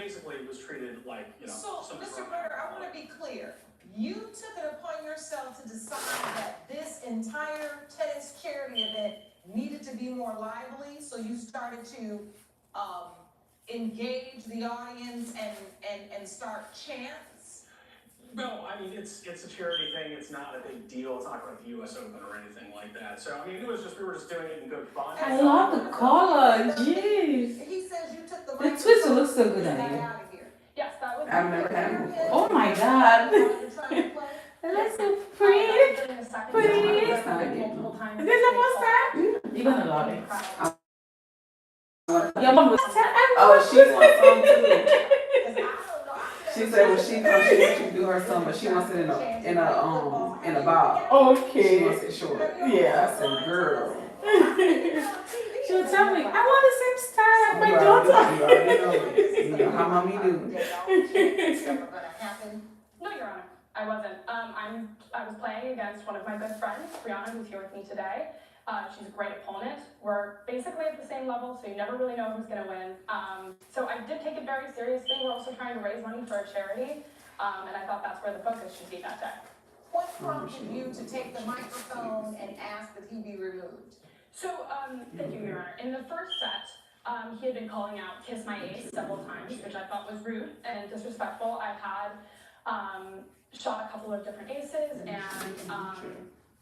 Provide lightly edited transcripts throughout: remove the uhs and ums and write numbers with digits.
basically was treated like, So, Mr. Ritter, I want to be clear. You took it upon yourself to decide that this entire tennis charity event needed to be more lively, so you started to engage the audience and start chants? No, I mean, it's a charity thing. It's not a big deal. It's not like the U.S. Open or anything like that. So, I mean, we were just doing it in good fun. I love the color. Jeez. He says you took the twister looks so good on you. out of here. Yes, that was. I've never had it before. Oh my God. It looks so pretty. Pretty. That's not it. Multiple times. Is this the first time? You're gonna love it. Your mom was Oh, she wants some too. She said when she comes, she wants you to do her song, but she wants it in a bob. Okay. She wants it short. Yeah. I said, girl. She'll tell me, I want the same style as my You daughter. already know it. You know how mommy do. No, Your Honor, I wasn't. I was playing against one of my good friends, Brianna, who's here with me today. She's a great opponent. We're basically at the same level, so you never really know who's going to win. So I did take it very seriously. We're also trying to raise money for a charity, and I thought that's where the focus should be that day. What prompted you to take the microphone and ask that he be removed? So, thank you, Your Honor. In the first set, he had been calling out "kiss my ace" several times, which I thought was rude and disrespectful. I had shot a couple of different aces, and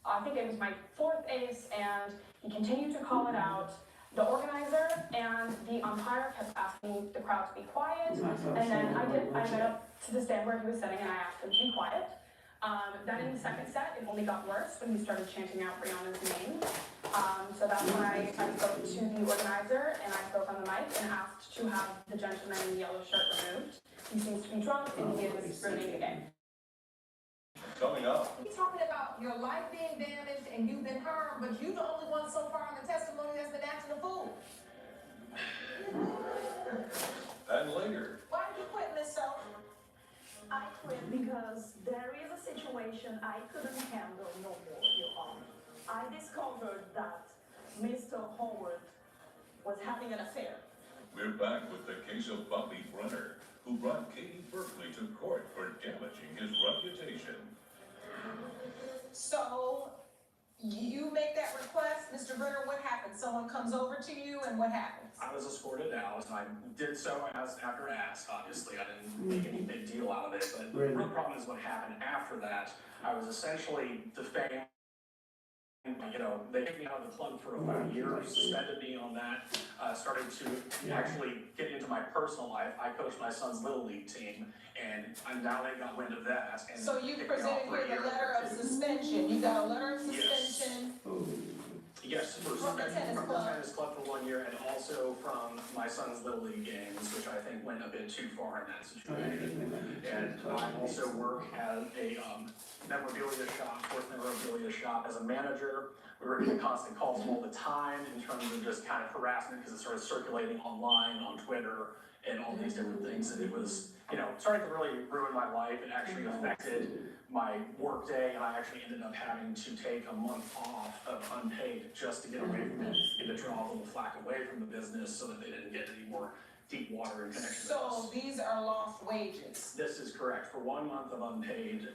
I think it was my fourth ace, and he continued to call it out. The organizer and the umpire kept asking the crowd to be quiet, and then I went up to the stand where he was sitting, and I asked him to be quiet. Then in the second set, it only got worse when he started chanting out Brianna's name. So that's when I spoke to the organizer, and I spoke on the mic and asked to have the gentleman in the yellow shirt removed. He seems to be drunk, and he is ruining the game. Coming up. He's talking about your life being damaged and you've been harmed, but you're the only one so far in the testimony that's been acting a fool. And later. Why did you quit, Miss Soap? I quit because there is a situation I couldn't handle no more, Your Honor. I discovered that Mr. Howard was having an affair. We're back with the case of Bobby Brenner, who brought Katie Berkeley to court for damaging his reputation. So, you make that request, Mr. Ritter, what happened? Someone comes over to you and what happens? I was escorted out, and I did so after asked, obviously. I didn't make any big deal out of it, but the real problem is what happened after that. I was essentially defamed. They kicked me out of the club for a whole year, suspended me on that, started to actually get into my personal life. I coached my son's Little League team, and now they got wind of that. And so you presented here the letter of suspension. You got a letter of suspension? Yes, from the tennis club for 1 year, and also from my son's Little League games, which I think went a bit too far in that situation. And I also work at a memorabilia shop, sports memorabilia shop, as a manager. We were getting constant calls all the time in terms of just kind of harassment because it started circulating online, on Twitter, and all these different things. And it was, starting to really ruin my life. It actually affected my work day, and I actually ended up having to take a month off of unpaid just to get away from it and to draw a little flack away from the business so that they didn't get any more deep water and connection. So these are lost wages? This is correct. For 1 month of unpaid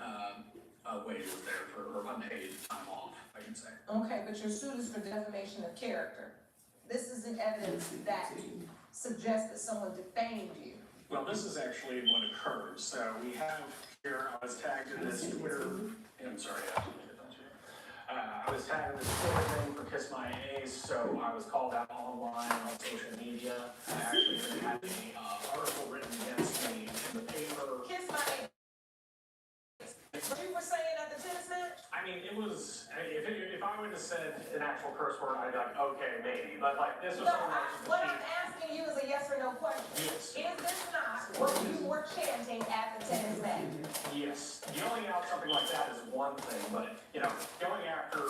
wages there, or unpaid time off, I should say. Okay, but your suit is for defamation of character. This isn't evidence that suggests that someone defamed you. Well, this is actually what occurred. So we have here, I was tagged in this Twitter, I'm sorry, I was tagged in this Twitter thing for Kiss My Ace, so I was called out online on social media. I actually even had an article written against me in the paper. Kiss My Ace. What you were saying at the tennis match? I mean, it was, if I would have said an actual curse word, I'd be like, okay, maybe. But like, this was something that was what I'm asking you is a yes or no question. Yes. Is this not what you were chanting at the tennis match? Yes. Yelling out something like that is one thing, but, going after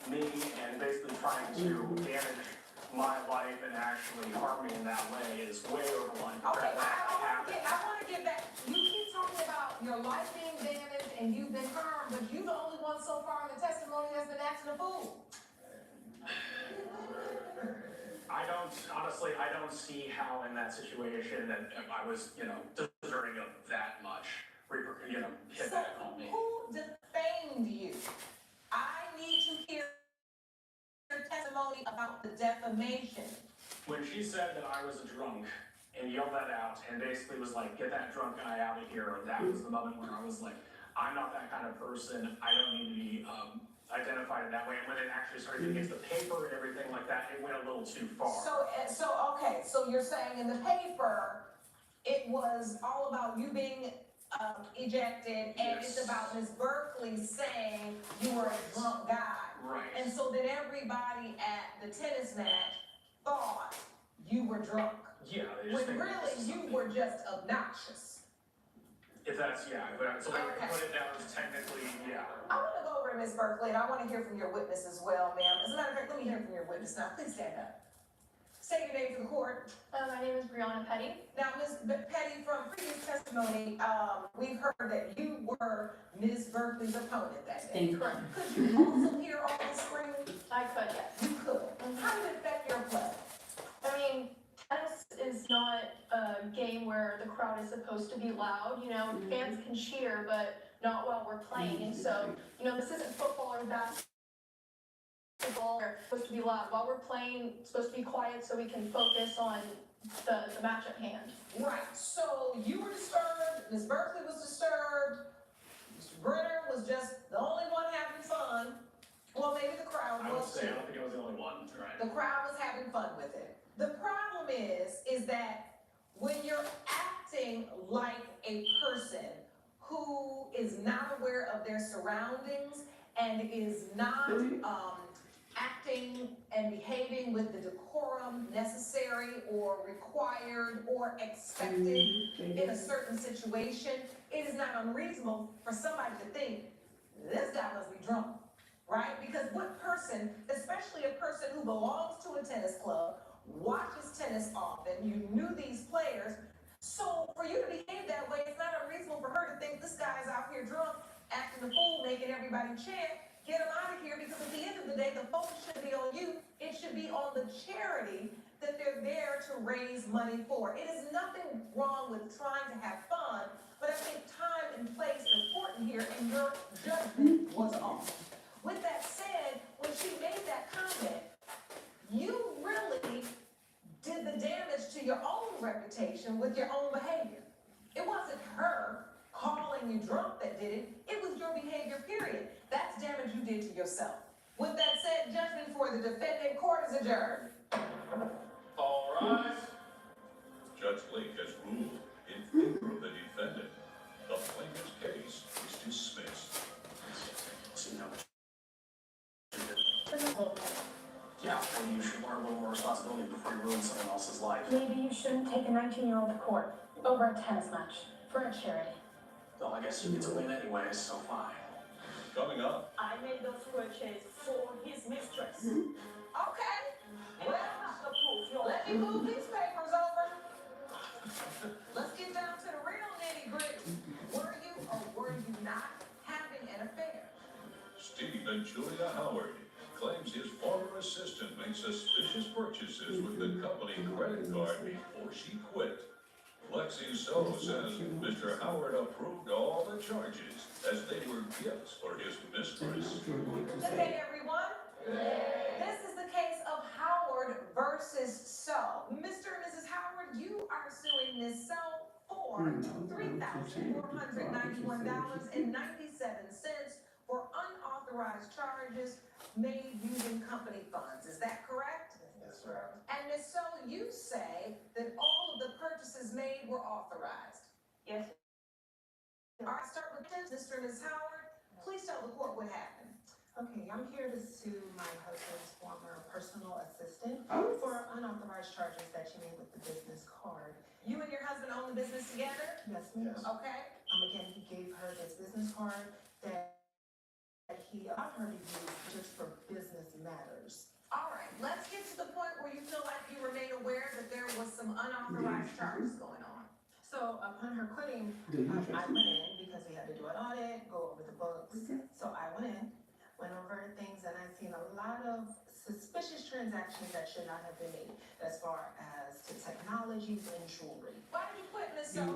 me and basically trying to damage my life and actually harm me in that way is way over the line. Okay, I want to get back. You keep talking about your life being damaged and you've been harmed, but you're the only one so far in the testimony that's been acting a fool. I don't honestly, I don't see how in that situation that I was, deserving of that much, hit back on me. So who defamed you? I need to hear your testimony about the defamation. When she said that I was a drunk and yelled that out and basically was like, get that drunk guy out of here, that was the moment where I was like, I'm not that kind of person, I don't need to be identified in that way. And when it actually started getting into the paper and everything like that, it went a little too far. So you're saying in the paper, it was all about you being ejected, and Yes. it's about Ms. Berkeley saying you were a drunk guy. Right. And so then everybody at the tennis match thought you were drunk. Yeah, they just When think really this is you something. were just obnoxious. If that's, so they Okay. put it down as technically, yeah. I want to go over to Ms. Berkeley, and I want to hear from your witness as well, ma'am. As a matter of fact, let me hear from your witness now. Please stand up. Say your name for the court. My name is Brianna Petty. Now, Ms. Petty, from previous testimony, we've heard that you were Ms. Berkeley's opponent that day. Correct. Could you also hear on the screen? I could, yes. You could. How did it affect your play? I mean, tennis is not a game where the crowd is supposed to be loud. Fans can cheer, but not while we're playing. And so, this isn't football or basketball. We're supposed to be loud. While we're playing, it's supposed to be quiet so we can focus on the match at hand. Right, so you were disturbed, Ms. Berkeley was disturbed, Mr. Brenner was just the only one having fun. Well, maybe the crowd I would was say, too. I don't think I was the only one, right? The crowd was having fun with it. The problem is that when you're acting like a person who is not aware of their surroundings and is not, acting and behaving with the decorum necessary or required or expected in a certain situation, it is not unreasonable for somebody to think, this guy must be drunk, right? Because what person, especially a person who belongs to a tennis club, watches tennis often, you knew these players, so for you to behave that way, it's not unreasonable for her to think this guy's out here drunk, acting the fool, making everybody chant. Get them out of here, because at the end of the day, the focus should be on you. It should be on the charity that they're there to raise money for. It is nothing wrong with trying to have fun, but I think time and place is important here, and your judgment was off. With that said, when she made that comment, you really did the damage to your own reputation with your own behavior. It wasn't her calling you drunk that did it. It was your behavior, period. That's damage you did to yourself. With that said, judgment for the defendant, court is adjourned. All rise. Judge Lake has ruled in favor of the defendant. The plaintiff's case is dismissed. Yeah, and you should learn a little more responsibility before you ruin someone else's life. Maybe you shouldn't take a 19-year-old to court over a tennis match for a charity. Well, I guess you get to win anyway, so fine. Coming up, I made those purchases for his mistress. Okay, And I have the proof, Your let me move these papers over. Let's get down to the real nitty-gritty. Were you or were you not having an affair? Steve and Julia Howard claims his former assistant made suspicious purchases with the company credit card before she quit. Lexi So says Mr. Howard approved all the charges as they were gifts for his mistress. Good day, everyone. This is the case of Howard versus So. Mr. and Mrs. Howard, you are suing Ms. So for $3,491.97 for unauthorized charges made using company funds. Is that correct? Yes, sir. And Ms. So, you say that all of the purchases made were authorized. Yes. All right, start with this, Mr. and Ms. Howard. Please tell the court what happened. Okay, I'm here to sue my husband's former personal assistant Oh. for unauthorized charges that she made with the business card. You and your husband own the business together? Yes, ma'am. Okay. Again, he gave her this business card that he allowed her to use just for business matters. All right, let's get to the point where you feel like you were made aware that there was some unauthorized charges going on. So upon her quitting, I went in because we had to do an audit, go over the books. So I went in, went over things, and I seen a lot of suspicious transactions that should not have been made, as far as to technologies and jewelry. Why did you quit, Miss So?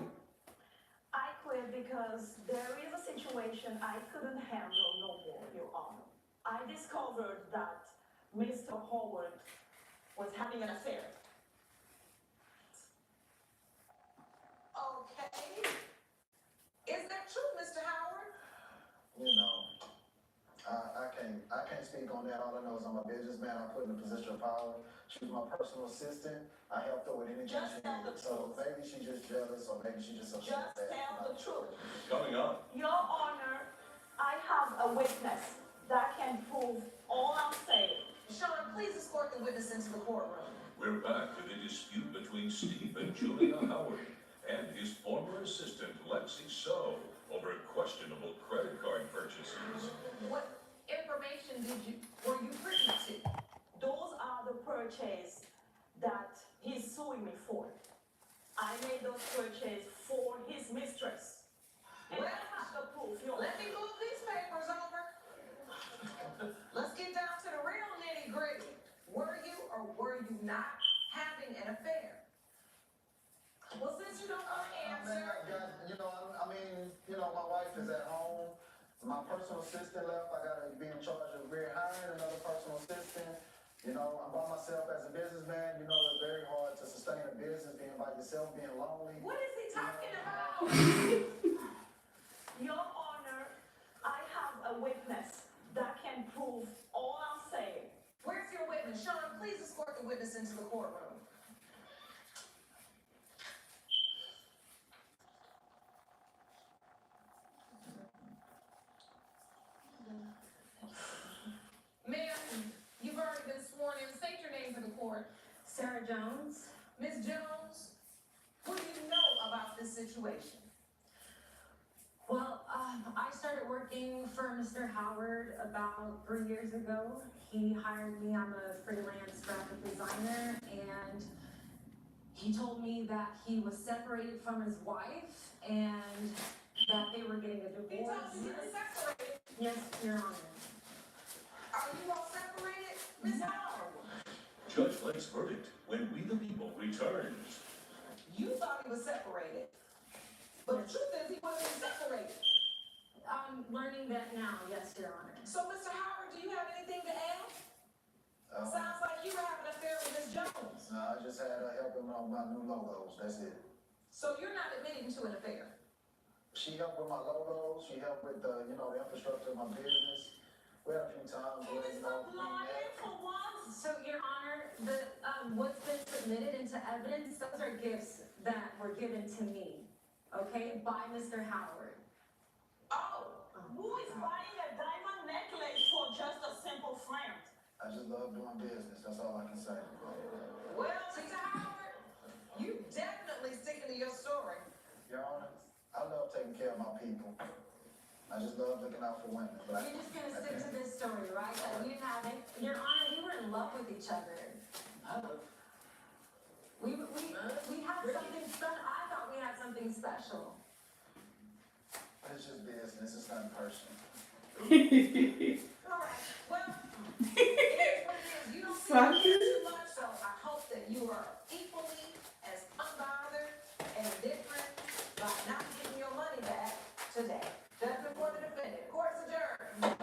I quit because there is a situation I couldn't handle no more, Your Honor. I discovered that Mr. Howard was having an affair. Okay. Is that true, Mr. Howard? You know, I can't speak on that. All I know is I'm a businessman. I'm put in a position of power. She was my personal assistant. I helped her with anything Just she tell the needed. So truth. maybe she's just jealous, or maybe she's just upset. Just tell the truth. Coming up, Your Honor, I have a witness that can prove all I'm saying. Sean, please escort the witness into the courtroom. we're back to the dispute between Steve and Julia Howard and his former assistant Lexi So over questionable credit card purchases. What information were you privy to? Those are the purchases that he's suing me for. I made those purchases for his mistress. And I have the proof, Your Honor. Let me move these papers over. Let's get down to the real nitty gritty. Were you or were you not having an affair? Well, since you don't want to answer. My wife is at home. My personal assistant left. I gotta be in charge of hiring another personal assistant. I'm by myself as a businessman. It's very hard to sustain a business being by yourself, being lonely. What is he talking about? Your Honor, I have a witness that can prove all I'm saying. Where's your witness? Sean, please escort the witness into the courtroom. Ma'am, you've already been sworn in. State your name for the court. Sarah Jones. Ms. Jones, what do you know about this situation? Well, I started working for Mr. Howard about 3 years ago. He hired me. I'm a freelance graphic designer, and he told me that he was separated from his wife and that they were getting a He divorce. told you you were separated. Yes, Your Honor. Are you all separated? Ms. Howard, Judge Lake's verdict when We the People returns. you thought he was separated. But the truth is he wasn't separated. I'm learning that now, yes, Your Honor. So, Mr. Howard, do you have anything to add? Sounds like you were having an affair with Ms. Jones. No, I just had her helping on my new logos. That's it. So you're not admitting to an affair? She helped with my logos. She helped with the infrastructure of my business. We had a few times He where, is not lying for once. So, Your Honor, what's been submitted into evidence, those are gifts that were given to me, okay, by Mr. Howard. Oh, Who is buying a diamond necklace for just a simple friend? I just love doing business. That's all I can say. well, Mr. Howard, you definitely sticking to your story. Your Honor, I love taking care of my people. I just love looking out for women. But You're just gonna stick to this story, right? That you have it. Your Honor, we were in love with each other. We had something special. I thought we had something special. it's just business. It's not personal. All right, well, it is what it is. You don't see me too much, so I hope that you are equally as unbothered and indifferent by not getting your money back today. Judgment for the defendant. Court's adjourned.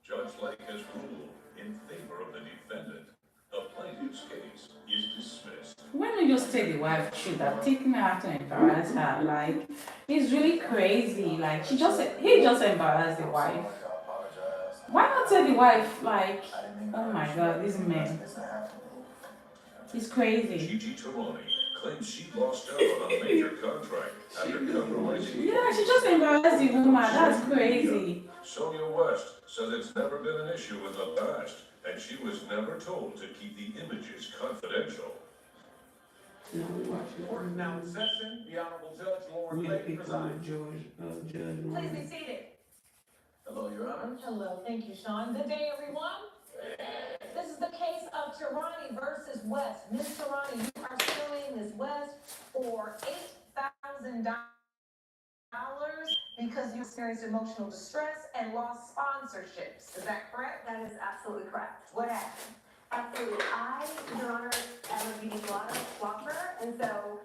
Judge Lake has ruled in favor of the defendant. The plaintiff's case is dismissed. When you just say the wife should have taken her to embarrass her, like, it's really crazy. Like, he just embarrassed the wife. I apologize. Why not tell the wife, like, I didn't mean to oh my hurt God, you. this man, This happened. he's crazy. Gigi Tarani claims she lost out on a major contract after compromising. Yeah, she just embarrassed the woman. That's crazy. Sonia West says it's never been an issue in the past, and she was never told to keep the images confidential. Court now in session. The Honorable Judge Lauren Lake presides. Please be seated. Hello, Your Honor. Hello, thank you, Sean. Good day, everyone. This is the case of Tarani versus West. Ms. Tarani, you are suing Ms. West for $8,000 because you experienced emotional distress and lost sponsorships. Is that correct? That is absolutely correct. What happened? Absolutely. Your Honor, am a beauty blogger, and so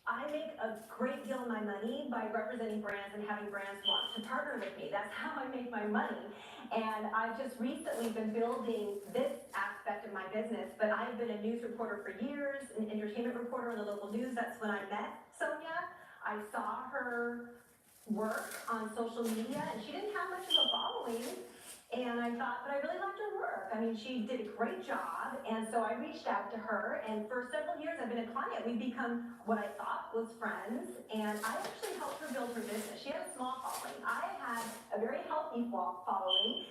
I make a great deal of my money by representing brands and having brands want to partner with me. That's how I make my money. And I've just recently been building this aspect of my business, but I've been a news reporter for years, an entertainment reporter in the local news. That's when I met Sonia. I saw her work on social media, and she didn't have much of a following. And I thought, but I really liked her work. I mean, she did a great job. And so I reached out to her, and for several years I've been a client. We've become what I thought was friends, and I actually helped her build her business. She had a small following. I had a very healthy following,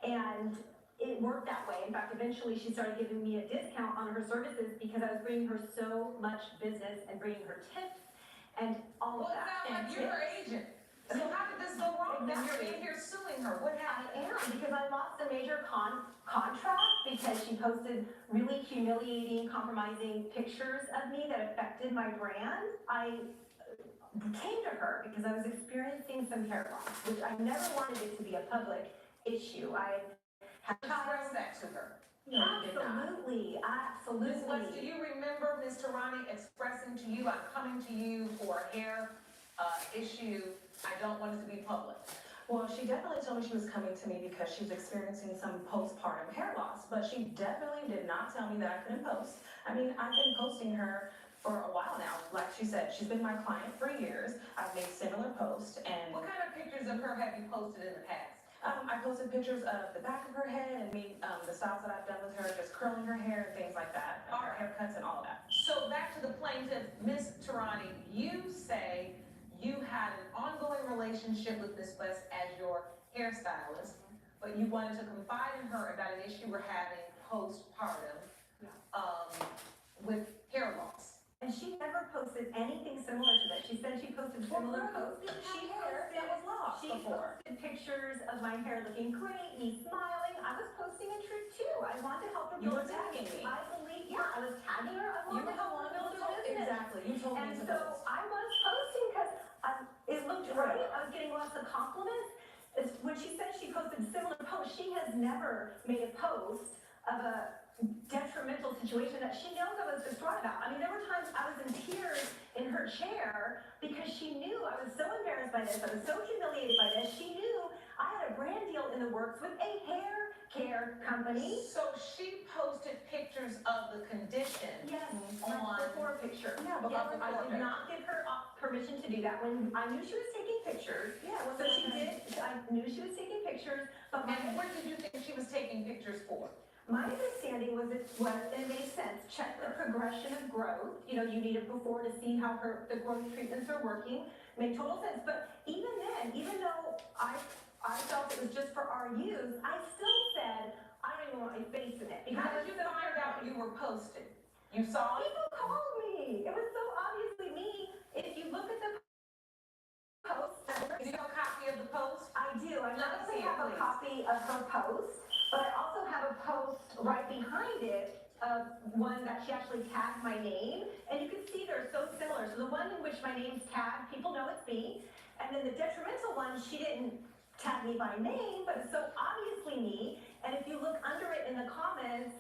and it worked that way. In fact, eventually she started giving me a discount on her services because I was bringing her so much business and bringing her tips and all of Well, it that. sounds like you're her agent. So how did this go wrong? Then you're in here suing her. What happened? I am, because I lost a major contract because she posted really humiliating, compromising pictures of me that affected my brand. I came to her because I was experiencing some hair loss, which I never wanted it to be a public issue. I had Express that to her. No, you did not. absolutely, Ms. absolutely. West, do you remember Ms. Tarani expressing to you, I'm coming to you for a hair issue, I don't want it to be public? Well, she definitely told me she was coming to me because she was experiencing some postpartum hair loss, but she definitely did not tell me that I couldn't post. I mean, I've been posting her for a while now. Like she said, she's been my client for years. I've made similar posts, and What kind of pictures of her have you posted in the past? I posted pictures of the back of her head and me, the styles that I've done with her, just curling her hair and things like that, and her haircuts and all of that. So back to the plaintiff, Ms. Tarani, you say you had an ongoing relationship with Ms. West as your hairstylist, but you wanted to confide in her about an issue you were having postpartum, with hair loss. And she never posted anything similar to that. She said she posted similar posts. She hair that was lost She before. posted pictures of my hair looking great, me smiling. I was posting a truth too. I wanted to help her You build were a tagging business. me. I believe, yeah, I was tagging her. I You wanted were to help the her one build who her told, business. exactly, you told me And to so post. I was posting because it looked great. I was getting lots of compliments. When she said she posted similar posts, she has never made a post of a detrimental situation that she knows I was distraught about. I mean, there were times I was in tears in her chair because she knew I was so embarrassed by this. I was so humiliated by this. She knew I had a brand deal in the works with a hair care company. So she posted pictures of the condition. Yes, On- before picture. Yeah, Yes, before I picture. did not give her permission to do that. When I knew she was taking pictures, Yeah, so she did, I knew she was taking pictures, but And what did you think she was taking pictures for? my understanding was it made sense. Check the progression of growth. You know, you need it before to see how the growth treatments are working. Made total sense. But even then, even though I felt it was just for our use, I still said, I don't even want my face in it. Because How did you find out you were posting? You saw it? people called me. It was so obviously me. If you look at the post, Do you have a copy of the post? I do. I not Let me only see it, have a please. copy of her post, but I also have a post right behind it of one that she actually tagged my name. And you can see they're so similar. So the one in which my name's tagged, people know it's me. And then the detrimental one, she didn't tag me by name, but it's so obviously me. And if you look under it in the comments,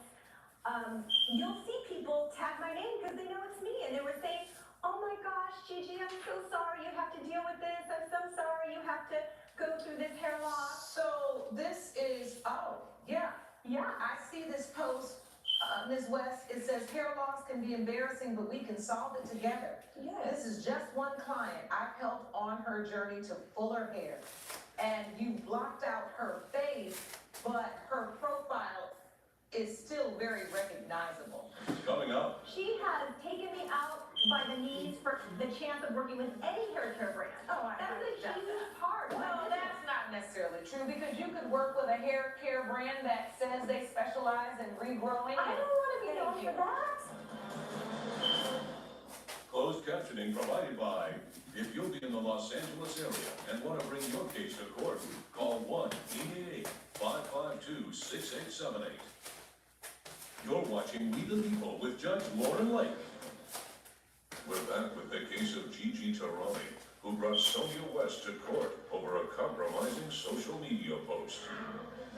you'll see people tag my name because they know it's me. And they were saying, oh my gosh, Gigi, I'm so sorry you have to deal with this. I'm so sorry you have to go through this hair loss. So this is, yeah. Yeah. I see this post, Ms. West, it says hair loss can be embarrassing, but we can solve it together. This is just one client I've helped on her journey to fuller hair. And you blocked out her face, but her profile is still very recognizable. Coming up, She has taken me out by the knees for the chance of working with any hair care brand. Oh, I That was a understand huge that. part of my Well, business. that's not necessarily true, because you could work with a hair care brand that says they specialize in regrowing. I don't want to be Thank known you. for that. closed captioning provided by, if you'll be in the Los Angeles area and want to bring your case to court, call 1-888-552-6878. You're watching We the People with Judge Lauren Lake. We're back with the case of Gigi Tarani, who who brought Sonia West to court over a compromising social media post.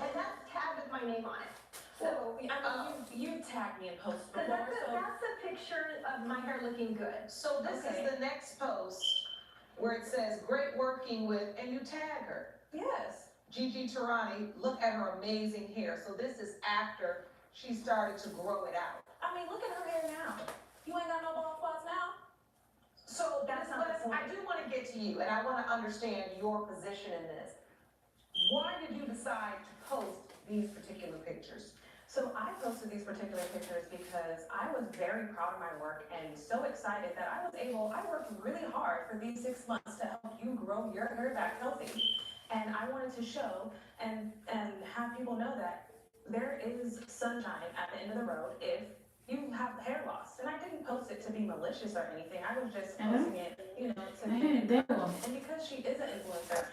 And that's tagged with my name on it. So, I mean, you tagged me in posts Cause before, that's so. that's a picture of my hair looking good. So this Okay. is the next post where it says, great working with, and you tag her. Yes. Gigi Tarani, look at her amazing hair. So this is after she started to grow it out. I mean, look at her hair now. You ain't got no bald spots now? So That's Ms. not the West, point. I do want to get to you, and I want to understand your position in this. Why did you decide to post these particular pictures? So I posted these particular pictures because I was very proud of my work and so excited that I worked really hard for these 6 months to help you grow your hair back healthy. And I wanted to show and have people know that there is sunshine at the end of the road if you have hair loss. And I didn't post it to be malicious or anything. I was just posting it, to Hey, there. and because she is an influencer,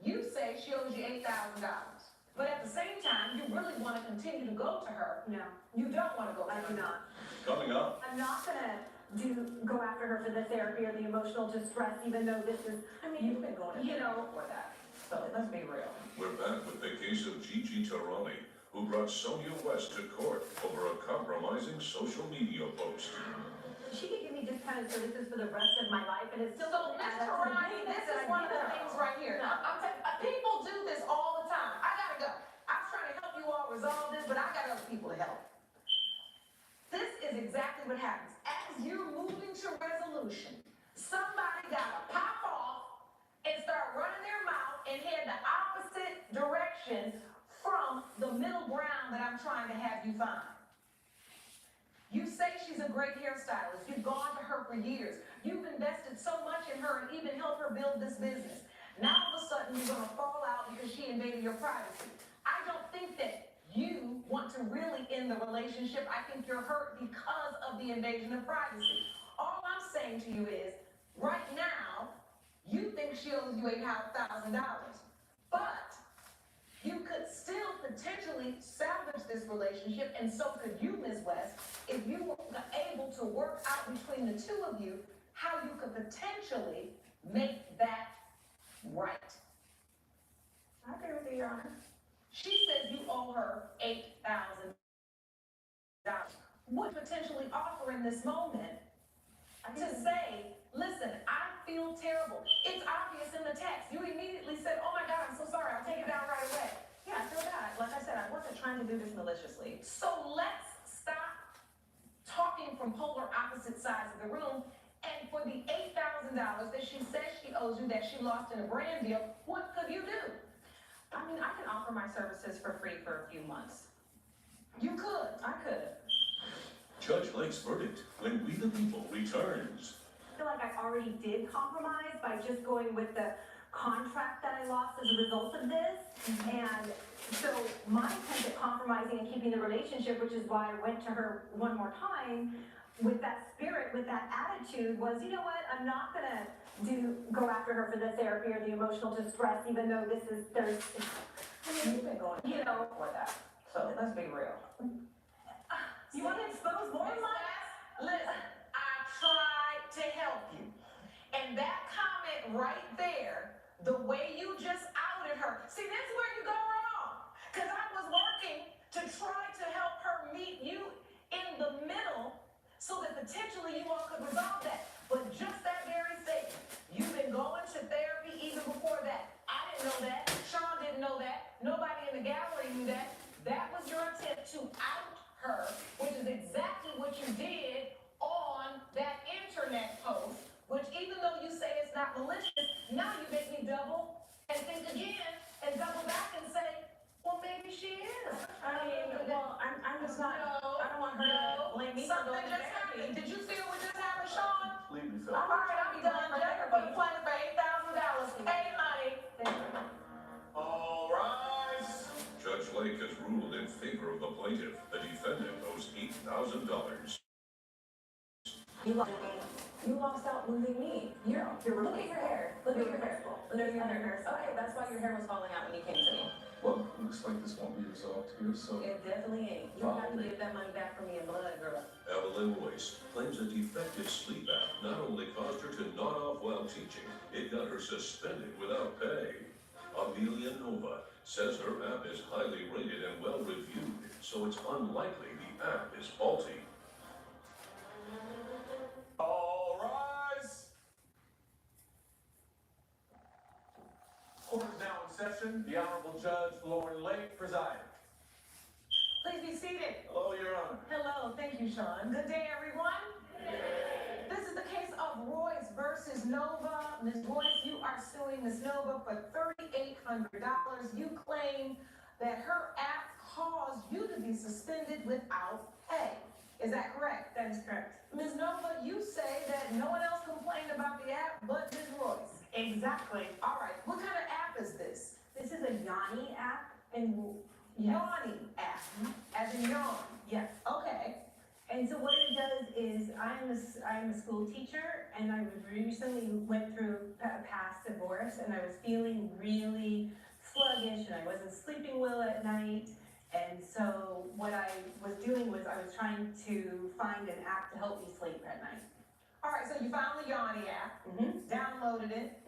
You say she owes you $8,000, but at the same time, you really want to continue to go to her. No, You don't want to go to I her. do not. Coming up, I'm not gonna go after her for the therapy or the emotional distress, even though this is, I mean, you've been going to you know, for that, so let's be real. we're back with the case of Gigi Tarani, who brought Sonia West to court over a compromising social media post. she could give me discounted services for the rest of my life, and it's still So, gonna Ms. add up to the Tarani, business this that is I one of give the her. things right here. No. People do this all the time. I gotta go. I'm trying to help you all resolve this, but I got other people to help. This is exactly what happens. As you're moving to resolution, somebody gotta pop off and start running their mouth and head the opposite direction from the middle ground that I'm trying to have you find. You say she's a great hairstylist. You've gone to her for years. You've invested so much in her and even helped her build this business. Now all of a sudden you're gonna fall out because she invaded your privacy. I don't think that you want to really end the relationship. I think you're hurt because of the invasion of privacy. All I'm saying to you is, right now, you think she owes you $8,000, but you could still potentially salvage this relationship, and so could you, Ms. West, if you were able to work out between the two of you how you could potentially make that right. I agree with you, Your Honor. She says you owe her $8,000. Would potentially offer in this moment to say, listen, I feel terrible. It's obvious in the text. You immediately said, oh my God, I'm so sorry. I'll take it down right away. Yeah, I feel bad. Like I said, I wasn't trying to do this maliciously. So let's stop talking from polar opposite sides of the room. And for the $8,000 that she says she owes you that she lost in a brand deal, what could you do? I mean, I can offer my services for free for a few months. You could. I could. Judge Lake's verdict when We the People returns. I feel like I already did compromise by just going with the contract that I lost as a result of this. And so my attempt at compromising and keeping the relationship, which is why I went to her one more time, with that spirit, with that attitude, was, you know what, I'm not gonna go after her for the therapy or the emotional distress, even though there's, I mean, you've been going you know. for that. So let's be real. You wanna expose more of my? Listen, I tried to help you. And that comment right there, the way you just outed her, see, this is where you go wrong. Because I was working to try to help her meet you in the middle so that potentially you all could resolve that. But just that very statement, you've been going to therapy even before that. I didn't know that. Sean didn't know that. Nobody in the gallery knew that. That was your attempt to out her, which is exactly what you did on that internet post, which even though you say it's not malicious, now you make me double and think again and double back and say, well, maybe she is. I mean, well, I'm just not, I don't want her to blame me for Something going to just therapy. happened. Did you feel what just happened, Sean? Completely All felt. right, I'm done. Jennifer put a plan for $8,000. Hey, honey. All rise. Judge Lake has ruled in favor of the plaintiff. The defendant owes $8,000. You lost out losing me. You're look at your hair. Look at your hair. Look at your hair. Okay, that's why your hair was falling out when you came to me. Well, looks like this won't be resolved here, so. It definitely ain't. You have to give that money back for me in blood, girl. Evelyn Royce claims a defective sleep app not only caused her to nod off while teaching, it got her suspended without pay. Amelia Nova says her app is highly rated and well reviewed, so it's unlikely the app is faulty. All rise. Court is now in session. The Honorable Judge Lauren Lake presiding. Please be seated. Hello, Your Honor. Hello, thank you, Sean. Good day, everyone. This is the case of Royce versus Nova. Ms. Royce, you are suing Ms. Nova for $3,800. You claim that her app caused you to be suspended without pay. Is that correct? That is correct. Ms. Nova, you say that no one else complained about the app but Ms. Royce. Exactly. All right, what kind of app is this? This is a Yanni app, and Yanni app, as in yawn. yes. Okay. And so what it does is, I'm a school teacher, and I recently went through a past divorce, and I was feeling really sluggish, and I wasn't sleeping well at night. And so what I was doing was I was trying to find an app to help me sleep at night. All right, so you found the Yanni app, downloaded it.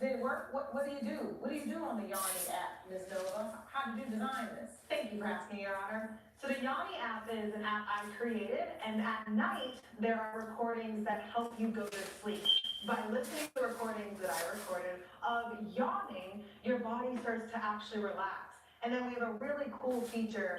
Did it work? What do you do? What do you do on the Yanni app, Ms. Nova? How did you design this? Thank you for asking, Your Honor. So the Yanni app is an app I created, and at night, there are recordings that help you go to sleep. By listening to the recordings that I recorded of yawning, your body starts to actually relax. And then we have a really cool feature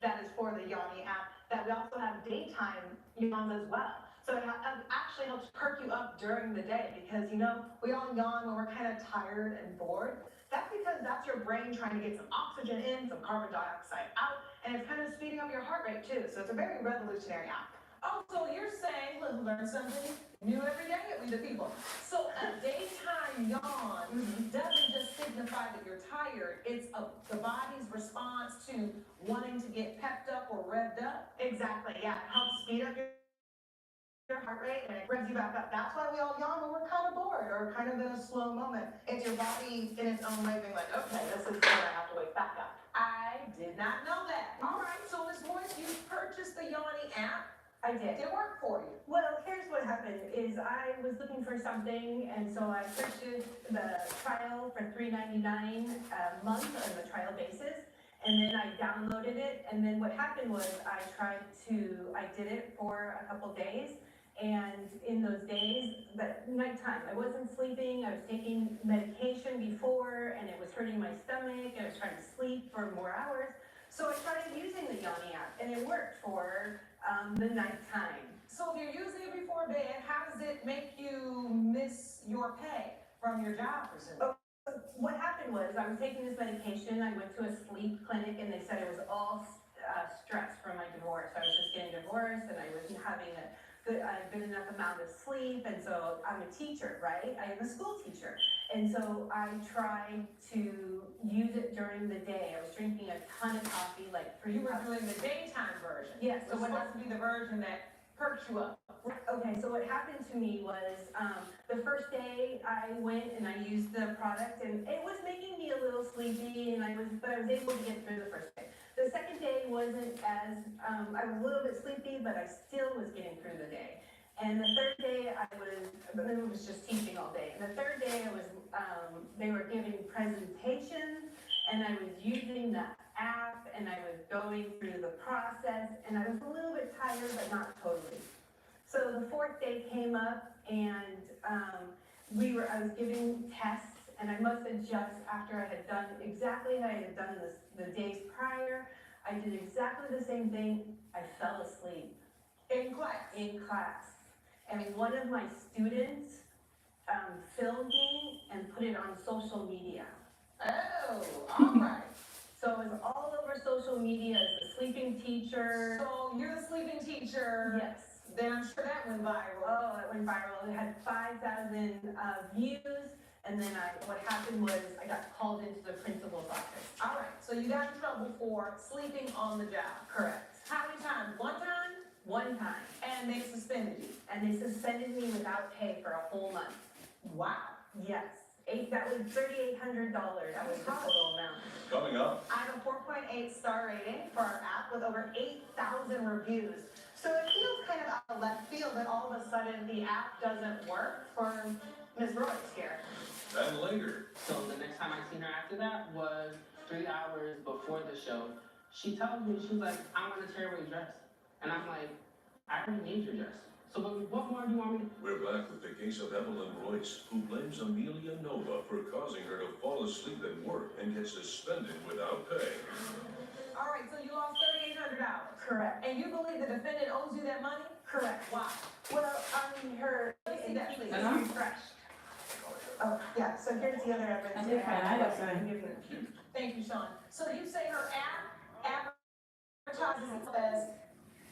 that is for the Yanni app, that we also have daytime yawns as well. So it actually helps perk you up during the day, because, you know, we all yawn when we're kind of tired and bored. That's because that's your brain trying to get some oxygen in, some carbon dioxide out, and it's kind of speeding up your heart rate too. So it's a very revolutionary app. Oh, so you're saying, look, learn something new every day at We the People. So a daytime yawn doesn't just signify that you're tired. It's the body's response to wanting to get pepped up or revved up. Exactly, yeah. It helps speed up your heart rate, and it revs you back up. That's why we all yawn when we're kind of bored or kind of in a slow moment. It's your body in its own way being like, okay, this is where I have to wake back up. I did not know that. All right, so Ms. Boyce, you purchased the Yanni app. I did. Did it work for you? Well, here's what happened, is I was looking for something, and so I purchased the trial for $3.99 a month on the trial basis, and then I downloaded it, and then what happened was I did it for a couple days, and in those days, but nighttime, I wasn't sleeping, I was taking medication before, and it was hurting my stomach, and I was trying to sleep for more hours, so I started using the Yanni app, and it worked for the nighttime. So if you're using it before bed, how does it make you miss your pay from your job, presumably? What happened was, I was taking this medication, I went to a sleep clinic, and they said it was all stress from my divorce. I was just getting divorced, and I wasn't having a good enough amount of sleep, and so I'm a teacher, right? I am a school teacher. And so I tried to use it during the day. I was drinking a ton of coffee, like 3 You were cups. doing the daytime version. Yes. So what has to be the version that perks you up? Okay, so what happened to me was, the first day I went and I used the product, and it was making me a little sleepy, but I was able to get through the first day. The second day wasn't as, I was a little bit sleepy, but I still was getting through the day. And the third day it was just teaching all day. And the third day they were giving presentations, and I was using the app, and I was going through the process, and I was a little bit tired, but not totally. So the fourth day came up, and I was giving tests, and I must have just, after I had done exactly how I had done the days prior, I did exactly the same thing. I fell asleep. In class? In class. And one of my students filmed me and put it on social media. Oh, all right. So it was all over social media as a sleeping teacher. So you're the sleeping teacher. Yes. Then I'm sure that went viral. Oh, it went viral. It had 5,000 views. And then what happened was I got called into the principal's office. All right, so you got in trouble for sleeping on the job. Correct. How many times? One time? One time. And they suspended you? And they suspended me without pay for a whole month. Wow. Yes. That was $3,800. That was the total amount. Coming up, I have a 4.8 star rating for our app with over 8,000 reviews. So it feels kind of out of left field that all of a sudden the app doesn't work for Ms. Royce here. and later. So the next time I seen her after that was 3 hours before the show. She tells me, she's like, I want to tear away your dress. And I'm like, I already need your dress. So what more do you want me to? We're back with the case of Evelyn Royce, who blames Amelia Nova for causing her to fall asleep at work and get suspended without pay. All right, so you lost $3,800. Correct. And you believe the defendant owes you that money? Correct. Why? Well, her. Let me see that, please. Refreshed. Oh, yeah, so here's the other evidence. I did find out, sorry. Thank you, Sean. So you say her app advertises as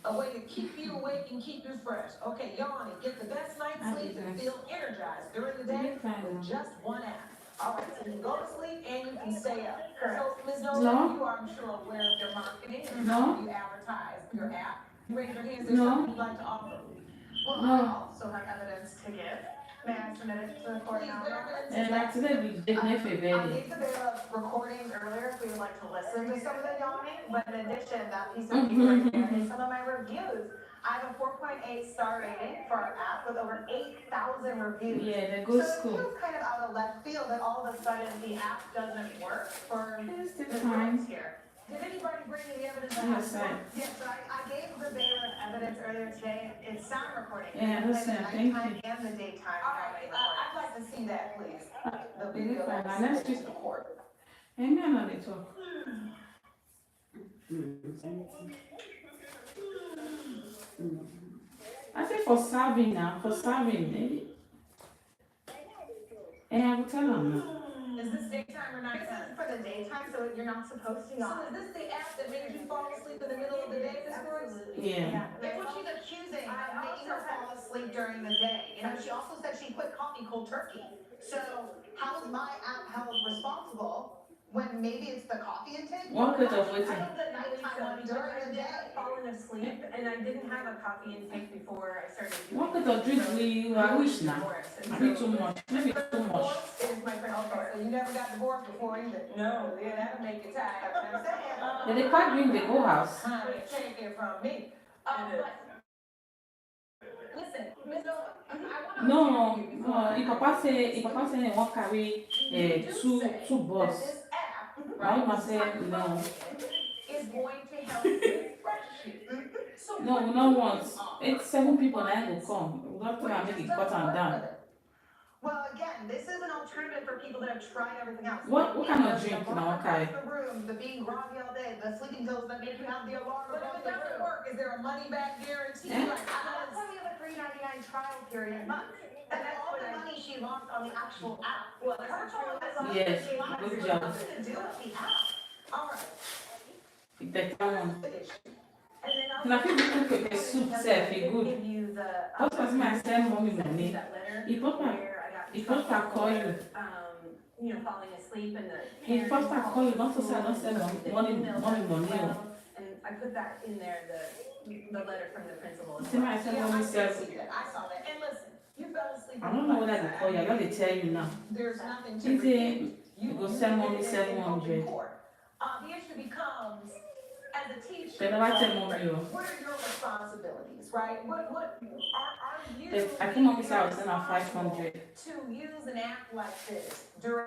a way to keep you awake and keep you fresh. Okay, Yanni, get the best night's sleep and feel energized during the day with just one app. All right, so you can go to sleep and you can stay up. Correct. So, Ms. No. Nolan, you are, I'm sure, aware of your marketing and how you advertise your app. Raise your hands, there's No. something you'd like to offer. Well, No. I also have evidence to give. May I submit it to the court Please, now? what evidence is And that? like today, we definitely I very. gave the bailiff recordings earlier if we would like to listen to some of the yawning, but in addition, that piece of paper right there is some of my reviews. I have a 4.8 star rating for our app with over 8,000 reviews. Yeah, the So good it school. feels kind of out of left field that all of a sudden the app doesn't work for It's the still fine. groups here. Did anybody bring any evidence? Yes, sir. Yes, so I gave the bailiff evidence earlier today. It's sound recording. Yeah, It's listen, the thank nighttime you. and the daytime. All right, I'd like to see that, please. The video Fine, that let's was just- to the court. Amen on the talk. I say for serving now, for serving, maybe. And I will tell them now. Is this daytime or This nighttime? is for the daytime, so you're not supposed to So yawn. is this the app that made you fall asleep in the middle of the day, Ms. Brooks? Yeah. That's what she's accusing, of making her fall asleep during the day. You know, she also said she quit coffee cold turkey. So how is my app held responsible when maybe it's the coffee intake? One plate of I waiting. know the nighttime one during the day. Fallen asleep, and I didn't have a coffee intake before I started doing. One plate of drink, I wish now. Maybe too much, maybe too much. It is my first Okay, so you never got divorced before either? No. Yeah, that'll make you tired. I'm saying. Yeah, they quite drink the go house. Honey, take it from me. But listen, Ms. Nova, I wanna. No, if papa say he won't carry two bus. This app, Why right? must say no? Is going to help refresh you. So No, we don't want. It's 7 people that will come. We don't try and make it cut and down. Well, again, this is an alternative for people that have tried everything else. What kind of The drink walk now, across okay? The room, the being groggy all day, the sleeping pills that make you have the alarm But if across it the doesn't room. work, is there a money back guarantee? Yeah. Like, how That's does? why we have a $3.99 trial period month. And that's all the money she lost on the actual app. Well, that's Her phone has a Yes, $100 good job. nothing to do with the app. All right. If they come, And then also. na people cook pepper soup sef, e good. Give you the. What was my send mommy money? That letter. He first where I got. call you. You know, falling asleep and the. He first call you, don't say I don't send money. And I put that in there, the letter from the principal. as See well. my send Yeah, I mommy see self. that. I saw that. And listen, you fell asleep. I don't know what I go call you, I gotta tell you now. There's nothing to He refute. say, you go send mommy did it in open 700. court. The issue becomes, as a teacher. They never tell mommy o. What are your responsibilities, right? What are you? If I think mommy say I was send her 500. To use an app like this during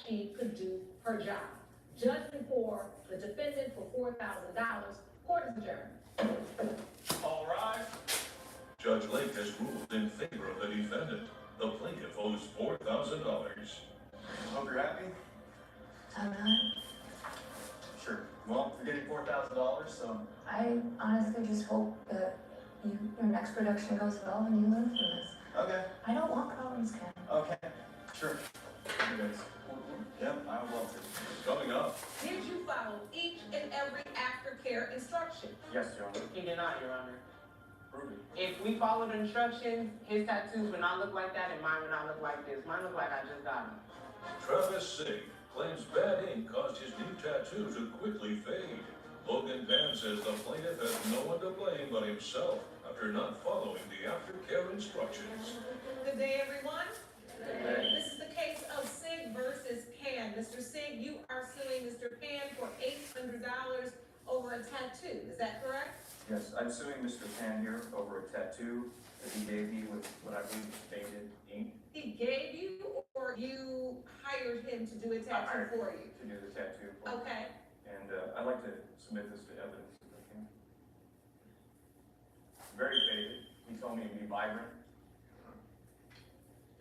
she could do her job. Judgment for the defendant for $4,000. Court is adjourned. All rise. Judge Lake has ruled in favor of the defendant. The plaintiff owes $4,000. Hope you're happy. I'm not. Sure. Well, you're getting $4,000, so. I honestly just hope that your next production goes well and you learn from this. Okay. I don't want problems, Ken. Okay. Sure. Yep, I would love to. Coming up, Did you follow each and every aftercare instruction? Yes, Your Honor. He did not, Your Honor. Prove it. If we followed instructions, his tattoos would not look like that and mine would not look like this. Mine look like I just got them. Travis Sig claims bad ink caused his new tattoo to quickly fade. Logan Pan says the plaintiff has no one to blame but himself after not following the aftercare instructions. Good day, everyone. This is the case of Sig versus Pan. Mr. Sig, you are suing Mr. Pan for $800 over a tattoo. Is that correct? Yes, I'm suing Mr. Pan here over a tattoo that he gave me with what I believe is faded ink He gave you, or you hired him to do a tattoo for you? to do the tattoo. for me. Okay. And I'd like to submit this to evidence if I can. Very faded. He told me it'd be vibrant,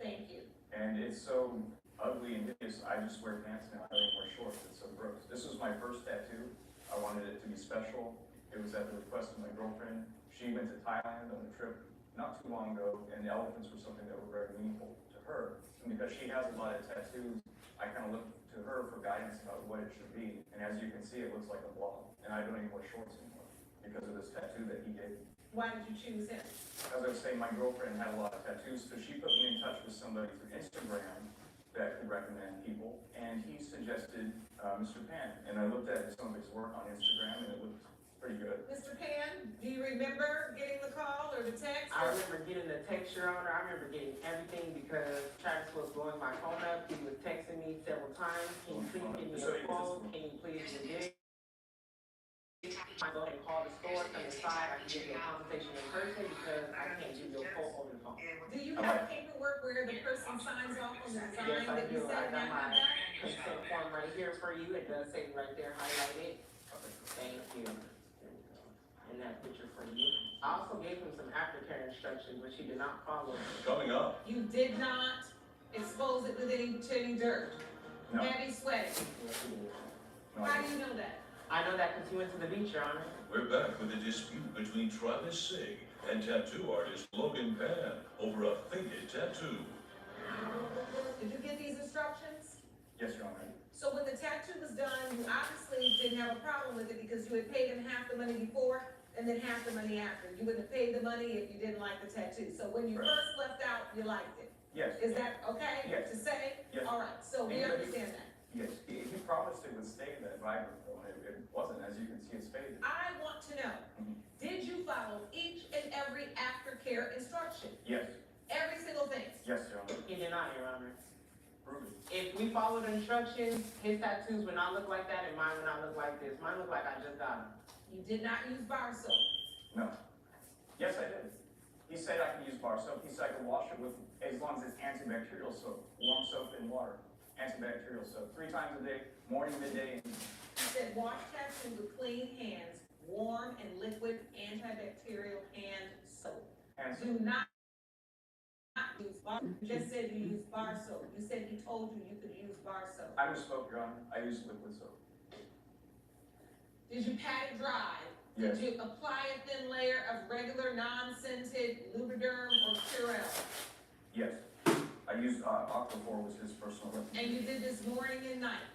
Thank you. and it's so ugly and hideous. I just wear pants now. I don't even wear shorts. It's so gross. This was my first tattoo. I wanted it to be special. It was at the request of my girlfriend. She went to Thailand on a trip not too long ago, and the elephants were something that were very meaningful to her. And because she has a lot of tattoos, I kind of looked to her for guidance about what it should be. And as you can see, it looks like a blob. And I don't even wear shorts anymore because of this tattoo that he gave me. Why did you choose him? As I was saying, my girlfriend had a lot of tattoos, so she put me in touch with somebody through Instagram that could recommend people. And he suggested Mr. Pan. And I looked at some of his work on Instagram, and it looked pretty good. Mr. Pan, do you remember getting the call or the text? I remember getting the text, Your Honor. I remember getting everything because Travis was blowing my phone up. He was texting me several times. Can you please give me a quote? Can you please do this? I go ahead and call the store, come inside. I can give you a consultation in person because I can't give you a quote over the phone. Do you have paperwork where the person signs off on the design Yes, I that you do. said I got you my have that? consent form right here for you. It does say right there, highlighted. Thank you. There we go. And that picture for you. I also gave him some aftercare instructions, which he did not follow. Coming up, You did not expose it with any dirt, No. heavy sweating. Yes, he did. No, How do you know that? I know that because he went to the beach, Your Honor. we're back with a dispute between Travis Sig and tattoo artist Logan Pan over a faded tattoo. Did you get these instructions? Yes, Your Honor. So when the tattoo was done, you obviously didn't have a problem with it because you had paid him half the money before and then half the money after. You wouldn't have paid the money if you didn't like the tattoo. So when you Right. first left out, you liked it. Yes. Is that okay Yes. to say? Yes. All right, so we And- understand that. Yes, he promised it would stay that vibrant, and it wasn't. As you can see, it's faded. I want to know, did you follow each and every aftercare instruction? Yes. Every single thing? Yes, Your Honor. He did not, Your Honor. Prove it. If we followed instructions, his tattoos would not look like that and mine would not look like this. Mine look like I just got them. You did not use bar soap. No. Yes, I did. He said I can use bar soap. He said I can wash it with, as long as it's antibacterial soap, warm soap and water. Antibacterial soap, 3 times a day, morning, midday, and He said wash tattoo with clean hands, warm and liquid antibacterial hand soap. hand Do soap. not use bar, you just said you use bar soap. You said he told you you could use bar soap. I misspoke, Your Honor. I use liquid soap. Did you pat it dry? Yes. Did you apply a thin layer of regular non-scented Lubriderm or Purell? Yes. I used Aquaphor was his personal weapon. And you did this morning and night?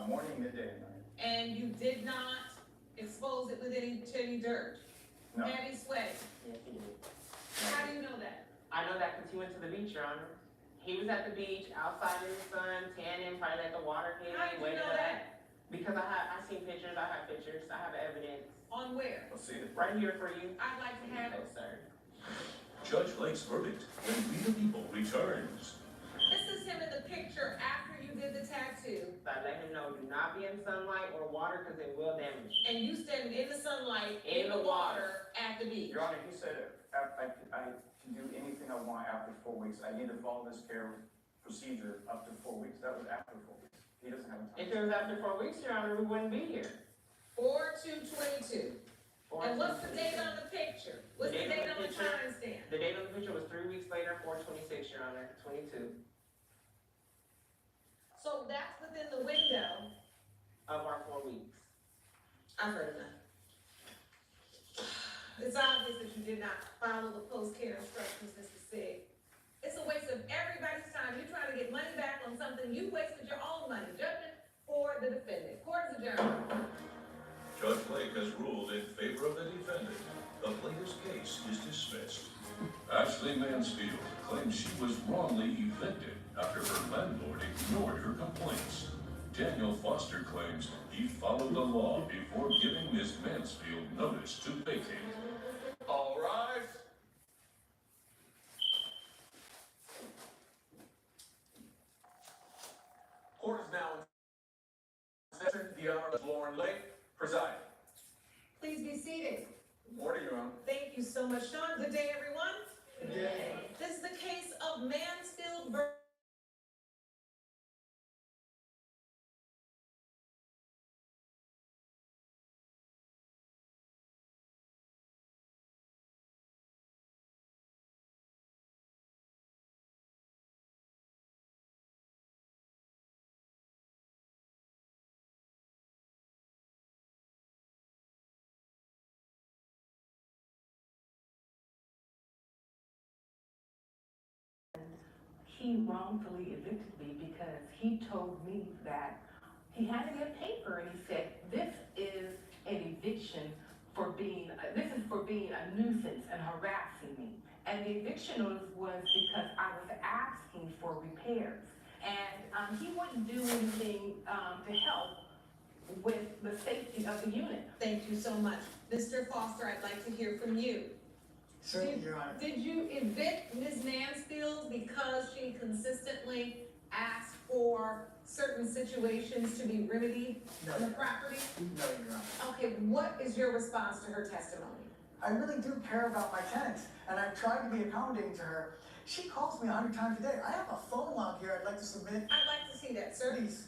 Morning, midday, and night. And you did not expose it with any dirt? No. Heavy sweating? Yes, he did. How do you know that? I know that because he went to the beach, Your Honor. He was at the beach, outside in the sun, tanning, probably let the water hit How him, did you waited know up. that? Because I seen pictures, I have evidence. On where? Let's see it. Right here for you. I'd like to have No, it. sir. Judge Lake's verdict when We the People returns. This is him in the picture after you did the tattoo, I let him know, do not be in sunlight or water because it will damage you. and you standing in the sunlight, In in the the water, at the beach. Your Honor, he said I can do anything I want after 4 weeks. I need to follow this care procedure up to 4 weeks. That was after 4 weeks. He doesn't have a time. If it was after 4 weeks, Your Honor, we wouldn't be here. 4/2/22. And what's the date on the picture? What's the date on the timestamp? The date on the picture was 3 weeks later, 4/26, Your Honor, 22, So that's within the window. of our 4 weeks. I've heard enough. It's obvious that you did not follow the post-care instructions, Mr. Sig. It's a waste of everybody's time. You're trying to get money back on something you wasted your own money. Judgment for the defendant. Court is adjourned. Judge Blake has ruled in favor of the defendant. The plaintiff's case is dismissed. Ashley Mansfield claims she was wrongly evicted after her landlord ignored her complaints. Daniel Foster claims he followed the law before giving Ms. Mansfield notice to vacate. All rise. Court is now in session. The Honorable Lauren Lake presiding. Please be seated. Order, Your Honor. Thank you so much, Sean. Good day, everyone. Good day. This is the case of Mansfield versus he wrongfully evicted me because he told me that he had to get paper, and he said, this is an eviction for being, this is for being a nuisance and harassing me. And the eviction notice was because I was asking for repairs. And he wouldn't do anything to help with the safety of the unit. Thank you so much. Mr. Foster, I'd like to hear from you. Certainly, Your Honor. Did you evict Ms. Mansfield because she consistently asked for certain situations to be remedied on the property? No, Your Honor. Okay, what is your response to her testimony? I really do care about my tenants, and I've tried to be accommodating to her. She calls me 100 times a day. I have a phone log here I'd like to submit. I'd like to see that, sir. Please.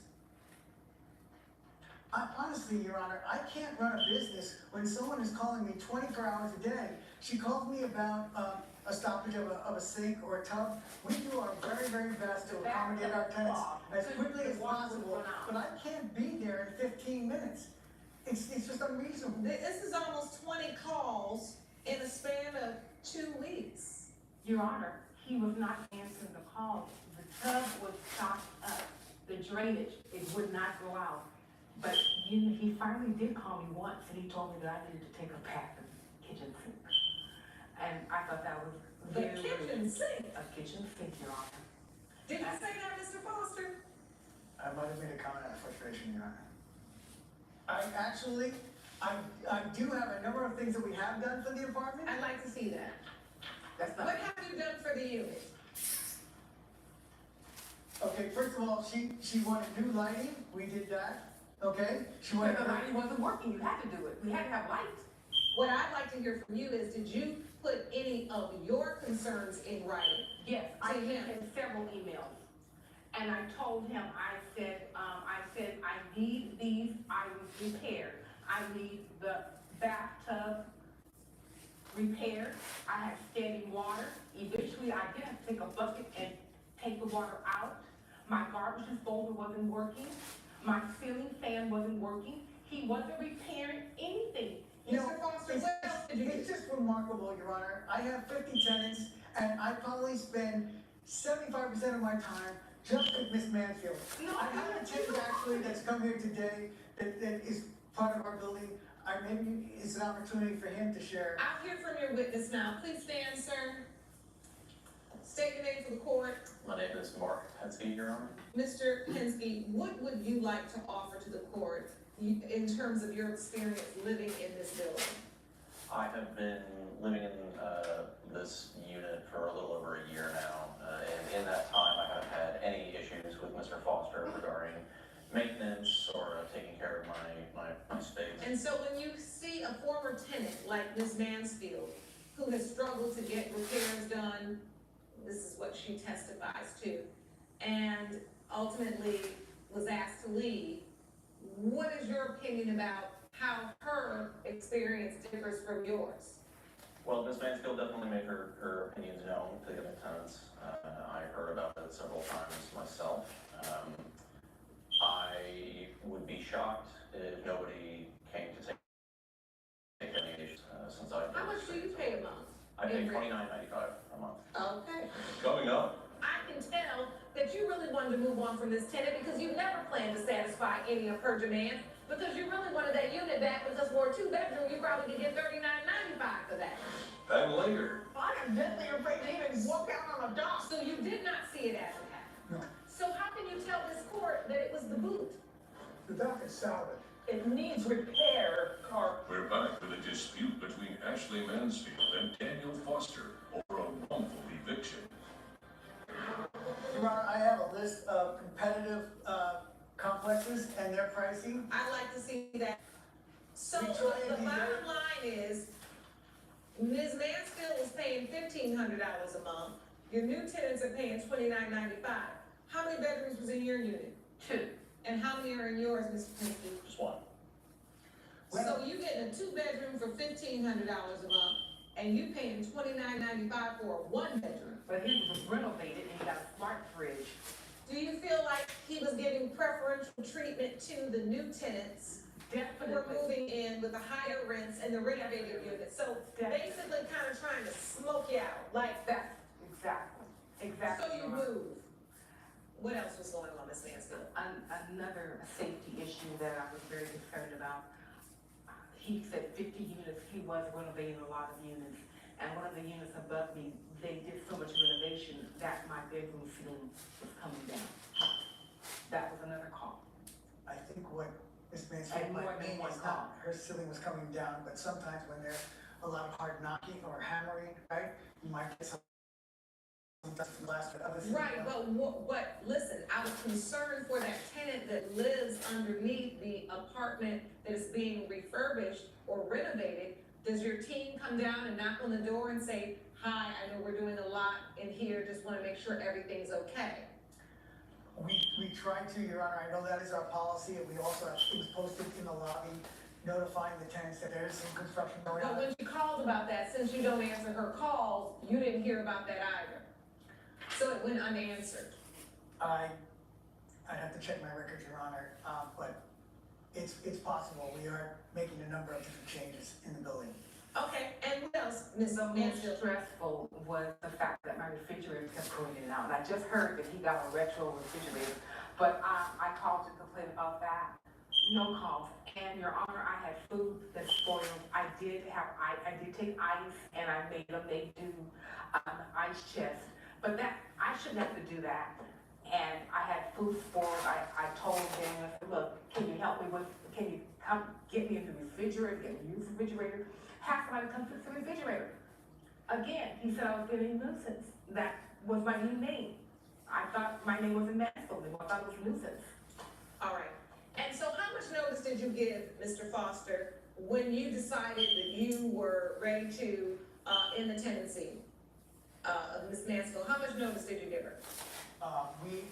Honestly, Your Honor, I can't run a business when someone is calling me 24 hours a day. She called me about a stoppage of a sink or a tub. We do our very, very best to accommodate our tenants as quickly as possible, but I can't be there in 15 minutes. It's just unreasonable. This is almost 20 calls in a span of 2 weeks. Your Honor, he was not answering the call. The tub was stopped up. The drainage, it would not go out. But he finally did call me once, and he told me that I needed to take a bath in the kitchen sink. And I thought that was very The kitchen sink? A kitchen sink, Your Honor. Did you say that, Mr. Foster? I might have made a comment out of frustration, Your Honor. I do have a number of things that we have done for the apartment. I'd like to see that. That's not. What have you done for the unit? Okay, first of all, she wanted new lighting. We did that. Okay? She But wanted the lighting wasn't working, you had to do it. We had to have lights. What I'd like to hear from you is, did you put any of your concerns in writing? Yes, I To sent him. him several emails. And I told him, I said, I need these items repaired. I need the bathtub repaired. I have standing water. Eventually, I did have to take a bucket and take the water out. My garbage disposal wasn't working. My ceiling fan wasn't working. He wasn't repairing anything. Mr. Foster, what else did you do? It's just remarkable, Your Honor. I have 50 tenants, and I probably spend 75% of my time just with Miss Mansfield. No, I have a tenant actually that's come here today that is part of our building. Maybe it's an opportunity for him to share. I'll hear from your witness now. Please stand, sir. State your name for the court. My name is Mark Pensky, Your Honor. Mr. Pensky, what would you like to offer to the court in terms of your experience living in this building? I have been living in this unit for a little over a year now, and in that time I haven't had any issues with Mr. Foster regarding maintenance or taking care of my space. And so when you see a former tenant like Ms. Mansfield, who has struggled to get repairs done, this is what she testifies to. and ultimately was asked to leave, what is your opinion about how her experience differs from yours? Well, Ms. Mansfield definitely made her opinions known to the other tenants. I heard about it several times myself. I would be shocked if nobody came to take any issues since I've been. How much do you pay a month? I pay $29.95 a month. Okay. Coming up, I can tell that you really wanted to move on from this tenant because you never planned to satisfy any of her demands, because you really wanted that unit back, because for a 2-bedroom, you probably could get $39.95 for that. and later, I am deathly afraid to even walk out on a dock. So you did not see it as it happened? No. So how can you tell this court that it was the boot? The dock is solid. It needs repair, Carl. we're back with a dispute between Ashley Mansfield and Daniel Foster over a wrongful eviction. Your Honor, I have a list of competitive complexes and their pricing. I'd like to see that. So We try and the be bottom very- line is, Ms. Mansfield was paying $1,500 a month. Your new tenants are paying $29.95. How many bedrooms was in your unit? 2. And how many are in yours, Mr. Pinsky? Just one. So you getting a 2-bedroom for $1,500 a month, and you paying $29.95 for a 1-bedroom. But he was renovated and he got a smart fridge. Do you feel like he was giving preferential treatment to the new tenants who were Definitely. moving in with the higher rents and the renovated units? So basically kind of trying to smoke you out, like that. Exactly. So you move. What else was going on, Ms. Mansfield? Another safety issue that I was very concerned about. He said 50 units, he was renovating a lot of units. And one of the units above me, they did so much renovation that my bedroom ceiling was coming down. That was another call. I think what Ms. Mansfield And more might than mean one is not her ceiling was coming down, but sometimes when there's a lot of hard knocking or hammering, right, you might get some dust from glass, but other things. Right, but listen, I was concerned for that tenant that lives underneath the apartment that is being refurbished or renovated. Does your team come down and knock on the door and say, hi, I know we're doing a lot in here, just wanna make sure everything's okay? We try to, Your Honor, I know that is our policy, and we also, it was posted in the lobby notifying the tenants that there is some construction going But on. when she called about that, since you don't answer her calls, you didn't hear about that either. So it went unanswered. I'd have to check my records, Your Honor, but it's possible. We are making a number of different changes in the building. Okay, and what else, Ms. The most Mansfield? stressful was the fact that my refrigerator kept going in and out. And I just heard that he got a retro refrigerator, but I called to complain about that. No calls. And Your Honor, I had food that spoiled. I did take ice and I made them. They do ice chest, but that I shouldn't have to do that. And I had food spoiled. I told him, I said, look, can you help me can you come get me a new refrigerator, get me a new refrigerator? Have somebody come fix the refrigerator. Again, he said I was getting a nuisance. That was my new name. I thought my name was in Mansfield. I thought it was a nuisance. All right. And so how much notice did you give Mr. Foster when you decided that you were ready to end the tenancy of Ms. Mansfield? How much notice did you give her? We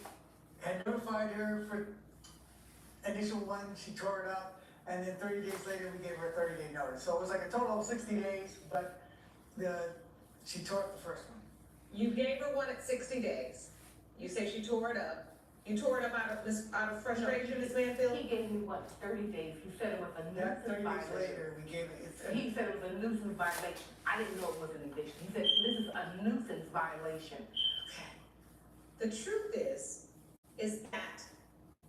had notified her for initial one, she tore it up, and then 30 days later, we gave her a 30-day notice. So it was like a total of 60 days, but she tore up the first one. You gave her one at 60 days. You say she tore it up. You tore it up out of frustration, Ms. Mansfield? He gave me 30 days. He said it was a That 30 nuisance days violation. later, we gave it, He said it was a nuisance violation. I didn't know it was an eviction. He said this is a nuisance violation. The truth is that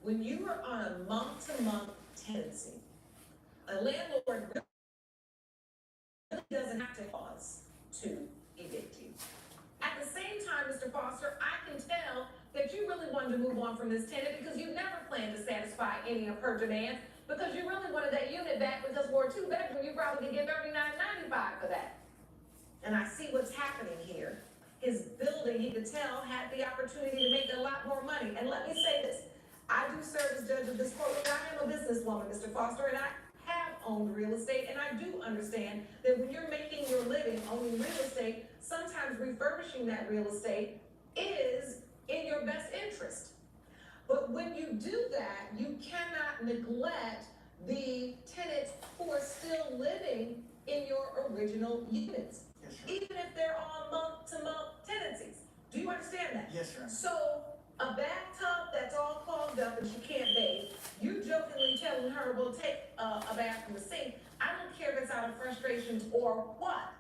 when you are on a month-to-month tenancy, a landlord really doesn't have to cause to evict you. At the same time, Mr. Foster, I can tell that you really wanted to move on from this tenant because you never planned to satisfy any of her demands, because you really wanted that unit back, because for a 2-bedroom, you probably could get $39.95 for that. And I see what's happening here. His building, he could tell, had the opportunity to make a lot more money. And let me say this, I do serve as judge of this courtroom. I am a businesswoman, Mr. Foster, and I have owned real estate, and I do understand that when you're making your living owning real estate, sometimes refurbishing that real estate is in your best interest. But when you do that, you cannot neglect the tenants who are still living in your original units, Yes, sir. even if they're on month-to-month tenancies. Do you understand that? Yes, sir. So a bathtub that's all clogged up and she can't bathe, you jokingly telling her, well, take a bath from the sink. I don't care if it's out of frustration or what.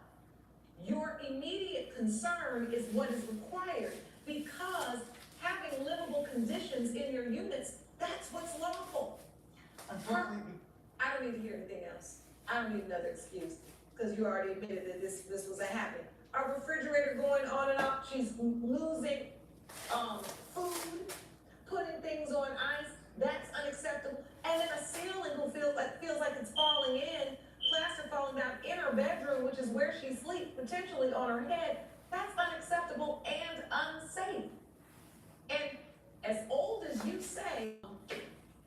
Your immediate concern is what is required, because having livable conditions in your units, that's what's lawful. Unfortunately, I don't need to hear anything else. I don't need another excuse, because you already admitted that this was a habit. Our refrigerator going on and off, she's losing food, putting things on ice, that's unacceptable. And then a ceiling who feels like it's falling in, plaster falling down in her bedroom, which is where she sleeps, potentially on her head, that's unacceptable and unsafe. And as old as you say,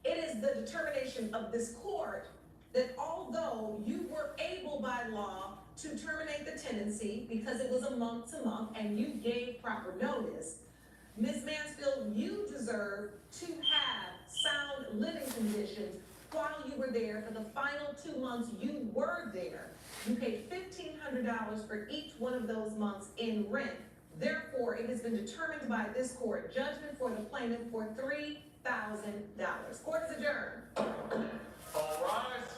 it is the determination of this court that although you were able by law to terminate the tenancy because it was a month to month and you gave proper notice, Ms. Mansfield, you deserve to have sound living conditions while you were there for the final 2 months you were there. You paid $1,500 for each one of those months in rent. Therefore, it has been determined by this court, judgment for the plaintiff for $3,000. Court is adjourned. All rise.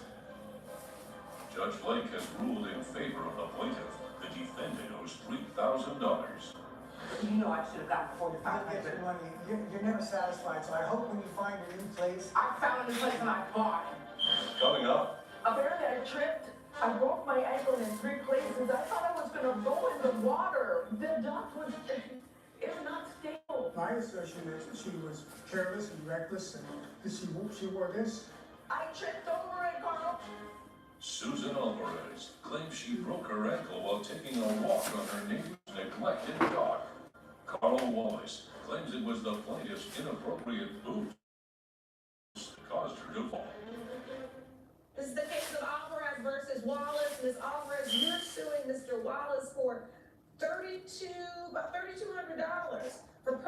Judge Blake has ruled in favor of the plaintiff. The defendant owes $3,000. You know I should have gotten you get your money, you're never satisfied, so I hope when you find a new place. I found a new place and I bought it. Coming up, Apparently I tripped, I broke my ankle in 3 places. I thought I was gonna go in the water. The dock was, it's not stable. My assertion is that she was careless and reckless, and that she wore this. I tripped over it, Carl. Susan Unauthorized claims she broke her ankle while taking a walk on her neighbor's neglected dock. Carl Wallace claims it was the plaintiff's inappropriate boots that caused her to fall. This is the case of Authorized versus Wallace. Ms. Authorized, you're suing Mr. Wallace for about $3,200 for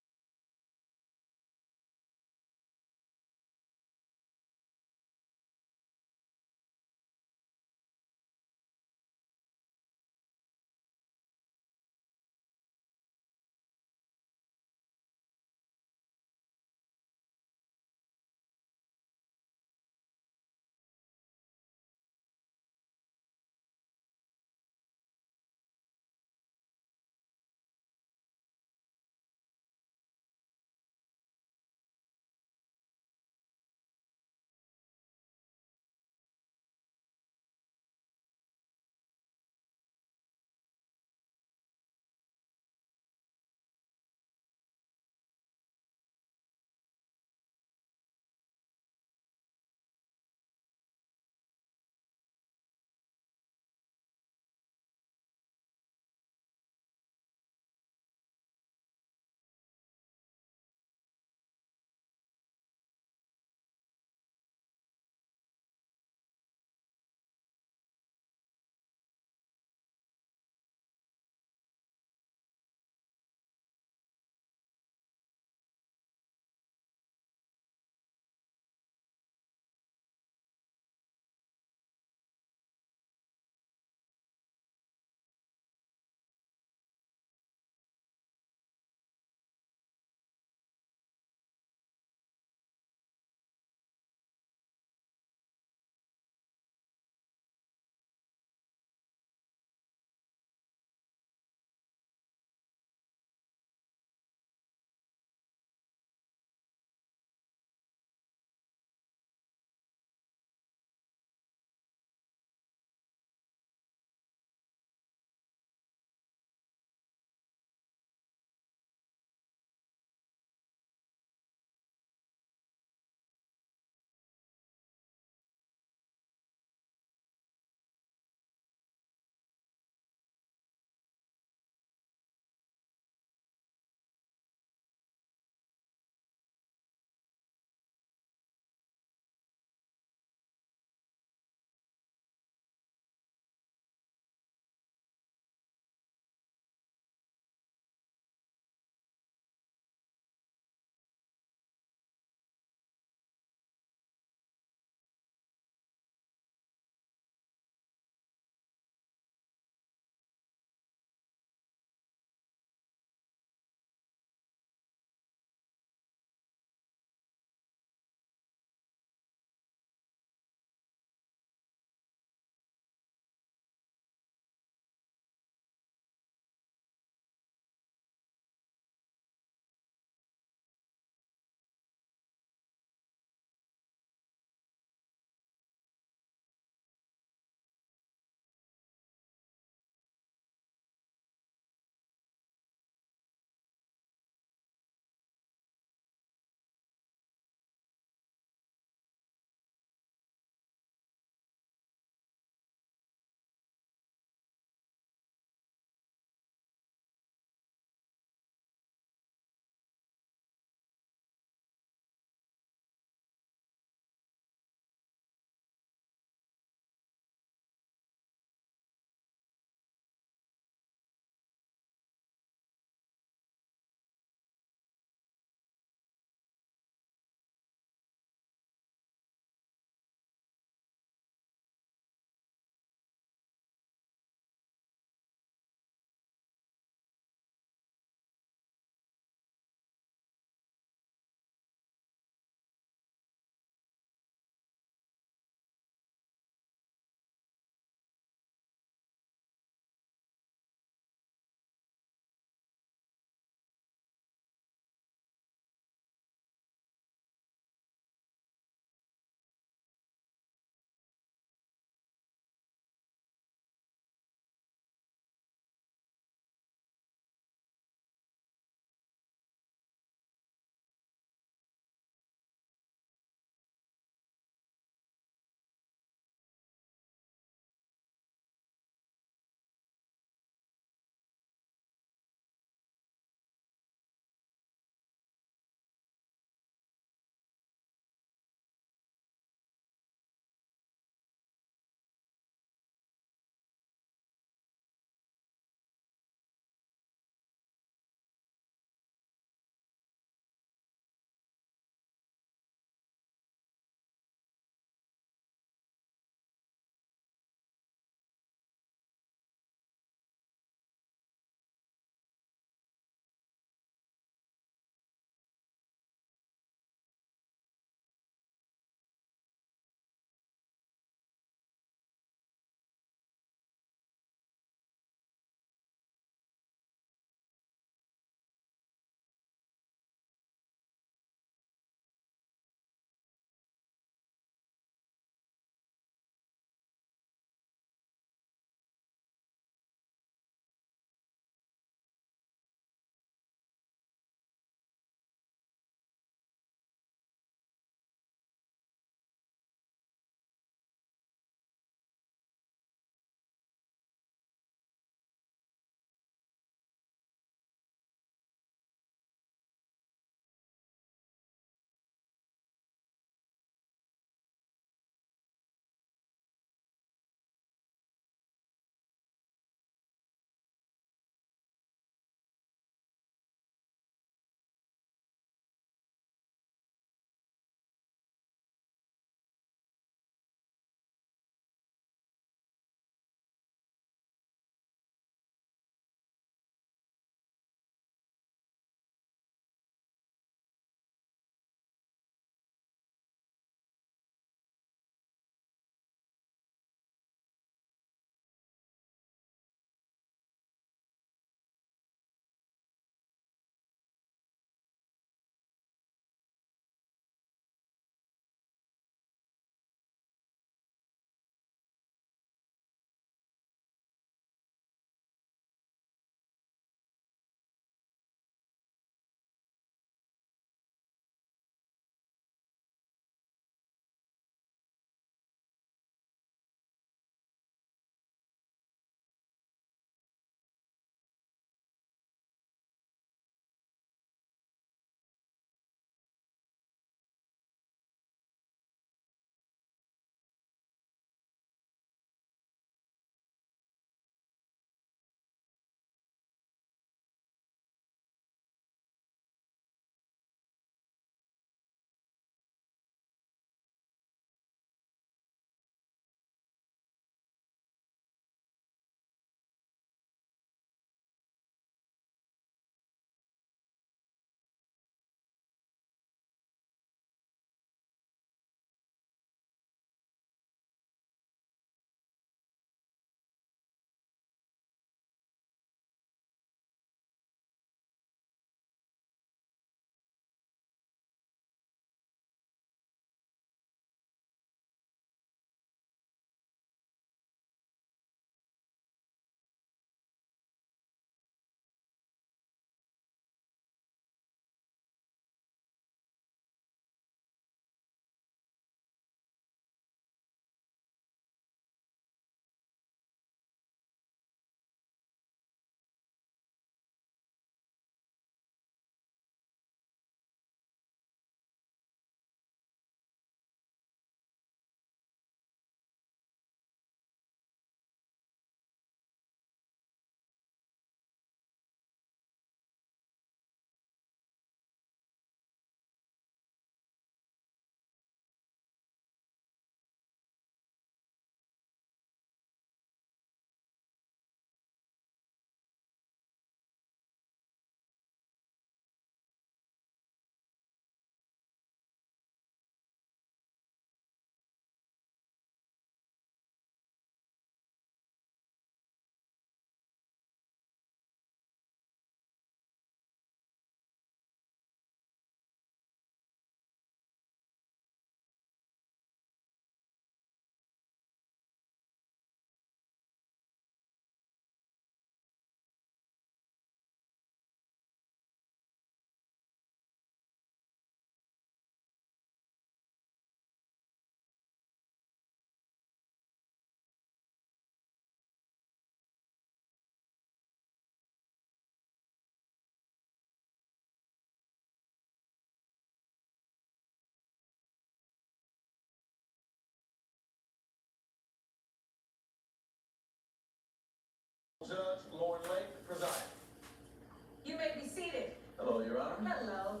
Hello, Your Honor. Hello.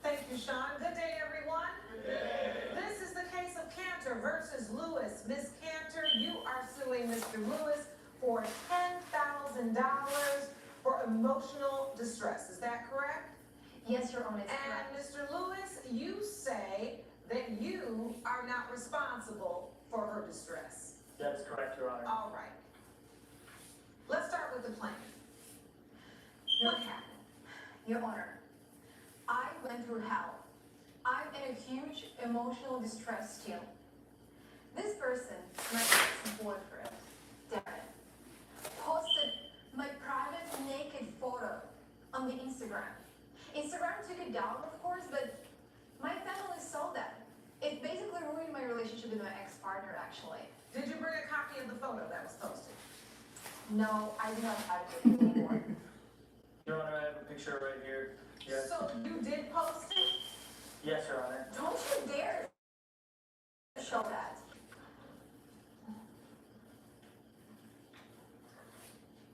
Thank you, Sean. Good day, everyone. This is the case of Cantor versus Lewis. Miss Cantor, you are suing Mr. Lewis for $10,000 for emotional distress. Is that correct? Yes, Your Honor, it's And correct. Mr. Lewis, you say that you are not responsible for her distress. That is correct, Your Honor. All right. Let's start with the plaintiff. What happened? Your Honor, I went through hell. I'm in a huge emotional distress still. This person, my ex-boyfriend, Darren, posted my private naked photo on the Instagram. Instagram took it down, of course, but my family saw that. It basically ruined my relationship with my ex-partner, actually. Did you bring a copy of the photo that was posted? No, I do not have it with me anymore. Your Honor, I have a picture right here. Yes. So you did post it? Yes, Your Honor. Don't you dare show that.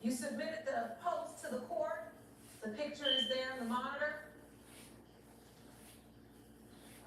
You submitted the post to the court? The picture is there in the monitor?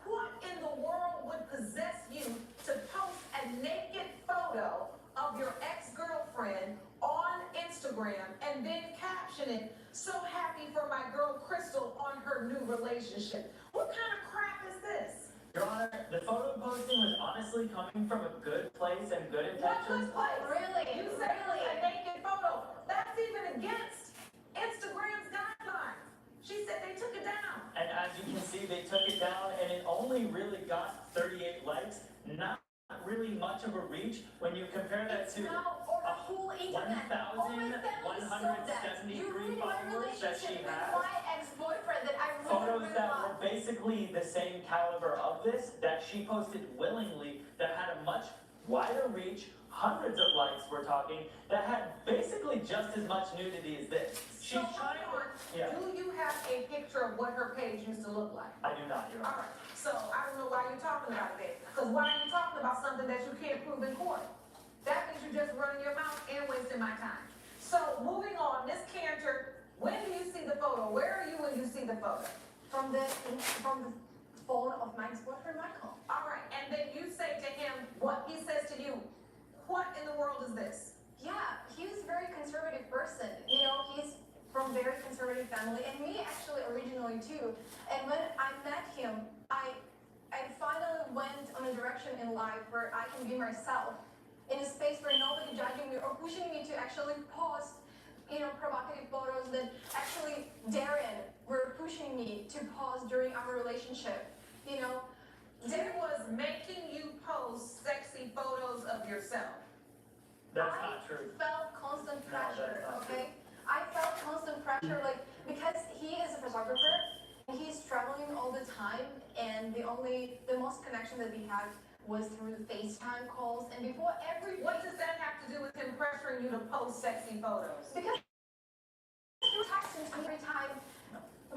What in the world would possess you to post a naked photo of your ex-girlfriend on Instagram and then caption it, "So happy for my girl Crystal on her new relationship"? What kind of crap is this? Your Honor, the photo posting was honestly coming from a good place and good What intentions. good place? Really? You said it was a naked photo. That's even against Instagram's guidelines. She said they took it down. And as you can see, they took it down and it only really got 38 likes. Not really much of a reach when you compare that It's to now on the whole internet. All my family saw that. You 1,173 ruined my followers that she relationship with has. my ex-boyfriend that I really, Photos really that love. were basically the same caliber of this that she posted willingly, that had a much wider reach, hundreds of likes we're talking, that had basically just as much nudity as this. She's So trying hold to, on. yeah, Do you have a picture of what her page used to look like? I do not, Your All Honor. right, so I don't know why you're talking about it, because why are you talking about something that you can't prove in court? That means you're just running your mouth and wasting my time. So moving on, Miss Cantor, when do you see the photo? Where are you when you see the photo? From the phone of my ex-boyfriend, Michael. All right, and then you say to him what he says to you. What in the world is this? Yeah, he was a very conservative person. You know, he's from very conservative family, and me actually originally too. And when I met him, I finally went on a direction in life where I can be myself, in a space where nobody judging me or pushing me to actually post, you know, provocative photos that actually Darren were pushing me to post during our relationship. You know, It was making you post sexy photos of yourself. That's not true. I felt constant No, that's pressure, not okay? I felt constant pressure, like, because he is a photographer, and he's traveling all the time, and the most connection that we had was through the FaceTime calls, and before every What does that have to do with him pressuring you to post sexy photos? because he was texting me every time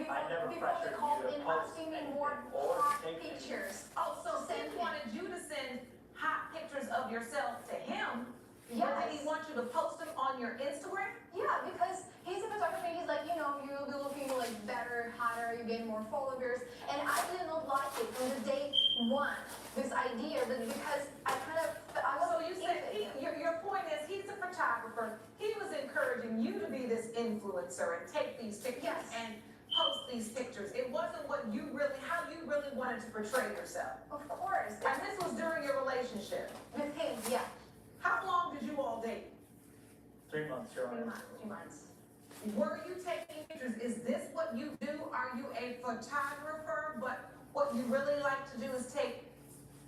I never before the pressured call you to and post asking me anything more or hot take anything. pictures. Oh, so Send he me. wanted you to send hot pictures of yourself to him? Yes. Or did he want you to post them on your Instagram? Yeah, because he's a photographer, he's like, you know, you'll be looking like better, hotter, you get more followers. And I did not like it from the day one, this idea, but because I So was you said, your point is, he's a photographer, he was encouraging you to be this influencer and take these pictures Yes. and post these pictures. It wasn't how you really wanted to portray yourself. Of course. And this was during your relationship. With him, yeah. How long did you all date? 3 months, Your Honor. 3 months. Were you taking pictures? Is this what you do? Are you a photographer? But what you really like to do is take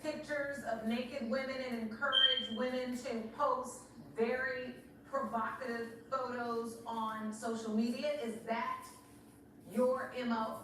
pictures of naked women and encourage women to post very provocative photos on social media? Is that your MO?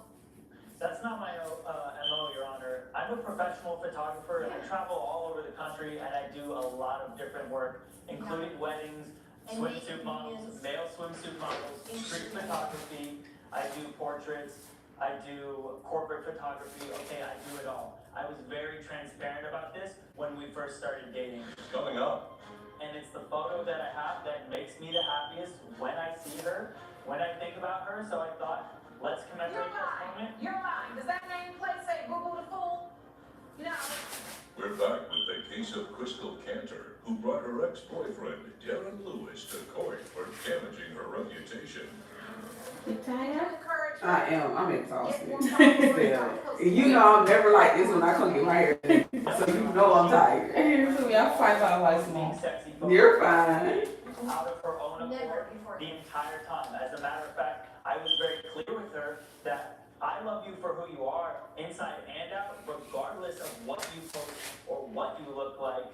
That's not my MO, Your Honor. I'm a professional photographer and I travel all over the country and I do a lot of different work, including weddings, And swimsuit naked models, women's- male swimsuit models, street photography. I do portraits. I do corporate photography. Okay, I do it all. I was very transparent about this when we first started dating. Coming up. And it's the photo that I have that makes me the happiest when I see her, when I think about her. So I thought, let's commemorate case of Crystal Cantor, who brought her ex-boyfriend, Darren Lewis, to court for damaging her reputation. You tired? Encourage her. I am. I'm exhausted. Still. You know I'm never like this when I come get my hair. So you know I'm tired. So we have 5 hours Being more. sexy photos You're fine. out of her own Never accord before. the entire time. As a matter of fact, I was very clear with her that I love you for who you are, inside and out, regardless of what you post or what you look like.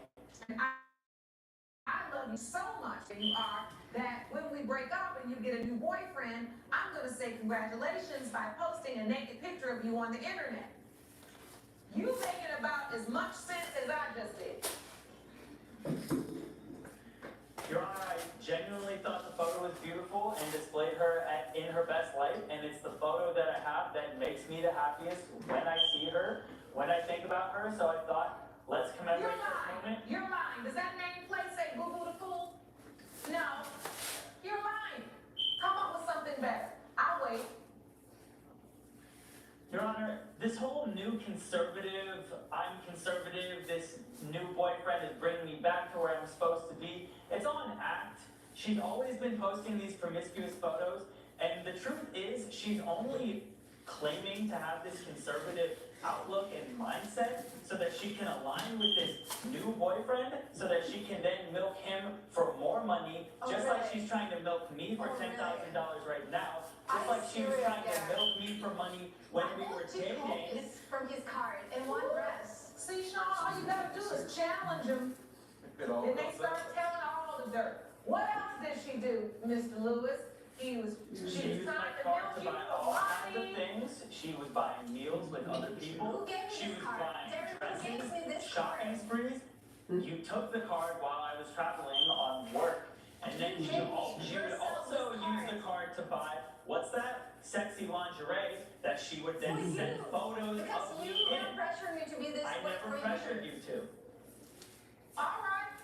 I love you so much that you are that when we break up and you get a new boyfriend, I'm gonna say congratulations by posting a naked picture of you on the internet. You making about as much sense as I just did. Your Honor, I genuinely thought the photo was beautiful and displayed her in her best light, and it's the photo that I have that makes me the happiest when I see her, when I think about her, so I thought, let's You're commemorate this lying. moment. You're lying. Does that nameplate say Boo Boo the Fool? No. You're lying. Come up with something better. I'll wait. Your Honor, this whole new conservative, I'm conservative, this new boyfriend is bringing me back to where I'm supposed to be, it's all an act. She's always been posting these promiscuous photos, and the truth is, she's only claiming to have this conservative outlook and mindset so that she can align with this new boyfriend, so that she can then milk him for more money, just like she's trying to milk me for $10,000 right now, just like she was trying to milk me for money when we were dating. From his card in one dress. See, Sean, all you gotta do is challenge him. Then they start telling all the dirt. What else did she do, Mr. Lewis? She was She used my trying to card milk to you buy for all kinds of money. things. She was buying meals with other people. Who gave me She this was card? buying Derek, who gave me dresses, this shopping card? sprees. You took the card while I was traveling on work, and then she would also use the card to buy, what's that? Sexy lingerie that she would then For send you. photos Because of me you in. never pressured me to be this I way never for pressured you. you to. All right.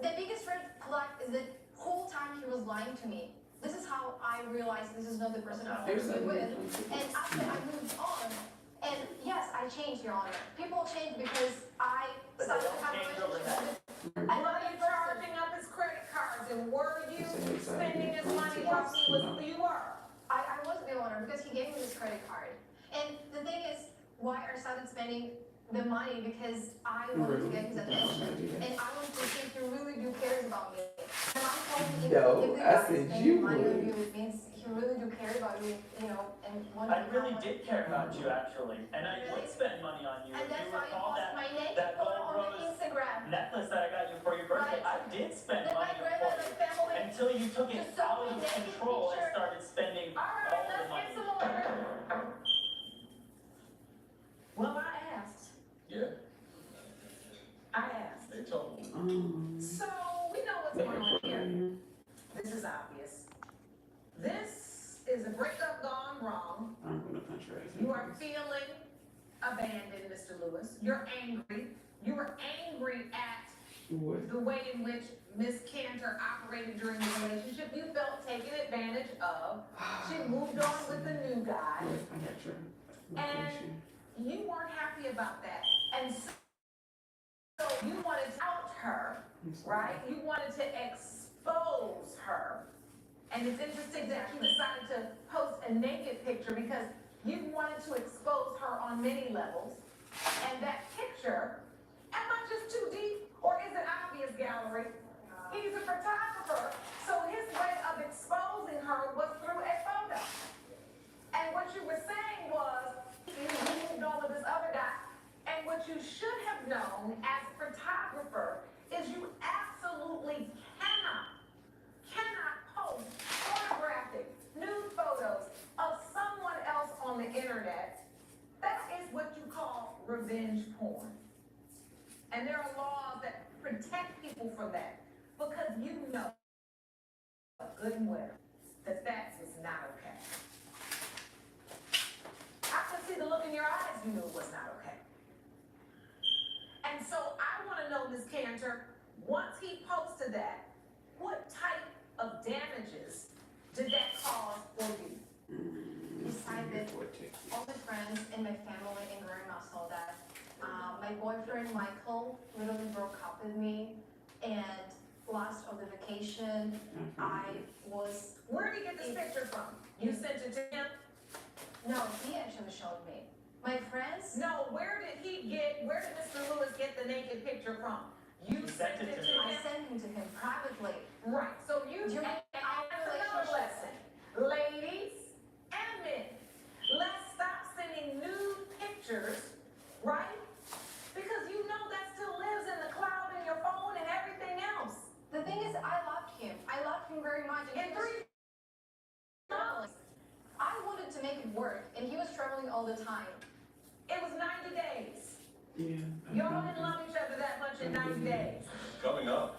The biggest red flag is the whole time he was lying to me. This is how I realized this is not the person I want to be with. And after I moved on, and yes, I changed, Your Honor. People change because I But they started to don't have a change relationship overnight. with Were you charging up his credit cards and were you spending his money while he was, you were? I was the owner because he gave me this credit card. And the thing is, why I started spending the money because I wanted to get his attention. And I wanted to see if he really do cares about me. And I'm told if No, the I guy is said spending you money on would. you, it means he really do care about you, you know, and wanted I to really have did care about you, actually, and I would spend money on you. And If that's you why you recall post that my naked that photo gold on the rose Instagram. necklace that I got you for your birthday, I did spend Then my money for grandmother you. family Until you took it just saw out my of naked control and picture. started spending All all right, the let's money. get some order. Well, I asked. Yeah, I asked. they told me. So we know what's going on here. This is obvious. This is a breakup gone wrong. I'm gonna punch her ass. You are feeling abandoned, Mr. Lewis. You're angry. You were angry at What? the way in which Miss Cantor operated during the relationship. You felt taken advantage of. She moved on with the new guy. Yes, I got your location. You weren't happy about that. And so you wanted to out her, I'm sorry. right? You wanted to expose her. And it's interesting that you decided to post a naked picture because you wanted to expose her on many levels. And that picture, am I just too deep? Or is it obvious, gallery? He's a photographer, so his way of exposing her was through a photo. And what you were saying was, you moved on with this other guy. And what you should have known as a photographer is you absolutely cannot post pornographic nude photos of someone else on the internet. That is what you call revenge porn. And there are laws that protect people from that because you know good and well that that is not okay. I could see the look in your eyes, you knew it was not okay. And so I want to know, Ms. Cantor, once he posted that, what type of damages did that cause for you? Decided all my friends and my family and grandma saw that. My boyfriend Michael literally broke up I was, Where did he get this picture from? You sent it to him? no, he actually showed me. My friends, No, where did Mr. Lewis get the naked picture from? You sent it to I him? sent him to him privately. Right, so you, During and our that's another lesson. Ladies and men, let's stop sending nude pictures, right? Because you know that still lives in the cloud in your phone and everything else. The thing is, I loved him. I loved him very much. And And he was traveling. I wanted to make it work, and he was traveling all the time. It was 90 days. Yeah. Y'all didn't love each other that much in 90 days. Coming up,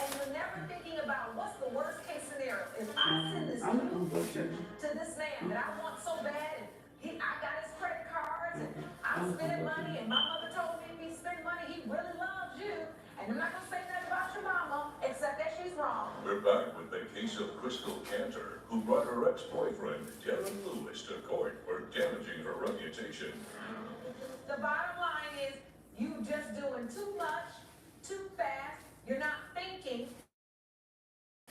And you're never thinking about what's the worst case scenario. If I send this I'm not nude gonna picture vote to this man that I want so bad, and I got his credit cards, and I'm spending money, and my mother told me if he spend money, he really loves you. And I'm not gonna say nothing about your mama, except that she's wrong. we're back with the case of Crystal Cantor, who brought her ex-boyfriend, Darren Lewis, to court for damaging her reputation. The bottom line is, you just doing too much, too fast, you're not thinking,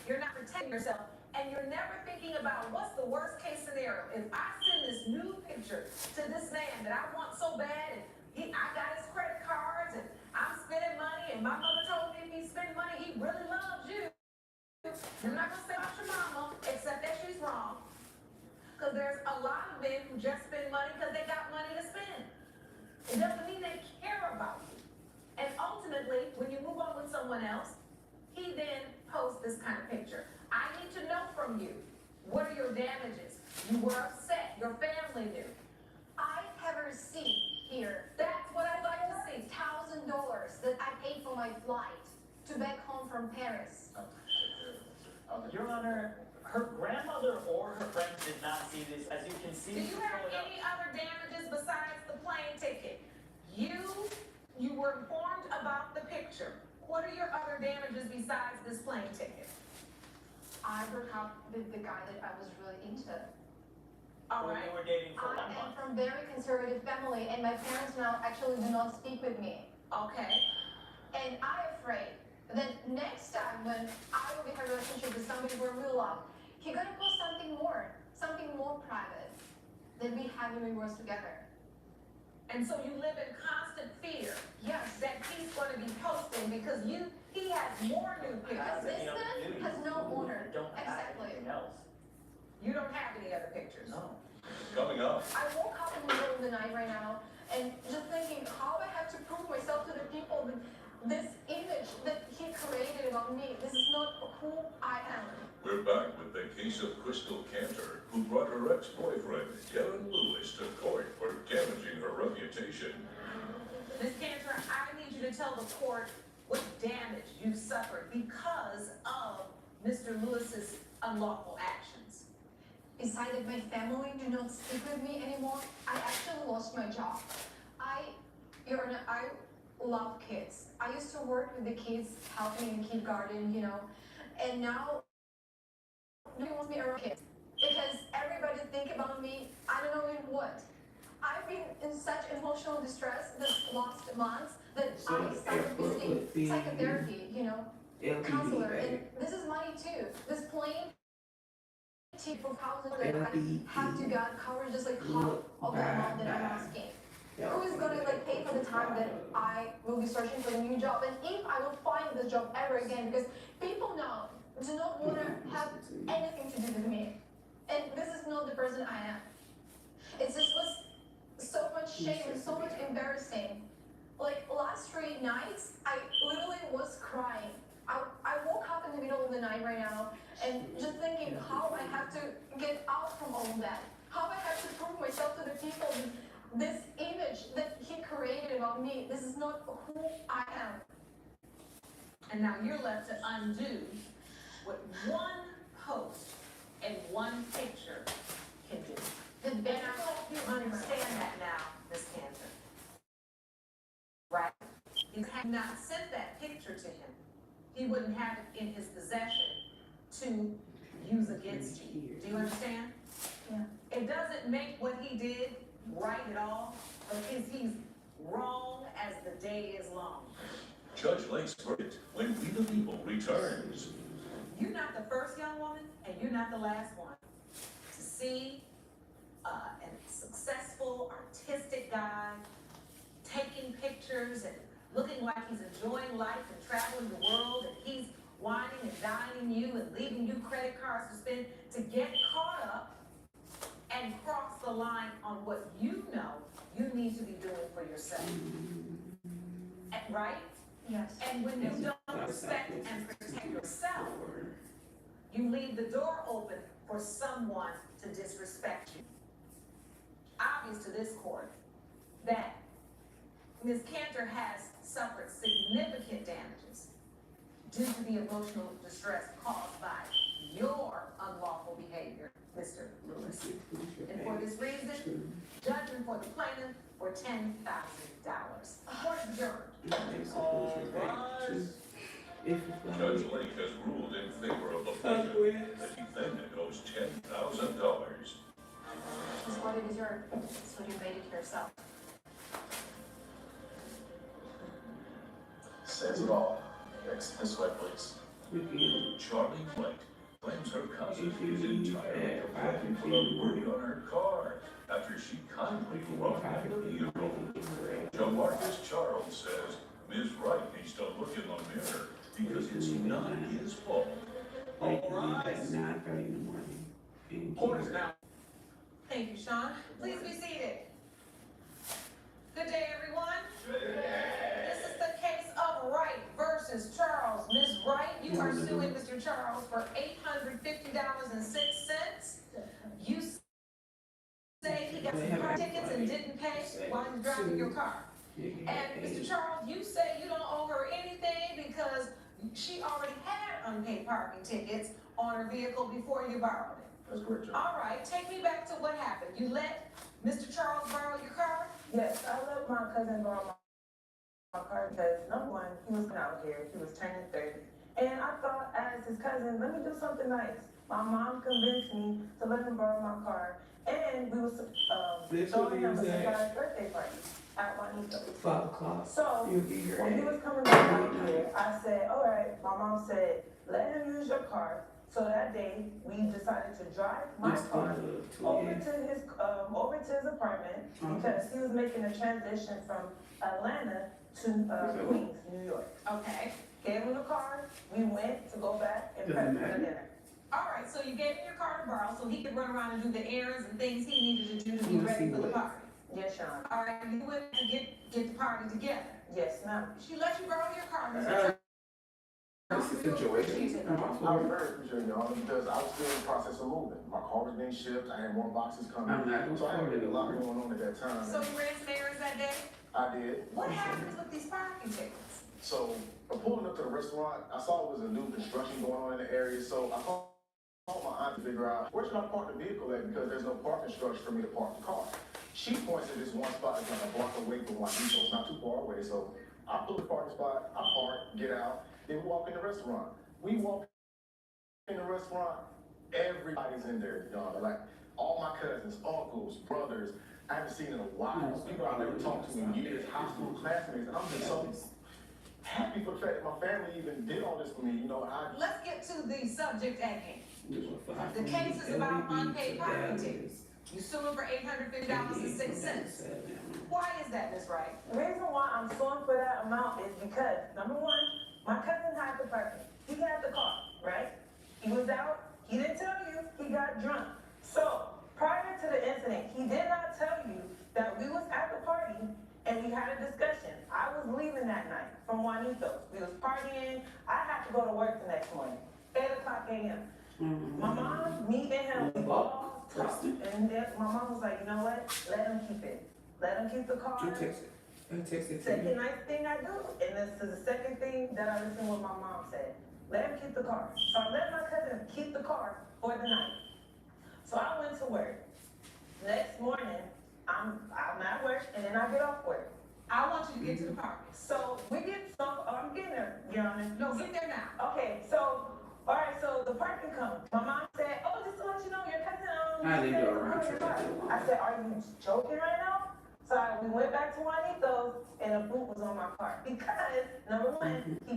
you're not protecting yourself, and you're never thinking about what's the worst case scenario. If I send this nude picture to this man that I want so bad, and I got his credit cards, and I'm spending money, and my mother told me if he spend money, he really loves you. I'm not gonna say about your mama, except that she's wrong. Because there's a lot of men who just spend money because they got money to spend. It doesn't mean they care about you. And ultimately, when you move on with someone else, he then posts this kind of picture. I need to know from you, what are your damages? You were upset, your family knew. I have a receipt here. That's what I'd like to see. $1,000 that I paid for my flight to back home from Paris. Your Honor, her grandmother or her friends did not see this. As you can see, Do you she's have pulling up. any other damages besides the plane ticket? You were informed about the picture. What are your other damages besides this plane ticket? I broke up with the guy that I was really into. All Who right. you were dating for 1 I am month. from very conservative family, and my parents now actually do not speak with me. Okay. And I'm afraid that next time when I will be in a relationship with somebody who I really love, he's gonna post something more private than we have when we were together. And so you live in constant fear Yes. that he's going to be posting because he has more new Because pictures. this man has no owner. Don't have Exactly. anything else. You don't have any other pictures. No. Coming up, I woke up in the middle of the night right now and just thinking how I have to prove myself to the people that this image that he created about me, this is not who I am. we're back with the case of Crystal Cantor, who brought her ex-boyfriend, Darren Lewis, to court for damaging her reputation. Ms. Cantor, I need you to tell the court what damage you suffered because of Mr. Lewis's unlawful actions. Besides that my family do not speak with me anymore, I actually lost my job. I love kids. I used to work with the kids, helping in kindergarten, and now nobody wants me around kids because everybody think about me, I don't know in what. I've been in such emotional distress this last month that So I started airport would visiting be psychotherapy, counselor, LBD, and this is money too. This plane ticket for $1,000 that I have to get covered just like half of the amount that I'm asking. Who is gonna pay for the time that I will be searching for a new job, and if I will find this job ever again, because people now do not want to have anything to do with me, and this is not the person I am. It just was so much shame and so much embarrassing. Like last 3 nights, I literally was crying. I woke up in the middle of the night right now and just thinking how I have to get out from all of that. How I have to prove myself to the people that this image that he created about me, this is not who I am. And now you're left to undo what one post and one picture can do. And I hope you understand that now, Ms. Cantor. Right? You have not sent that picture to him. He wouldn't have it in his possession to use against you. Do you understand? Yeah. It doesn't make what he did right at all, because he's wrong as the day is long. Judge Lake's verdict when We the People returns. you're not the first young woman, and you're not the last one to see a successful, artistic guy taking pictures and looking like he's enjoying life and traveling the world, and he's whining and dining you and leaving you credit cards to spend, to get caught up and cross the line on what you know you need to be doing for yourself. Right? Yes. And when you don't respect and protect yourself, you leave the door open for someone to disrespect you. Obvious to this court that Ms. Cantor has suffered significant damages due to the emotional distress caused by your unlawful behavior, Mr. Lewis. And for this reason, judgment for the plaintiff for $10,000. Court adjourned. Judge Lake has ruled in favor of the plaintiff. The defendant owes $10,000. Ms. What it is your, so you made it yourself. Says it all. This way, please. Charlie White claims her cousin is entirely to blame for the burning on her car after she kindly wrote out the vehicle. Jamarcus Charles says Ms. Wright needs to look in the mirror because it's not his fault. All rise. 9:30 in the morning. Court is now. Thank you, Sean. Please be seated. Good day, everyone. This is the case of Wright versus Charles. Ms. Wright, you are suing Mr. Charles for $850.06. You say he got some car tickets and didn't pay while he was driving your car. And Mr. Charles, you say you don't owe her anything because she already had unpaid parking tickets on her vehicle before you borrowed it. That's correct, Judge. All right, take me back to what happened. You let Mr. Charles borrow your car? Yes, I let my cousin borrow my car because, number one, he was out here, he was turning 30. And I thought, as his cousin, let me do something nice. My mom convinced me to let him borrow my car, and we was throwing him a surprise birthday party at Juanito's. 5 o'clock. So, You'll be here. when he was coming back out here, I said, all right, my mom said, let him use your car. So that day, we decided to drive my car over to his apartment because he was making a transition from Atlanta to Queens, New York. Okay. Gave him the car, we went to go back and prep for dinner. All right, so you gave him your car to borrow so he could run around and do the errands and things he needed to do to be ready for the party. Yes, Sean. All right, you went to get the party together. Yes, ma'am. She let you borrow your car, Mr. Charles. I was very appreciative, Your Honor, because I was still in the process of moving. My car was being shipped, I had more boxes coming. So I had really a lot going on at that time. So you ran some errands that day? I did. What happens with these parking tickets? So, pulling up to the restaurant, I saw it was a new construction going on in the area, so I called my aunt to figure out where should I park the vehicle at because there's no parking structure for me to park the car. She points to this one spot that's like a block away from Juanito, it's not too far away, so I pull the parking spot, I park, get out, then we walk in the restaurant. We walk in the restaurant, everybody's in there, y'all, like all my cousins, uncles, brothers, I haven't seen in a while, people I've never talked to in years, high school classmates, and I'm just so happy for the fact that my family even did all this for me, you know, Let's get to the subject at hand. The case is about unpaid parking tickets. You sue him for $850.06. Why is that, Ms. Wright? The reason why I'm suing for that amount is because, number one, my cousin had the parking. He had the car, right? He was out, he didn't tell you, he got drunk. So, prior to the incident, he did not tell you that we was at the party and we had a discussion. I was leaving that night from Juanito's. We was partying, I had to go to work the next morning, 8 o'clock a.m. My mom, me and him, we all talked. And then my mom was like, you know what, let him keep it. Let him keep the car. Second nice thing I do, and this is the second thing that I listened to what my mom said. Let him keep the car. So I let my cousin keep the car for the night. So I went to work. Next morning, I'm at work, and then I get off work. I want you to get to the party. So we get I'm getting there, Your Honor. No, get there now. Okay, so, all right, so the parking comes. My mom said, oh, just to let you know, your cousin, I didn't said go to around come to your tripping car. too long. I said, are you joking right now? So we went back to Juanito's, and a boot was on my car. Because, number one, he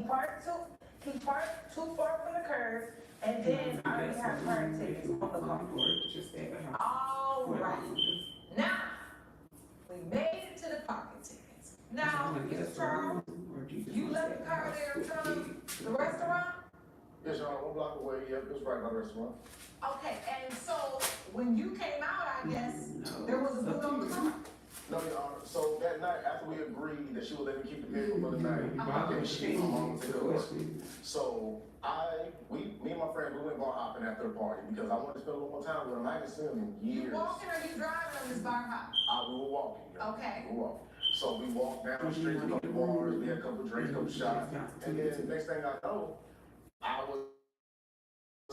he parked too far from the curb, and then I already have parking tickets on the car. All right. Now, we made it to the parking tickets. Now, Mr. Charles, you left the car there in front of the restaurant? Yes, Your Honor, 1 block away, yep, it was right by the restaurant. Okay, and so when you came out, I guess, there was a boot on the car? No, Your Honor, so that night, after we agreed that she would let me keep the vehicle for the night, then she and my mom took her work. So me and my friend, we went bar hopping after the party because I wanted to spend a little more time with him. I haven't seen him in years. You walking or you driving on this bar hop? We were walking. Yeah. Okay. We were walking. So we walked down the street to a couple bars, we had a couple drinks, a couple shots, and then the next thing I know, I was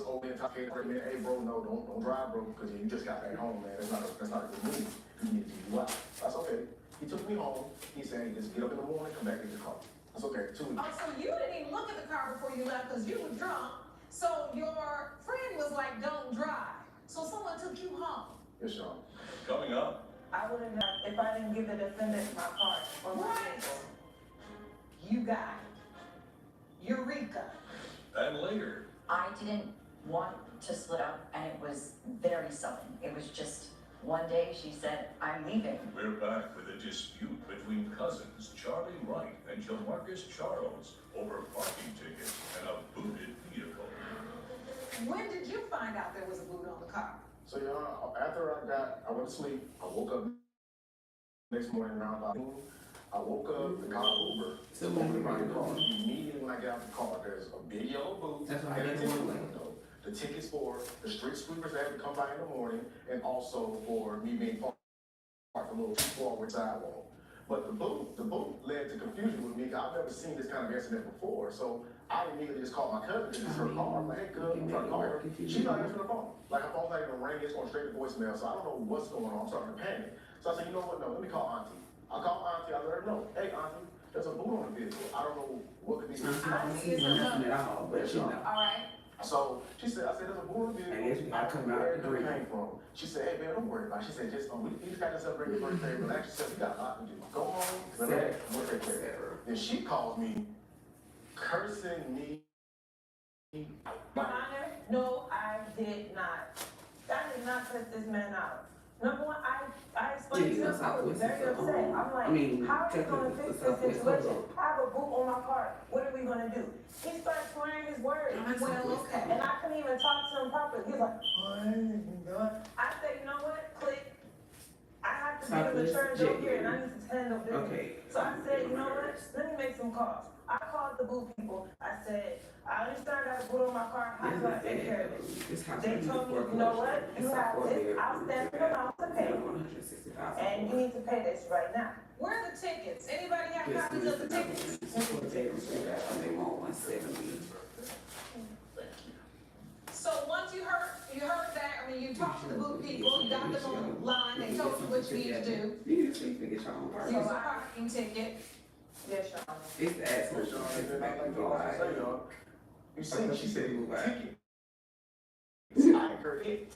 over intoxicated for a minute. Hey, bro, no, don't drive, bro, because you just got back home, man. That's not a good move. You need to do out. That's okay. He took me home. He said, hey, just get up in the morning, come back and get your car. That's okay. 2 weeks. Oh, so you didn't even look at the car before you left because you were drunk. So your friend was like, don't drive. So someone took you home. Yes, Your Honor. Coming up, I wouldn't have, if I didn't give the defendant my car or my Right. vehicle. You got it. Eureka. and later, I didn't want to split up, and it was very sudden. It was just one day she said, I'm leaving. we're back with a dispute between cousins Charlie Wright and Jamarcus Charles over parking tickets and a booted vehicle. When did you find out there was a boot on the car? So, Your Honor, after I went to sleep, I woke up next morning around about noon. I woke up, the car Uber, So took me when around the you car. go- Immediately when I get out the car, there's a big yellow boot That's why I and a didn't ticket want to. window. The tickets for the street sweepers that had to come by in the morning, and also for me being parked a little too far with sidewalk. But the boot led to confusion with me. I've never seen this kind of incident before, so I immediately just called my cousin because it's her car. I'm like, hey, cuz, I'm trying to call her. She's not answering the phone. Like, her phone's not even ringing, it's going straight to voicemail, so I don't know what's going on. I'm starting to panic. So I said, you know what, no, let me call Auntie. I called Auntie, I let her know, hey, Auntie, there's a boot on the vehicle. I don't know what could be. Nothing at all, but you know. All right. So she said, I said, there's a boot on the vehicle. I guess we gotta come out Where and it agree. came from. She said, hey, man, don't worry about it. She said, just, we just got to celebrate your birthday, relax yourself. You got a lot to do. Go home, relax, we'll take care of it. Then she calls me, cursing me. Your Honor, no, I did not. I did not cut this man out. Number one, I explained to him, I was very upset. I'm like, how are you gonna fix this situation? I have a boot on my car. What are we gonna do? He starts swearing his words. Well, okay. And I couldn't even talk to him properly. He was like, I said, you know what? Click. I have to give him a turn over here and I need to handle business. Okay. So I said, you know what? Let me make some calls. I called the boot people. I said, I understand I got a boot on my car. How do I take care of it? They told me, you know what? You have this outstanding amount to pay. And you need to pay this right now. Where are the tickets? Anybody have copies of the tickets? They want 170. So once you heard that, I mean, you talked to the boot people, you got them online, they told you what you need to do. You need to see if you get your own Use car. a parking ticket. Yes, Your Honor. It's the asshole. Yes, Your Honor, and then I like to also say, y'all, you see, she said, tickets. I incurred it.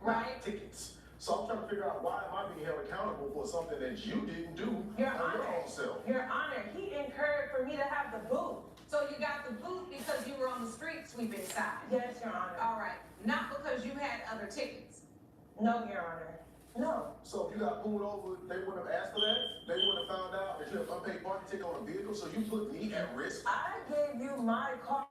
Right. Tickets. So I'm trying to figure out why am I being held accountable for something that you didn't do Your on your Honor. own self? Your Honor, he incurred for me to have the boot. So you got the boot because you were on the street sweeping side. Yes, Your Honor. All right, not because you had other tickets. No, Your Honor. No. So if you got pulled over, they wouldn't have asked for that? They wouldn't have found out that you have unpaid parking ticket on a vehicle, so you put me at risk? I gave you my car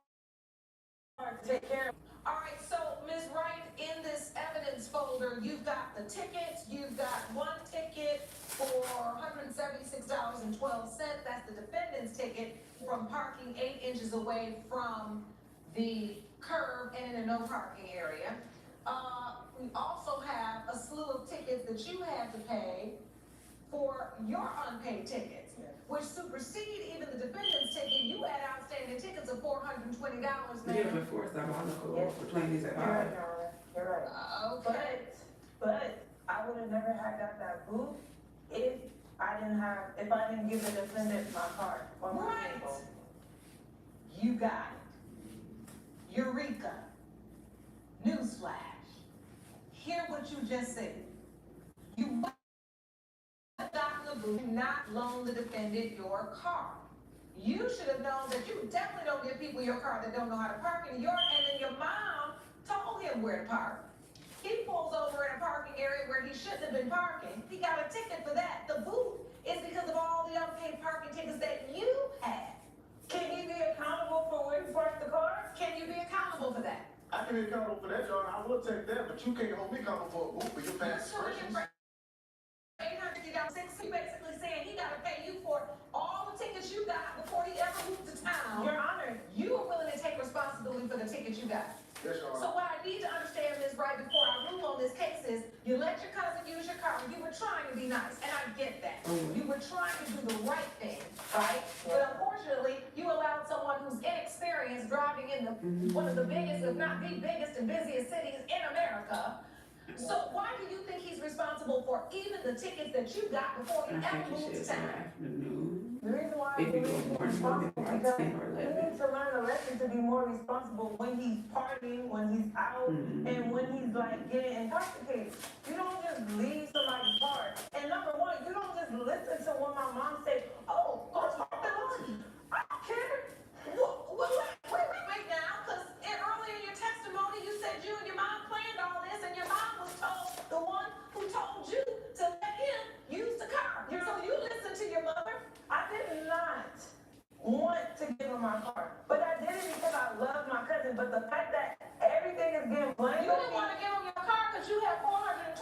to take care of. All right, so Ms. Wright, in this evidence folder, you've got the tickets, you've got one ticket for $176.12. That's the defendant's ticket from parking 8 inches away from the curb and in a no parking area. We also have a slew of tickets that you had to pay for your unpaid tickets, which supersede even the defendant's ticket. You had outstanding tickets of $420, Yeah, ma'am. before it's diabolical, for playing these at You're right, Your Honor. You're right. Okay. But I would have never had got that boot if I didn't give the defendant my card or my Right. vehicle. You got it. Eureka. Newsflash. Hear what you just said. You must have gotten the boot and not loan the defendant your car. you should have known that you definitely don't give people your car that don't know how to park in New York, and then your mom told him where to park. He pulls over in a parking area where he shouldn't have been parking. He got a ticket for that. The boot is because of all the unpaid parking tickets that you had. Can he be accountable for where he parked the car? Can you be accountable for that? I can be accountable for that, Your Honor. I will take that, but you can't hold me accountable for a boot for your past expressions. $850, basically saying he gotta pay you for all the tickets you got before he ever moved to town. Your Honor, You are willing to take responsibility for the tickets you got. Yes, Your So Honor. what I need to understand is right before I rule on this case is, you let your cousin use your car, you were trying to be nice, and I get that. You were trying to do the right thing, right? But unfortunately, you allowed someone who's inexperienced driving in one of the biggest, if not the biggest and busiest cities in America. So why do you think he's responsible for even the tickets that you got before he I ever think you moved should to say town? afternoon. the reason why I If you believe go he's more than responsible like because 10 or he 11. needs to learn a lesson to be more responsible when he's partying, when he's out, and when he's like getting intoxicated. You don't just leave somebody's car. And number one, you don't just listen to what my mom say, oh, go talk to them. I don't care. Wait now, because earlier in your testimony, you said you and your mom planned all this, and your mom was told, the one who told you to let him use the car. So you listened to your mother? I did not want to give him my car, but I did it because I love my cousin. But the fact that everything is getting blamed You on didn't me. want to give him your car because you had $420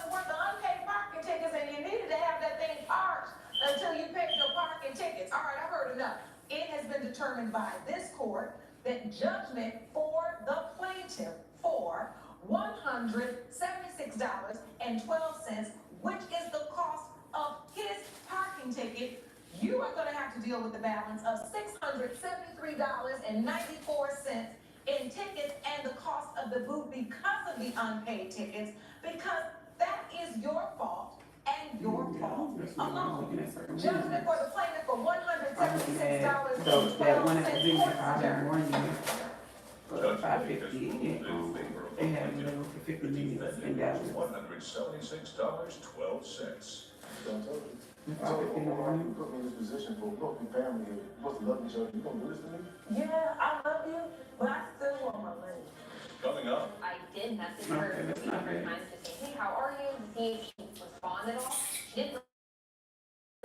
worth of unpaid parking tickets, and you needed to have that thing parked until you paid your parking tickets. All right, I've heard enough. It has been determined by this court that judgment for the plaintiff for $176.12, which is the cost of his parking ticket, you are going to have to deal with the balance of $673.94 in tickets and the cost of the boot because of the unpaid tickets, because that is your fault and your fault alone. Judgment for the plaintiff for $176.12. That one at Virginia, I had one year for Judge Blake has $550. ruled in favor of They the had plaintiff. one for 50 The minutes in defendant Dallas. is $176.12. Don't tell you. So, why you put me in this position for a broken family here? You're supposed to love each other. You gonna do this to me? Yeah, I love you, but I still want my money. Coming up, I did message her a few different times to say, hey, how are you? To see if she responded at all. She didn't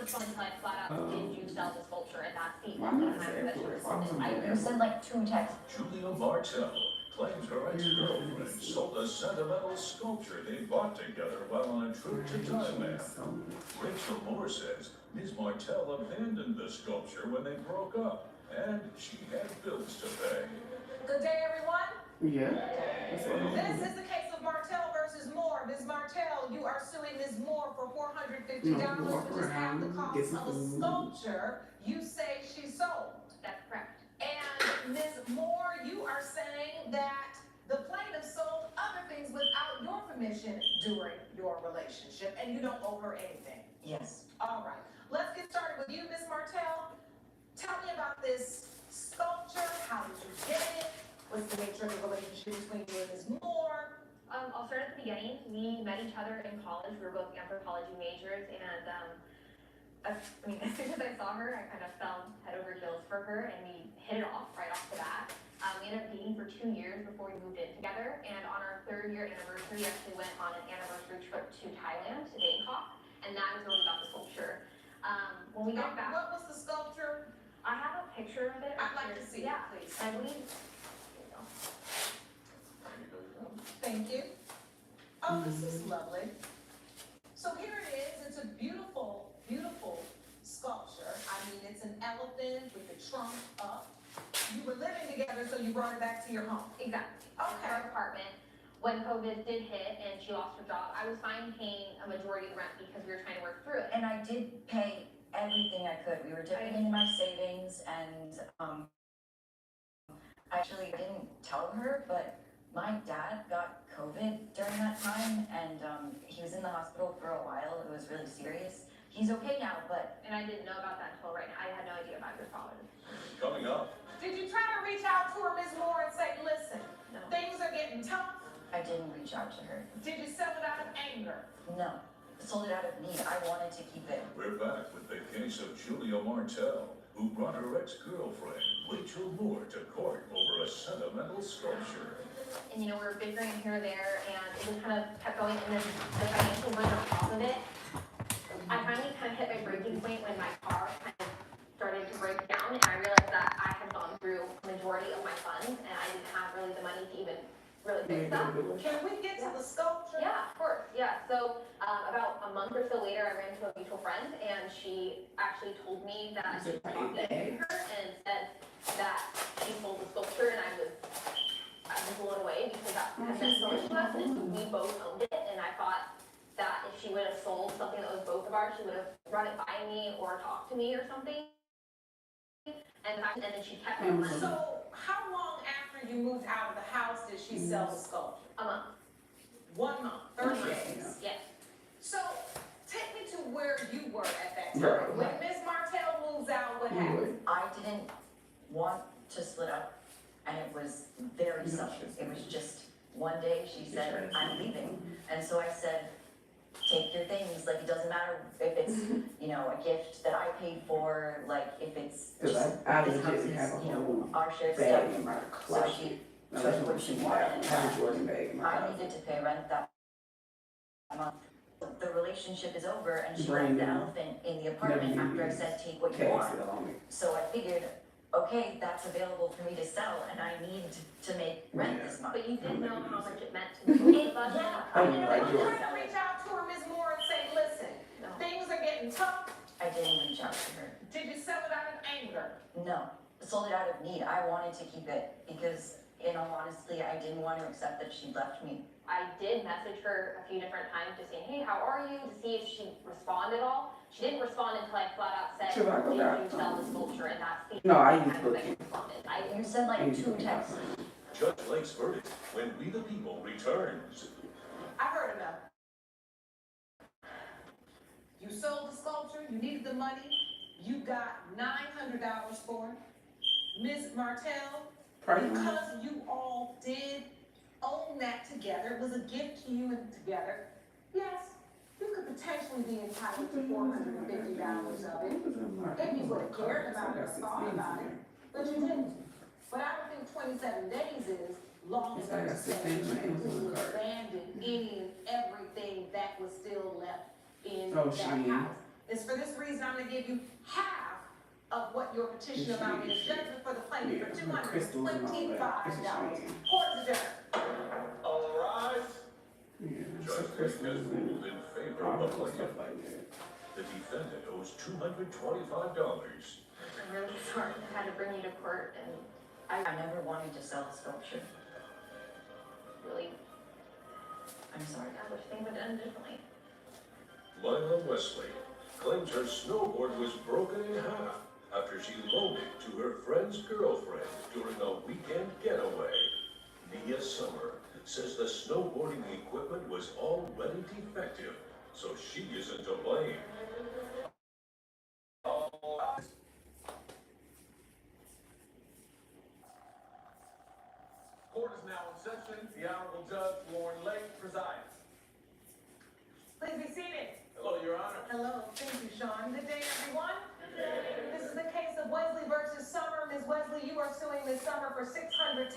respond until I flat out, did you sell the sculpture? And that's the Why only not time say that she it? responded. I I sent like 2 texts. Julia Martell claims her ex-girlfriend sold a sentimental sculpture they bought together while on a trip to Thailand. Rachel Moore says Ms. Martell abandoned the sculpture when they broke up, and she had bills to pay. Good day, everyone. Yeah. That's what I'm This doing. is the case of Martell versus Moore. Ms. Martell, you are suing Ms. Moore for $450, which is half the cost of a sculpture you say she sold. That's correct. And Ms. Moore, you are saying that the plaintiff sold other things without your permission during your relationship, and you don't owe her anything. Yes. All right, let's get started with you, Ms. Martell. Tell me about this sculpture. How did you get it? What's the nature of the relationship between you and Ms. Moore? I'll start at the beginning. We met each other in college. We were both anthropology majors, and as soon as I saw her, I kind of fell head over heels for her, and we hit it off right off the bat. We ended up dating for 2 years before we moved in together, and on our 3rd year anniversary, we actually went on an anniversary trip to Thailand, to Bangkok, and that is where we got the sculpture. When we got back, What was the sculpture? I have a picture of it. I'd like to see it, Yeah, please. I believe. Thank you. Oh, this is lovely. So here it is. It's a beautiful, beautiful sculpture. I mean, it's an elephant with the trunk up. You were living together, so you brought it back to your home. Exactly. Okay. Our apartment. When COVID did hit and she lost her job, I was fine paying a majority of the rent because we were trying to work through it. And I did pay everything I could. We were dipping into my savings, and I actually didn't tell her, but my dad got COVID during that time, and he was in the hospital for a while. It was really serious. He's okay now, but And I didn't know about that until right now. I had no idea about your father. Coming up, Did you try to reach out to her, Ms. Moore, and say, listen, No. things are getting tough? I didn't reach out to her. Did you sell it out of anger? No, sold it out of need. I wanted to keep it. we're back with the case of Julia Martell, who brought her ex-girlfriend, Rachel Moore, to court over a sentimental sculpture. And we were bickering here or there, and it just kind of kept going, and then the financial went on top of it. I finally kind of hit my breaking point when my car kind of started to break down, and I realized that I had gone through the majority of my funds, and I didn't have really the money to even really fix that. Can we get to the sculpture? Yeah, of course, yeah. So, about a month or so later, I ran into a mutual friend, and she actually told me that she copied her and said that she sold the sculpture, and I was blown away because that meant so much to us, and we both owned it, and I thought that if she would have sold something that was both of ours, she would have run it by me or talked to me or something. And then she kept it. So how long after you moved out of the house did she sell the sculpture? A month. 1 month, 30 days. Yes. So take me to where you were at that time. Right. When Ms. Martell moves out, what happened? I didn't want to split up, and it was very sudden. It was just one day she said, I'm leaving. And so I said, take your things, like it doesn't matter if it's, a gift that I paid for, like if it's just I this house legit have a is, whole our shared bag stuff. in my So closet. she No, took that's what what she she wanted, got. and I have a Jordan bag in my I closet. needed to pay rent that month. The relationship is over, and she Brand left the new. elephant in the apartment Never after I used. said, take what you Tax want. it on it. So I figured, okay, that's available for me to sell, and I need to make rent this month. But you didn't know how much it meant to both of us. Yeah, Oh, I didn't right, know You Jordan. had to reach out to her, Ms. Moore, and say, listen, No. things are getting tough. I didn't reach out to her. Did you sell it out of anger? No, sold it out of need. I wanted to keep it because, in all honesty, I didn't want to accept that she left me. I did message her a few different times just saying, hey, how are you? To see if she responded at all. She didn't respond until I flat out said, Should I go did back? you sell the sculpture? And that's the No, I only use time booking. that she responded. You sent like 2 texts. Judge Lake's verdict when We the People returns. I heard enough. You sold the sculpture, you needed the money, you got $900 for it. Ms. Martell, because you all did own that together, it was a gift to you and together, yes, you could potentially be entitled to $450 of it, if you would have cared about it or thought about it, but you didn't. But I don't think 27 days is long enough to say you completely abandoned any and everything that was still left in that house. It's for this reason I'm gonna give you half of what your petition amount is, judgment for the plaintiff for $225. Court is adjourned. All rise. Judge Lake has ruled in favor of the plaintiff. The defendant owes $225. I'm really sorry I had to bring you to court, and I never wanted to sell the sculpture. really, I'm sorry. I wish things were done differently. Lila Wesley claims her snowboard was broken in half after she loaned it to her friend's girlfriend during a weekend getaway. Nia Summer says the snowboarding equipment was already defective, so she isn't to blame. Court is now in session. The Honorable Judge Lauren Lake presides. Please be seated. Hello, Your Honor. Hello, thank you, Sean. Good day, everyone. This is the case of Wesley versus Summer. Ms. Wesley, you are suing Ms. Summer for $610,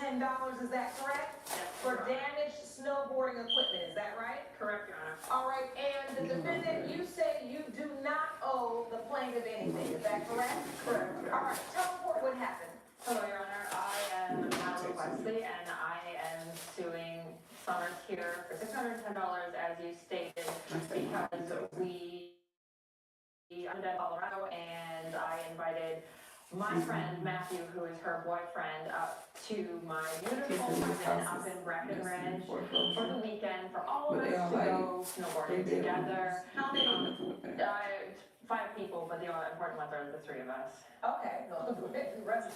is that correct? Yes, For damaged snowboarding equipment, is that right? Correct, Your Honor. All right, and the defendant, you say you do not owe the plaintiff anything, is that correct? Correct. All right, tell the court what happened. Hello, Your Honor. I am Natalie Wesley, and I am suing Summers here for $610, as you stated, because we ended in Colorado, and I invited my friend Matthew, who is her boyfriend, up to my beautiful apartment up in Breckenridge for the weekend for all of us to go snowboarding together. How many? 5 people, but the important ones are the 3 of us. Okay, well, the rest,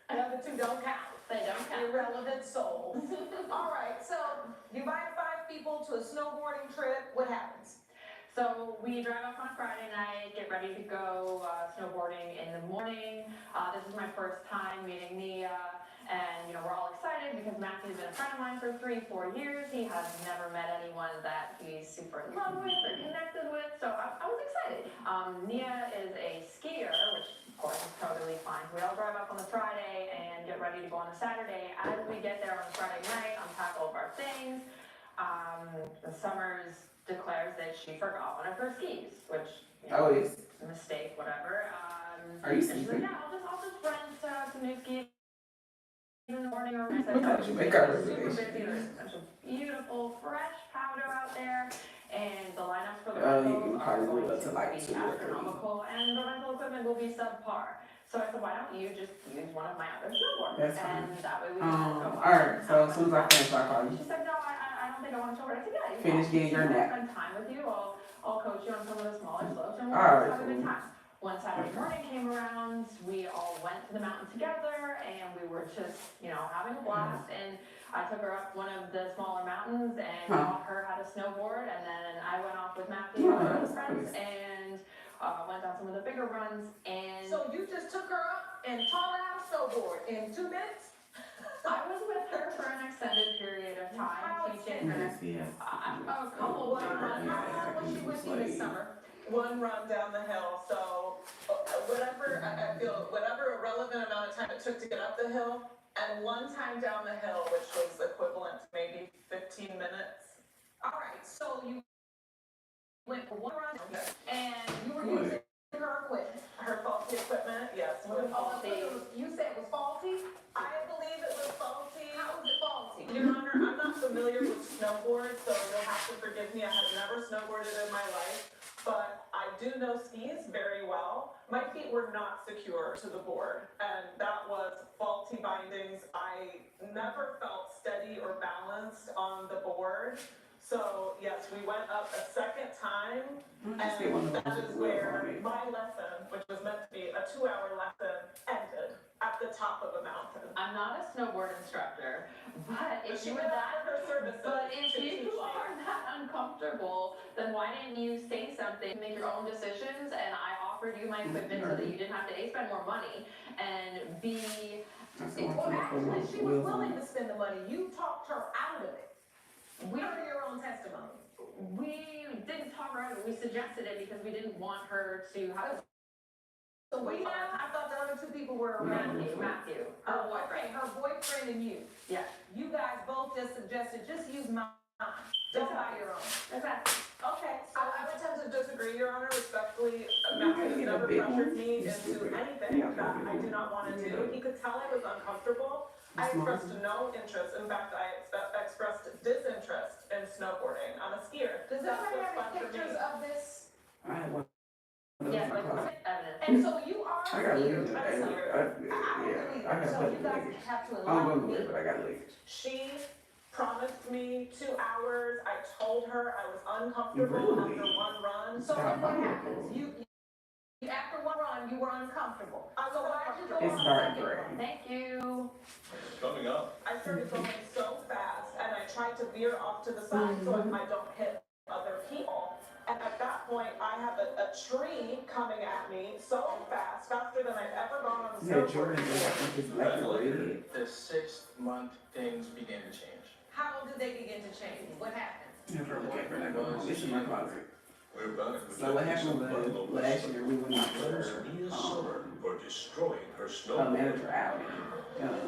the other 2 don't count. They don't count. Irrelevant souls. All right, so you invite 5 people to a snowboarding trip, what happens? So we drive up on Friday night, get ready to go snowboarding in the morning. This is my first time meeting Nia, and we're all excited because Matthew's been a friend of mine for 3-4 years. He has never met anyone that he's super in love with or connected with, so I was excited. Nia is a skier, which of course is totally fine. We all drive up on the Friday and get ready to go on the Saturday. As we get there on the Friday night, unpack all of our things. The Summers declares that she forgot one of her skis, which, you know, yes. a mistake, whatever. Are you and she's like, sleeping? yeah, I'll just rent some new skis in the morning. Or I said, What no, time did you make our super reservation? busy. There's a bunch of beautiful, fresh powder out there. And the lineups for the You rentals can are probably going do it to to like be 2 or 3. astronomical, and the rental equipment will be subpar. So I said, why don't you just use one of my other snowboards? That's fine. And that way we can go Alright, so as soon as I finish, I'll call you. She said, no, I don't think I want to show her. I said, yeah, you Finish can. getting your I'll nap. spend time with you. I'll coach you on some of the smaller slopes, and we'll Alright, have a good cool. time. One Saturday morning came around, we all went to the mountain together, and we were just, you know, having a blast. And I took her up one of the smaller mountains and taught her how to snowboard, and then I went off with Matthew and my other friends and went down some of the bigger runs. And So you just took her up and taught her how to snowboard in 2 minutes? I was with her for an extended period of time, teaching her a couple of times. How long was she with you this summer? One run down the hill, so whatever, I feel, whatever irrelevant amount of time it took to get up the hill, and one time down the hill, which was equivalent to maybe 15 minutes. All right, so you went for one run, and you were using her equipment. Her faulty equipment, yes, with faulty. You said it was faulty? I believe it was faulty. How was it faulty? Your Honor, I'm not familiar with snowboard, so you'll have to forgive me. I have never snowboarded in my life, but I do know skis very well. My feet were not secure to the board, and that was faulty bindings. I never felt steady or balanced on the board. So yes, we went up a second time, and that is where my lesson, which was meant to be a 2-hour lesson, ended at the top of a mountain. I'm not a snowboard instructor, but if She you were did that, offer her services but if to teach you me. are that uncomfortable, then why didn't you say something, make your own decisions, and I offered you my equipment so that you didn't have to A, spend more money, and B, Well, actually, she was willing to spend the money. You talked her out of it. we, Per your own testimony. we didn't talk her out of it, we suggested it because we didn't want her to have. So I thought the other 2 people were around. Matthew, her Oh, boyfriend. okay, her boyfriend and you. Yeah. You guys both just suggested, just use mine. Don't buy your own. Exactly. Okay, so I would tend to disagree, Your Honor, respectfully. Matthew has never pressured me into anything that I do not want to do. He could tell I was uncomfortable. I expressed no interest. In fact, I expressed disinterest in snowboarding. I'm a skier. does That's anybody what's have fun for any pictures me. of this? I have one. Yeah, like evidence. And so you are I got here. leaked. I don't believe I it. got So you guys leaked. have to I don't enlighten go me. nowhere, but I got leaked. She promised me 2 hours. I told her I was uncomfortable Really? after one run. So then what happens? You after one run, you were uncomfortable. So why did you go It's on dark the second gray. run? Thank you. Coming up, I started going so fast, and I tried to veer off to the side so I don't hit other people. And at that point, I have a tree coming at me so fast, faster than I've ever gone on the Yeah, snowboard Jordan, I before. think it's black and red. The 6th month, things began to change. How did they begin to change? What happened? Never look at her like, oh, this is my closet. we're back with So what happened was, last year we went out for destroying her for snowboard. manager outing.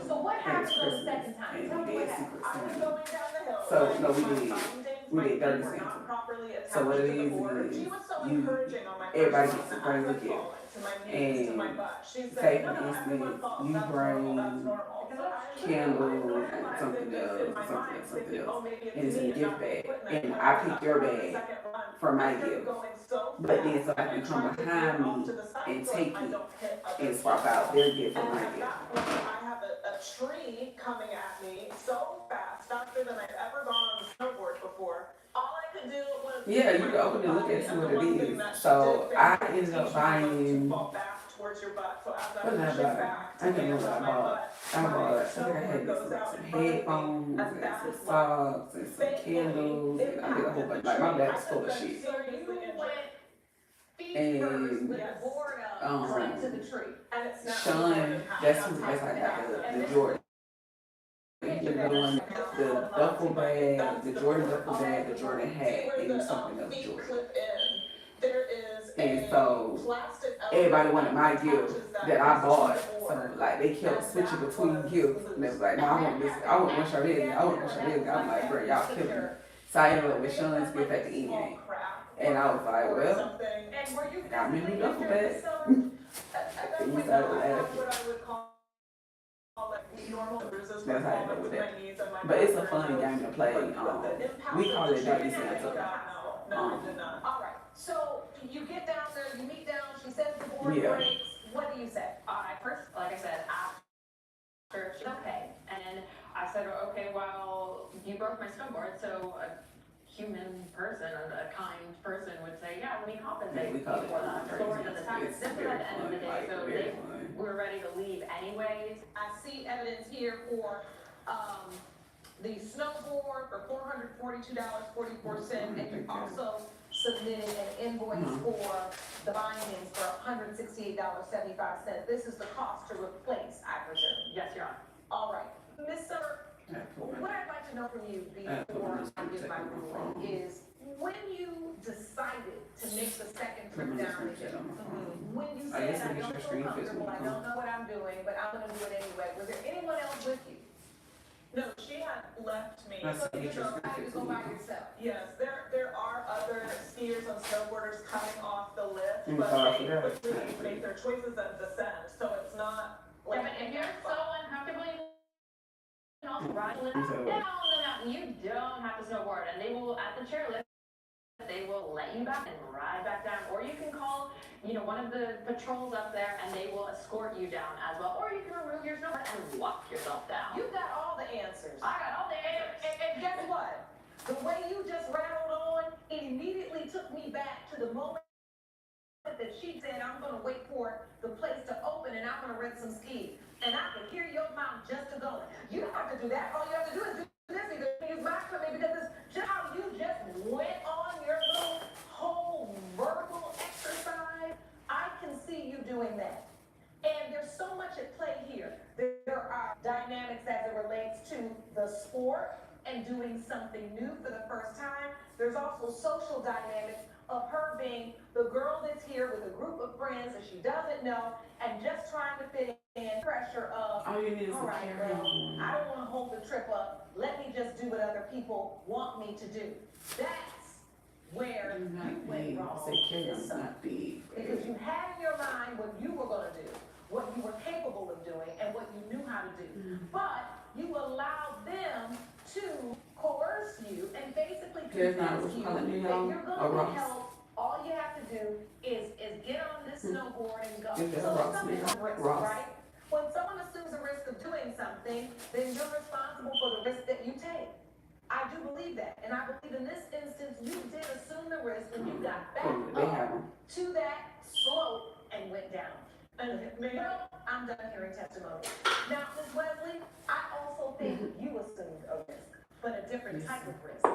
So what happened on the second time? And Tell we me what did happened. secret I was Santa. going down the hill. So, no, we My did. bindings, We my did feet 30 were Santa. not properly attached So what it to the is, board. She was so you- encouraging on my first everybody run gets to that bring I a was gift. falling to my knees, to my And butt. She say said, for no, everyone instance, falls, you that's normal, that's bring normal. So I candles normalized and it something just else, in my mind, thinking, oh, maybe and it's it's in me a and gift not the bag. equipment. And When I was picked up your on the bag second run, for my I started gift. going so But then fast, so I and can I come tried to behind veer off me to the side and so take I it don't hit other and swap people. out their gift for And my at gift. that point, I have a tree coming at me so fast, faster than I've ever gone on the snowboard before. All I could do was. Yeah, you can open and look and see what it is. So I ended up buying, Fall back towards your butt, so as I what did I push it buy? back I to can't remember land what on I my bought. butt, I think I had this, like, some headphones and some socks and some candles and I did a whole bunch, like my bag's full of shit. So you went feet And, first with the board up right to the tree. And it's not. Sean, that's who, that's how I got the Jordan. The one, the duffel bag, the Jordan duffel bag, the Jordan hat, and something else Jordan. There is And a so plastic everybody element wanted my gift attaches that I is bought. to the So board. like they kept switching between gifts, and they was like, "No, I want this. I want one Charmaine. I want one Charmaine." I'm like, "Bro, y'all killing me." So I ended up with Sean's gift at the end, and I was like, "Well, And were you I got me a new physically duffel in bag." your facility? At that And he point, started no, I have laughing. what I would call like normal bruises That's from how I ended up falling with to that. my knees and my But it's a back funny hurts. game to play. We call it Dismissal. No, I did not. All right, so you get down there, you meet down, she says the board Yeah. breaks, what do you say? I first, like I said, after she's okay, and I said, okay, well, you broke my snowboard, so a human person, a kind person would say, yeah, let me compensate We you call it for that. Story doesn't happen. It's Simple very at the end of the fun, day, like so very they fun. were ready to leave anyways. I see evidence here for, the snowboard for $442.44, and you also submitted an invoice for the bindings for $168.75. This is the cost to replace, I presume. Yes, Your Honor. All right, Ms. Summer, what I'd like to know from you before I give my ruling is, when you decided to make the second trip down again, when you said, I don't feel comfortable, I don't know what I'm doing, but I'm gonna do it anyway, was there anyone else with you? No, she had left me. That's So the you picture. just decided to go by yourself? Yes, there are other skiers and snowboarders coming off the lift, Mm, but sorry, they yeah. quickly make their choices and descend, so it's not like. Yeah, but if you're so uncomfortable, you can also ride down the mountain. You don't have to snowboard, and they will, at the chairlift, they will let you back and ride back down. Or you can call, one of the patrols up there, and they will escort you down as well. Or you can remove your snowboard and walk yourself down. You got all the answers. I got all the answers. And guess what? The way you just rattled on, it immediately took me back to the moment that she said, I'm gonna wait for the place to open and I'm gonna rent some skis. And I can hear your mouth just to go. You don't have to do that. All you have to do is do this. You can use my equipment because it's just how you just went on your little whole verbal exercise. I can see you doing that. And there's so much at play here. There are dynamics as it relates to the sport and doing something new for the first time. There's also social dynamics of her being the girl that's here with a group of friends that she doesn't know and just trying to fit in pressure of, All you need is all a right, carry well, on. I don't want to hold the trip up. Let me just do what other people want me to do. That's where you went wrong. Say carry on this is summer. not big. Because you had in your mind what you were gonna do, what you were capable of doing, and what you knew how to do. But you allowed them to coerce you and basically There's not convince you calling me that y'all you're or gonna Ross. be helped. All you have to do is get on this snowboard and go. Is that So Ross? something's a risk, Ross. right? When someone assumes a risk of doing something, then you're responsible for the risk that you take. I do believe that, and I believe in this instance, you did assume the risk when you got back They have up them. to that slope and went down. And Well, I'm done hearing testimony. Now, Ms. Wesley, I also think you assumed a risk, but a different type of risk.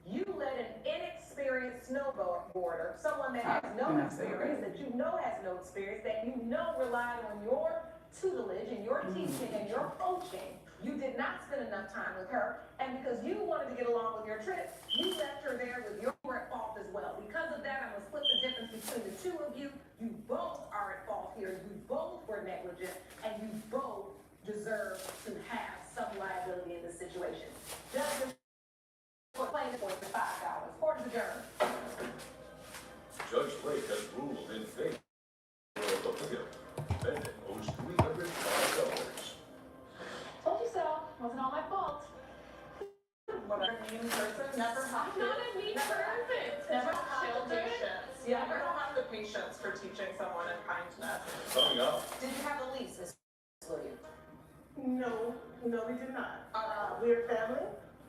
You let an inexperienced snowboarder, someone that has no experience, that you know has no experience, that you know relied on your tutelage and your teaching and your coaching, you did not spend enough time with her, and because you wanted to get along with your trip, you left her there with your at fault as well. Because of that, I'm gonna split the difference between the two of you. You both are at fault here. You both were negligent, and you both deserve to have some liability in this situation. Judge, for plaintiff for $5. Court is adjourned. Judge Blake has ruled in favor of the plaintiff. Defendant owes $305. Told you so. Wasn't all my fault. what a mean person, never have I'm not a mean never person. never Never have the children. patience. Yeah, you don't have the patience for teaching someone in kindness. Coming up, Did you have a lease, Ms. Williams? No, we do not. We're family,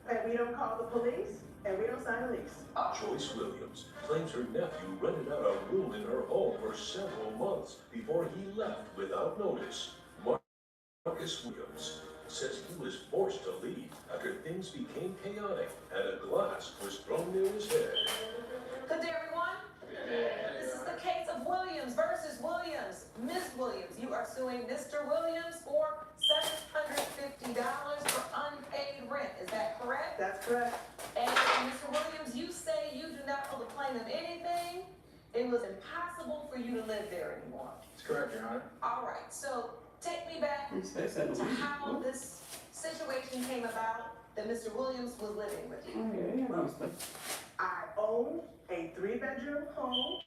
and we don't call the police, and we don't sign a lease. Joyce Williams claims her nephew rented out a room in her home for several months before he left without notice. Marcus Williams says he was forced to leave after things became chaotic and a glass was thrown near his head. Good day, everyone. This is the case of Williams versus Williams. Ms. Williams, you are suing Mr. Williams for $750 for unpaid rent. Is that correct? That's correct. And Mr. Williams, you say you do not owe the plaintiff anything, it was impossible for you to live there anymore. That's correct, Your Honor. All right, so take me back to how this situation came about that Mr. Williams was living with you. I own a 3-bedroom home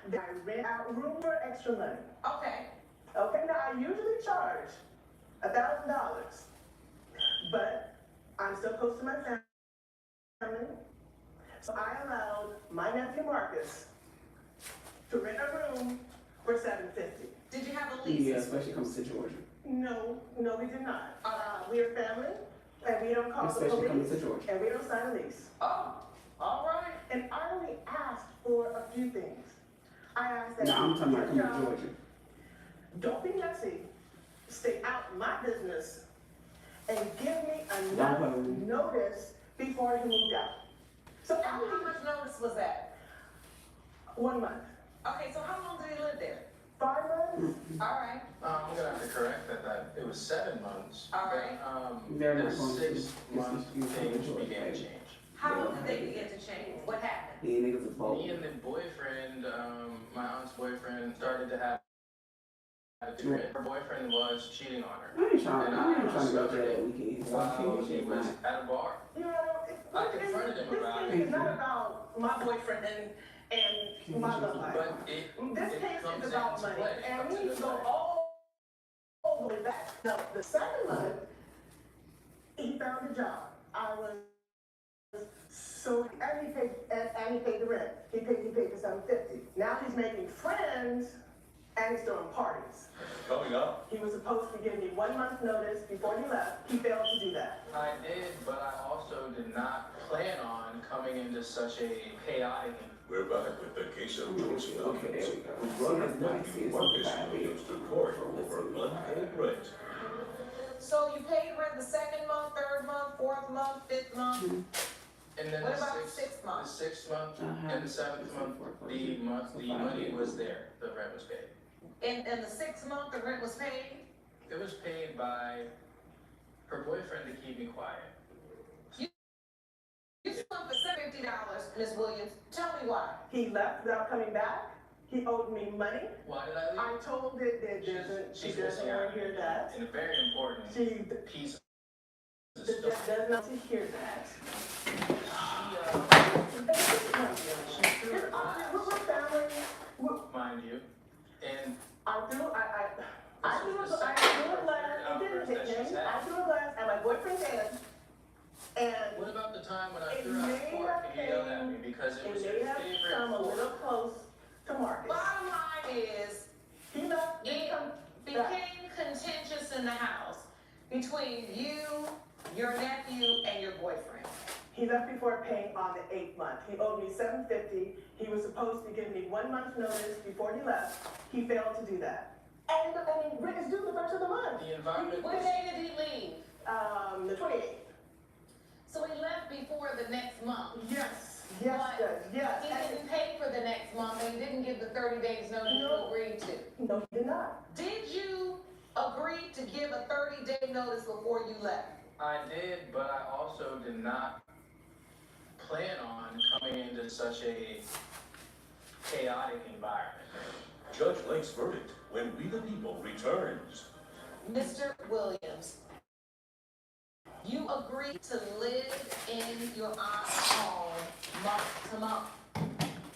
that I rent out room for extra money. Okay, Okay, now I usually charge $1,000, but I'm still close to my family, so I allowed my nephew Marcus to rent a room for $750. did you have a lease? Yeah, especially comes to Georgia. No, we did not. We are family, and we don't call the Especially coming police, to Georgia. and we don't sign a lease. Oh, all right. And I only asked for a few things. I asked that No, I'm you talking about keep your coming to job, Georgia. don't be messy, stay out my business, and give me Don't enough play with me. notice before you moved out. So And how much notice was that? 1 month, Okay, so how long did he live there? 5 months. All right, I'm gonna have to correct that it was 7 months. All right. They're The not going to- 6-month it's- things it's- began to change. how did they begin to change? What happened? Yeah, niggas is bold. Me and the boyfriend, my aunt's boyfriend, started to have a different. Her boyfriend was cheating on her. I ain't trying to go discovered jail that it weekend. So while he shit, was fine. at a bar. You know, I confronted him about this it. case is not about my boyfriend and my love life. But This it case comes is about into money, play. and we need to go all the way back. Now, the second month, he found a job. I was so, and he paid the rent. He paid the $750. Now he's making friends, and he's throwing parties. Coming up, He was supposed to give me 1 month notice before he left. He failed to do that. I did, but I also did not plan on coming into such a chaotic. we're back with the case of Joyce Okay, Williams, there we go. who See, brought that's her nice. nephew It's Marcus okay. Williams to court over unpaid rent. So you paid rent the second month, third month, fourth month, fifth month? And then What the about the sixth, sixth the month? 6th month Uh-huh. and the 7th month, the money was there, the rent was paid. In the 6th month, the rent was paid? It was paid by her boyfriend to keep me quiet. You spent for $750, Ms. Williams. Tell me why. He left without coming back. He owed me money. Why did I leave? I told it that she She's doesn't missing want out to hear that. in a very important She piece of does stuff. not hear that. We're family. Mind you, and I threw a glass. It didn't hit me. I threw a glass at my boyfriend's hand, and what about the time when I it threw out may the fork have and you yelled at me because it was your may have come a favorite little fork? close to Marcus. Bottom line is, He left. it Come back. became contentious in the house between you, your nephew, and your boyfriend. He left before paying on the 8th month. He owed me $750. He was supposed to give me 1 month notice before he left. He failed to do that. And rent is due the first of the month. The environment What day did he leave? The 28th. So he left before the next month. Yes. Yes, But Judge. Yes. He didn't pay for the next month, and he didn't give the 30 days notice you No. agreed to. No, he did not. Did you agree to give a 30-day notice before you left? I did, but I also did not plan on coming into such a chaotic environment. Judge Lake's verdict when We the People returns. Mr. Williams, you agreed to live in your aunt's home month to month.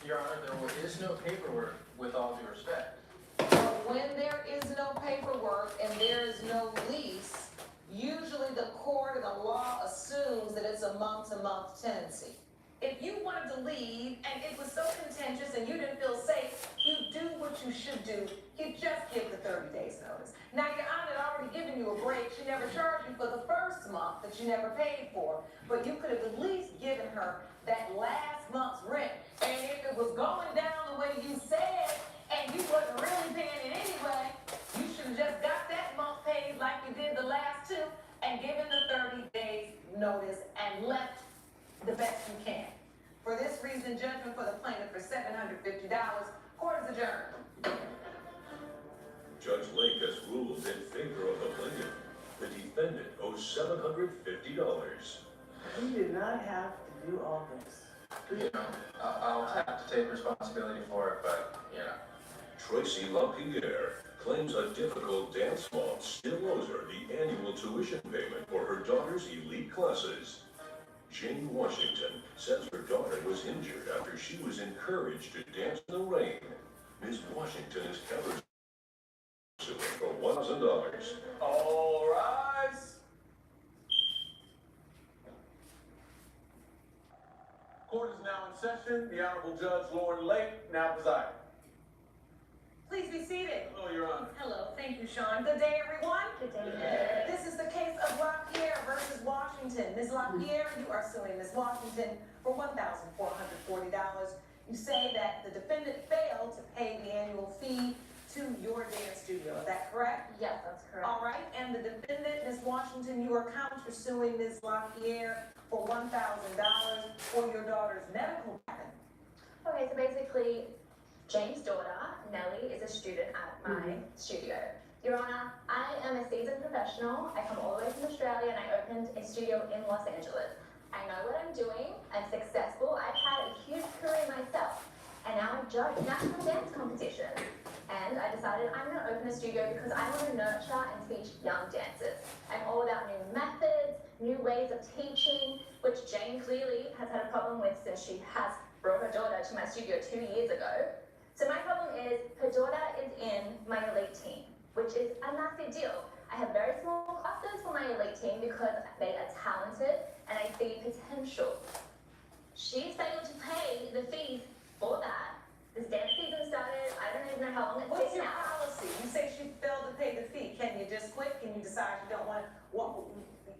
Your Honor, there is no paperwork, with all due respect. But when there is no paperwork and there is no lease, usually the court or the law assumes that it's a month-to-month tenancy. If you wanted to leave and it was so contentious and you didn't feel safe, you do what you should do. You just give the 30 days notice. Now, your aunt had already given you a break. She never charged you for the first month that you never paid for. But you could have at least given her that last month's rent. And if it was going down the way you said, and you wasn't really paying it anyway, you should have just got that month paid like you did the last two and given the 30 days notice and left the best you can. For this reason, judgment for the plaintiff for $750. Court is adjourned. Judge Lake has ruled in favor of the plaintiff. The defendant owes $750. You did not have to do all this. you know, I'll have to take responsibility for it, but, you know. Tracy LaPierre claims a difficult dance mom still owes her the annual tuition payment for her daughter's elite classes. Jane Washington says her daughter was injured after she was encouraged to dance in the rain. Ms. Washington is countersuing for $1,000. All rise. Court is now in session. The Honorable Judge Lauren Lake now presiding. Please be seated. Hello, Your Honor. Hello, thank you, Sean. Good day, everyone. Good day. This is the case of LaPierre versus Washington. Ms. LaPierre, you are suing Ms. Washington for $1,440. You say that the defendant failed to pay the annual fee to your dance studio. Is that correct? Yes, that's correct. All right, and the defendant, Ms. Washington, you are countersuing Ms. LaPierre for $1,000 for your daughter's medical treatment. Okay, so basically, Jane's daughter, Nellie, is a student at my studio. Your Honor, I am a seasoned professional. I come all the way from Australia and I opened a studio in Los Angeles. I know what I'm doing. I'm successful. I've had a huge career myself. And now I judge national dance competitions. And I decided I'm going to open a studio because I want to nurture and teach young dancers. I'm all about new methods, new ways of teaching, which Jane clearly has had a problem with since she has brought her daughter to my studio 2 years ago. So my problem is her daughter is in my elite team, which is a massive deal. I have very small classes for my elite team because they are talented and I see potential. She failed to pay the fees for that. This dance season started, I don't even know how long it's What's taken your out. policy? You say she failed to pay the fee. Can you just quit? Can you decide you don't want to?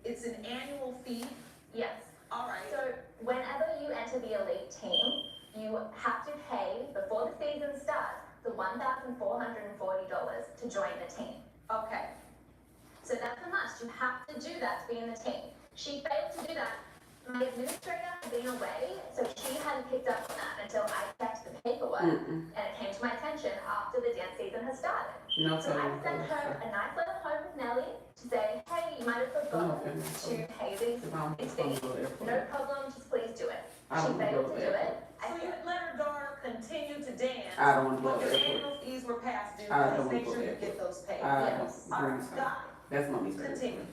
It's an annual fee? Yes. All right. So whenever you enter the elite team, you have to pay, before the season starts, the $1,440 to join the team. Okay. So that's a must. You have to do that to be in the team. She failed to do that. My administrator had been away, so she hadn't picked up on that until I checked the paperwork, and it came to my attention after the dance season has started. No, So I sent her a nice letter home with Nellie to say, hey, you might have forgotten to pay these fees. No problem, just please do it. She failed to do it. So you would let her daughter continue to dance, I don't want to but go your there. annual fees were past due. I Please don't make wanna sure go you there. get those paid. I Yes. don't All agree. right, got That's not me. it. Continue.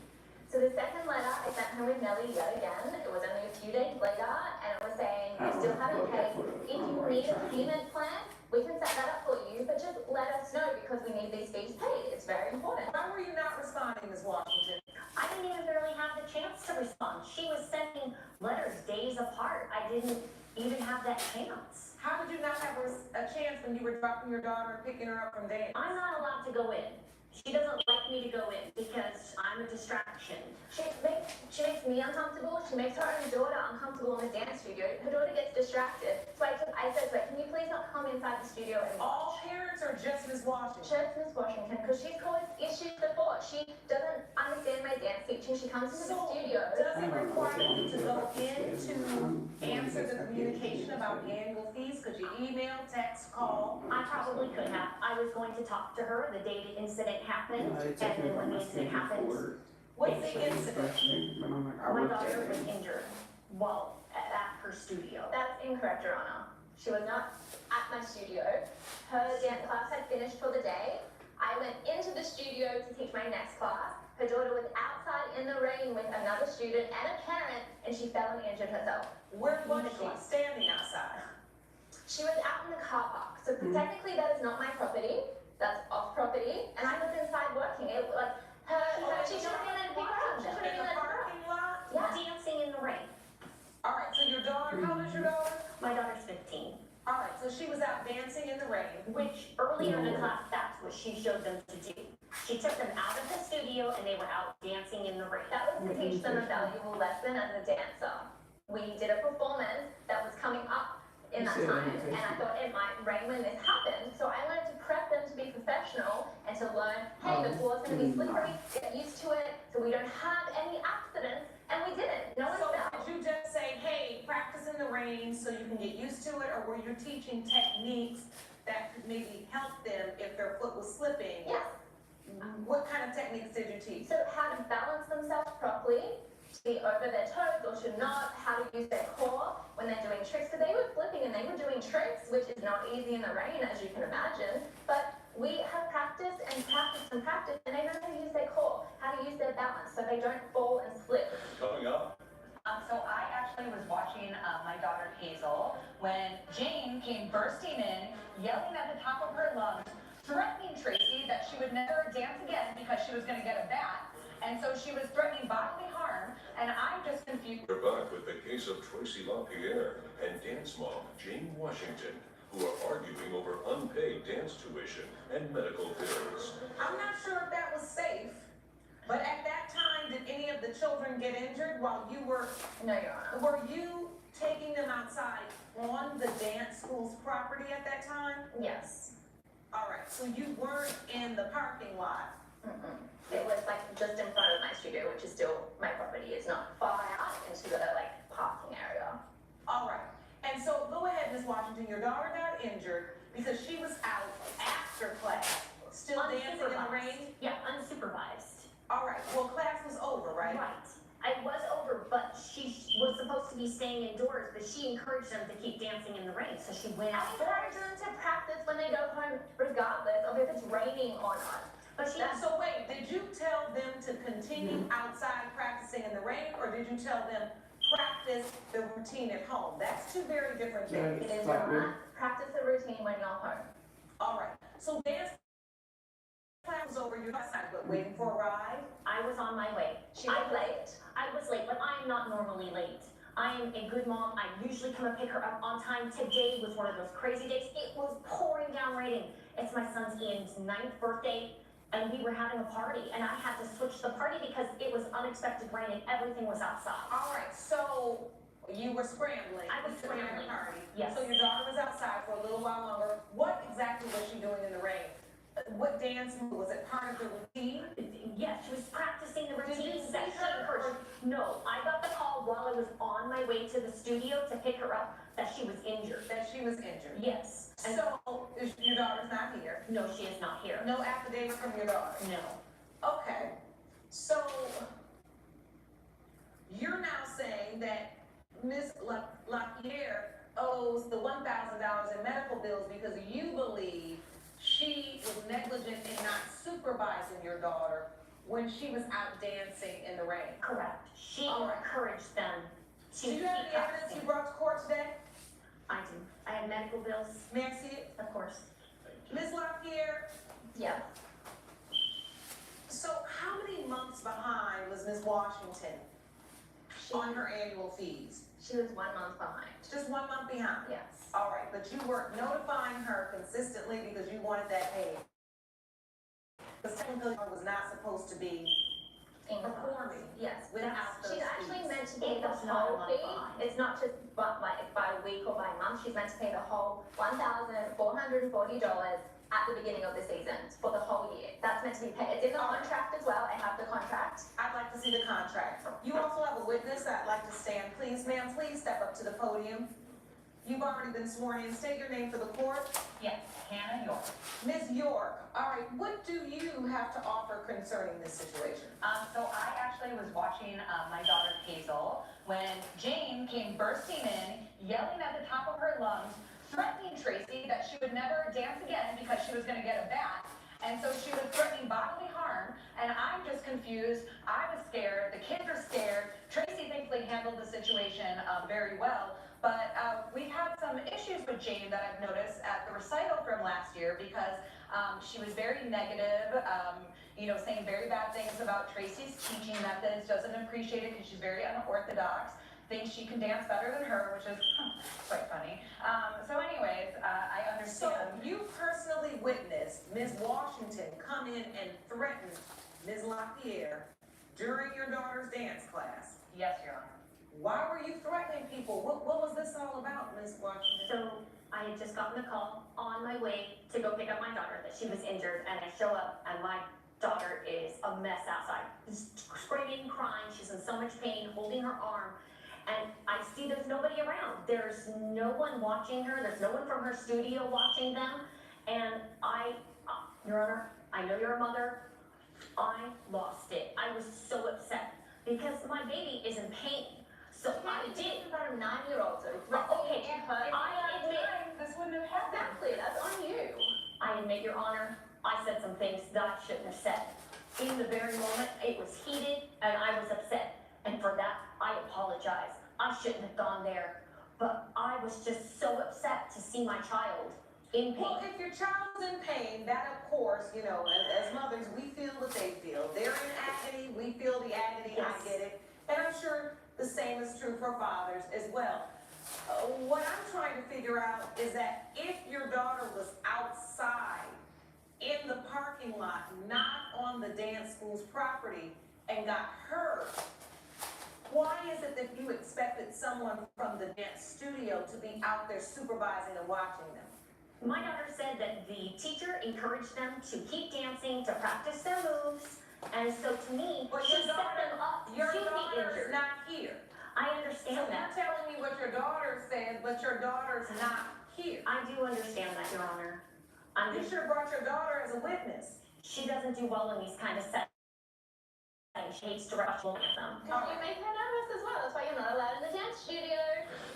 So the second letter I sent her with Nellie yet again. It was only a few days later, and it was saying, you still haven't paid. If you need a payment plan, we can set that up for you, but just let us know because we need these fees paid. It's very important. Why were you not responding, Ms. Washington? I didn't even really have the chance to respond. She was sending letters days apart. I didn't even have that chance. How did you not have a chance when you were dropping your daughter and picking her up from dance? I'm not allowed to go in. She doesn't like me to go in because I'm a distraction. She makes me uncomfortable. She makes her own daughter uncomfortable in the dance studio. Her daughter gets distracted. So I said to her, can you please not come inside the studio anymore? All parents or just Ms. Washington? Just Ms. Washington, because she's caused issues before. She doesn't understand my dance teaching. She comes into the studio. Does it require you to go in to answer the communication about the annual fees? Could you email, text, call? I probably could have. I was going to talk to her the day the incident happened, and then when the incident happened, What's the incident? my daughter was injured while at her studio. That's incorrect, Your Honor. She was not at my studio. Her dance class had finished for the day. I went into the studio to teach my next class. Her daughter was outside in the rain with another student and a parent, and she fell and injured herself. Where was she? Standing outside. She was out in the car park. So technically that is not my property. That's off property. And I was inside working. She should have been in the garage. She should have been In in the the garage. parking lot? Yeah. Dancing in the rain. All right, so your daughter, how old is your daughter? My daughter's 15. All right, so she was out dancing in the rain. Which earlier in the class, that's what she showed them to do. She took them out of the studio and they were out dancing in the rain. That was to teach them a valuable lesson as a dancer. We did a performance that was coming up in that time, and I thought it might rain when this happened. So I wanted to prep them to be professional and to learn, hey, the floor's gonna be slippery, get used to it, so we don't have any accidents, and we didn't. No one So fell. did you just say, hey, practice in the rain so you can get used to it, or were you teaching techniques that could maybe help them if their foot was slipping? Yes. What kind of techniques did you teach? So how to balance themselves properly, be over their toes or should not, how to use their core when they're doing tricks. So they were flipping and they were doing tricks, which is not easy in the rain, as you can imagine. But we have practiced and practiced and practiced, and they know how to use their core, how to use their balance, so they don't fall and slip. Coming up, So I actually was watching my daughter Hazel when Jane came bursting in, yelling at the top of her lungs, threatening Tracy that she would never dance again because she was going to get a bat. And so she was threatening bodily harm, and I'm just confused. we're back with the case of Tracy LaPierre and dance mom Jane Washington, who are arguing over unpaid dance tuition and medical bills. I'm not sure if that was safe, but at that time, did any of the children get injured while you were, No, Your Honor. were you taking them outside on the dance school's property at that time? Yes. All right, so you weren't in the parking lot. It was like just in front of my studio, which is still my property. It's not far out into the like parking area. All right, and so go ahead, Ms. Washington, your daughter got injured because she was out after class, still dancing in the rain? Yeah, unsupervised. All right, well, class was over, right? Right. I was over, but she was supposed to be staying indoors, but she encouraged them to keep dancing in the rain, so she went I encourage outdoors. them to practice when they go home, regardless of if it's raining or not. But she So wait, did you tell them to continue outside practicing in the rain, or did you tell them practice the routine at home? That's two very different things. It is Like not practice the routine when you're home. All right, so dance class was over, you're outside, but waiting for a ride? I was on my way. She was late. I was late, but I am not normally late. I am a good mom. I usually come and pick her up on time. Today was one of those crazy days. It was pouring down raining. It's my son's Ian's 9th birthday, and we were having a party, and I had to switch the party because it was unexpected rain and everything was outside. All right, so you were scrambling. I was to plan a scrambling. party. Yes. So your daughter was outside for a little while longer. What exactly was she doing in the rain? What dance move? Was it part of the routine? Yes, she was practicing the Did you routine see that she her? encouraged. No, I got the call while I was on my way to the studio to pick her up that she was injured. That she was injured? Yes. And So, your daughter's not here? no, she is not here. No affidavit from your daughter? No. Okay, so you're now saying that Ms. LaPierre owes the $1,000 in medical bills because you believe she was negligent in not supervising your daughter when she was out dancing in the rain. Correct. She All right. encouraged them to Do you have keep any evidence you practicing. brought to court today? I do. I had medical bills, May I see it? of course. Ms. LaPierre, Yeah. so how many months behind was Ms. Washington on her annual fees? She was 1 month behind. Just 1 month behind? Yes. All right, but you were notifying her consistently because you wanted that paid. Because technically, she was not supposed to be performing Yes. without those She's actually fees. meant to pay It the was not a whole month fee. behind. It's not just by week or by month. She's meant to pay the whole $1,440 at the beginning of the season for the whole year. That's meant to be paid. It's in the contract as well. I have the contract. I'd like to see the contract. You also have a witness. I'd like to stand. Please, ma'am, please step up to the podium. You've already been sworn in. State your name for the court. Yes, Hannah York. Ms. York, all right, what do you have to offer concerning this situation? So I actually was watching my daughter Hazel when Jane came bursting in, yelling at the top of her lungs, threatening Tracy that she would never dance again because she was going to get a bat. And so she was threatening bodily harm, and I'm just confused. I was scared. The kids are scared. Tracy thankfully handled the situation very well. But we've had some issues with Jane that I've noticed at the recital from last year because she was very negative, saying very bad things about Tracy's teaching methods, doesn't appreciate it because she's very unorthodox, thinks she can dance better than her, which is quite funny. So anyways, I So understand. you personally witnessed Ms. Washington come in and threaten Ms. LaPierre during your daughter's dance class. Yes, Your Honor. Why were you threatening people? What was this all about, Ms. Washington? So I had just gotten a call on my way to go pick up my daughter that she was injured, and I show up and my daughter is a mess outside, screaming, crying. She's in so much pain, holding her arm, and I see there's nobody around. There's no one watching her. There's no one from her studio watching them, and Your Honor, I know you're a mother. I lost it. I was so upset. because my baby is in pain. So I did. About a 9-year-old, so Okay, I admit, this wouldn't have happened. Exactly, that's on you. I admit, Your Honor, I said some things that I shouldn't have said. In the very moment, it was heated and I was upset. And for that, I apologize. I shouldn't have gone there. But I was just so upset to see my child in pain. Well, if your child's in pain, that of course, you know, as mothers, we feel what they feel. They're in agony, we feel the agony, Yes. I get it. And I'm sure the same is true for fathers as well. What I'm trying to figure out is that if your daughter was outside in the parking lot, not on the dance school's property, and got hurt, why is it that you expected someone from the dance studio to be out there supervising and watching them? My daughter said that the teacher encouraged them to keep dancing, to practice their moves. And so to me, But she your set daughter- them up Your to be daughter's injured. not here. I So understand you're that. telling me what your daughter said, but your daughter's not here. I do understand that, Your Honor. You should have brought your daughter as a witness. She doesn't do well in these kind of settings. She hates to rush them. Because you make her nervous as well, that's why you're not allowed in the dance studio.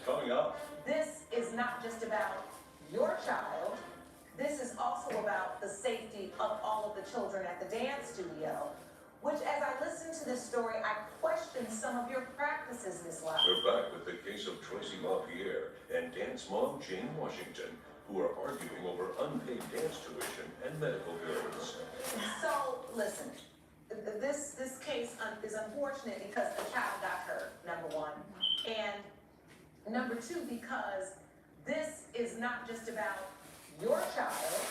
Coming up, This is not just about your child. This is also about the safety of all of the children at the dance studio, which as I listen to this story, I question some of your practices, Ms. Locke. we're back with the case of Tracy LaPierre and dance mom Jane Washington, who are arguing over unpaid dance tuition and medical bills. So, listen, this case is unfortunate because the child got hurt, number one. And number two, because this is not just about your child,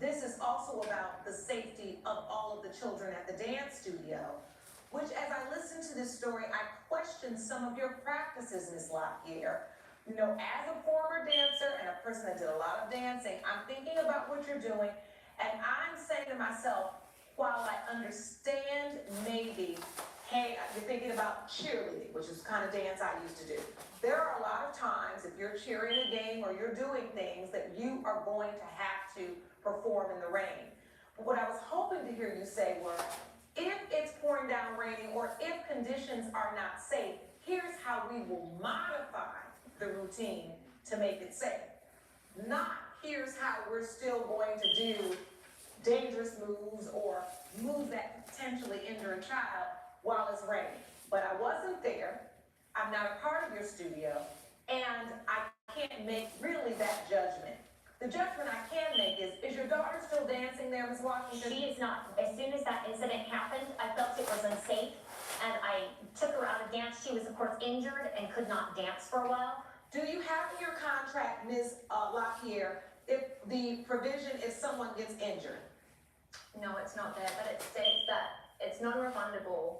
this is also about the safety of all of the children at the dance studio, which as I listen to this story, I question some of your practices, Ms. Lockyer. You know, as a former dancer and a person that did a lot of dancing, I'm thinking about what you're doing, and I'm saying to myself, while I understand maybe, hey, you're thinking about cheerleading, which is the kind of dance I used to do. There are a lot of times, if you're cheering a game or you're doing things, that you are going to have to perform in the rain. But what I was hoping to hear you say were, if it's pouring down raining or if conditions are not safe, here's how we will modify the routine to make it safe. Not here's how we're still going to do dangerous moves or moves that potentially injure a child while it's raining. But I wasn't there, I'm not a part of your studio, and I can't make really that judgment. The judgment I can make is your daughter still dancing there, Ms. Washington? She is not. As soon as that incident happened, I felt it was unsafe, and I took her out of dance. She was, of course, injured and could not dance for a while. Do you have in your contract, Ms. Lockyer, if the provision if someone gets injured? No, it's not there, but it states that it's non-refundable,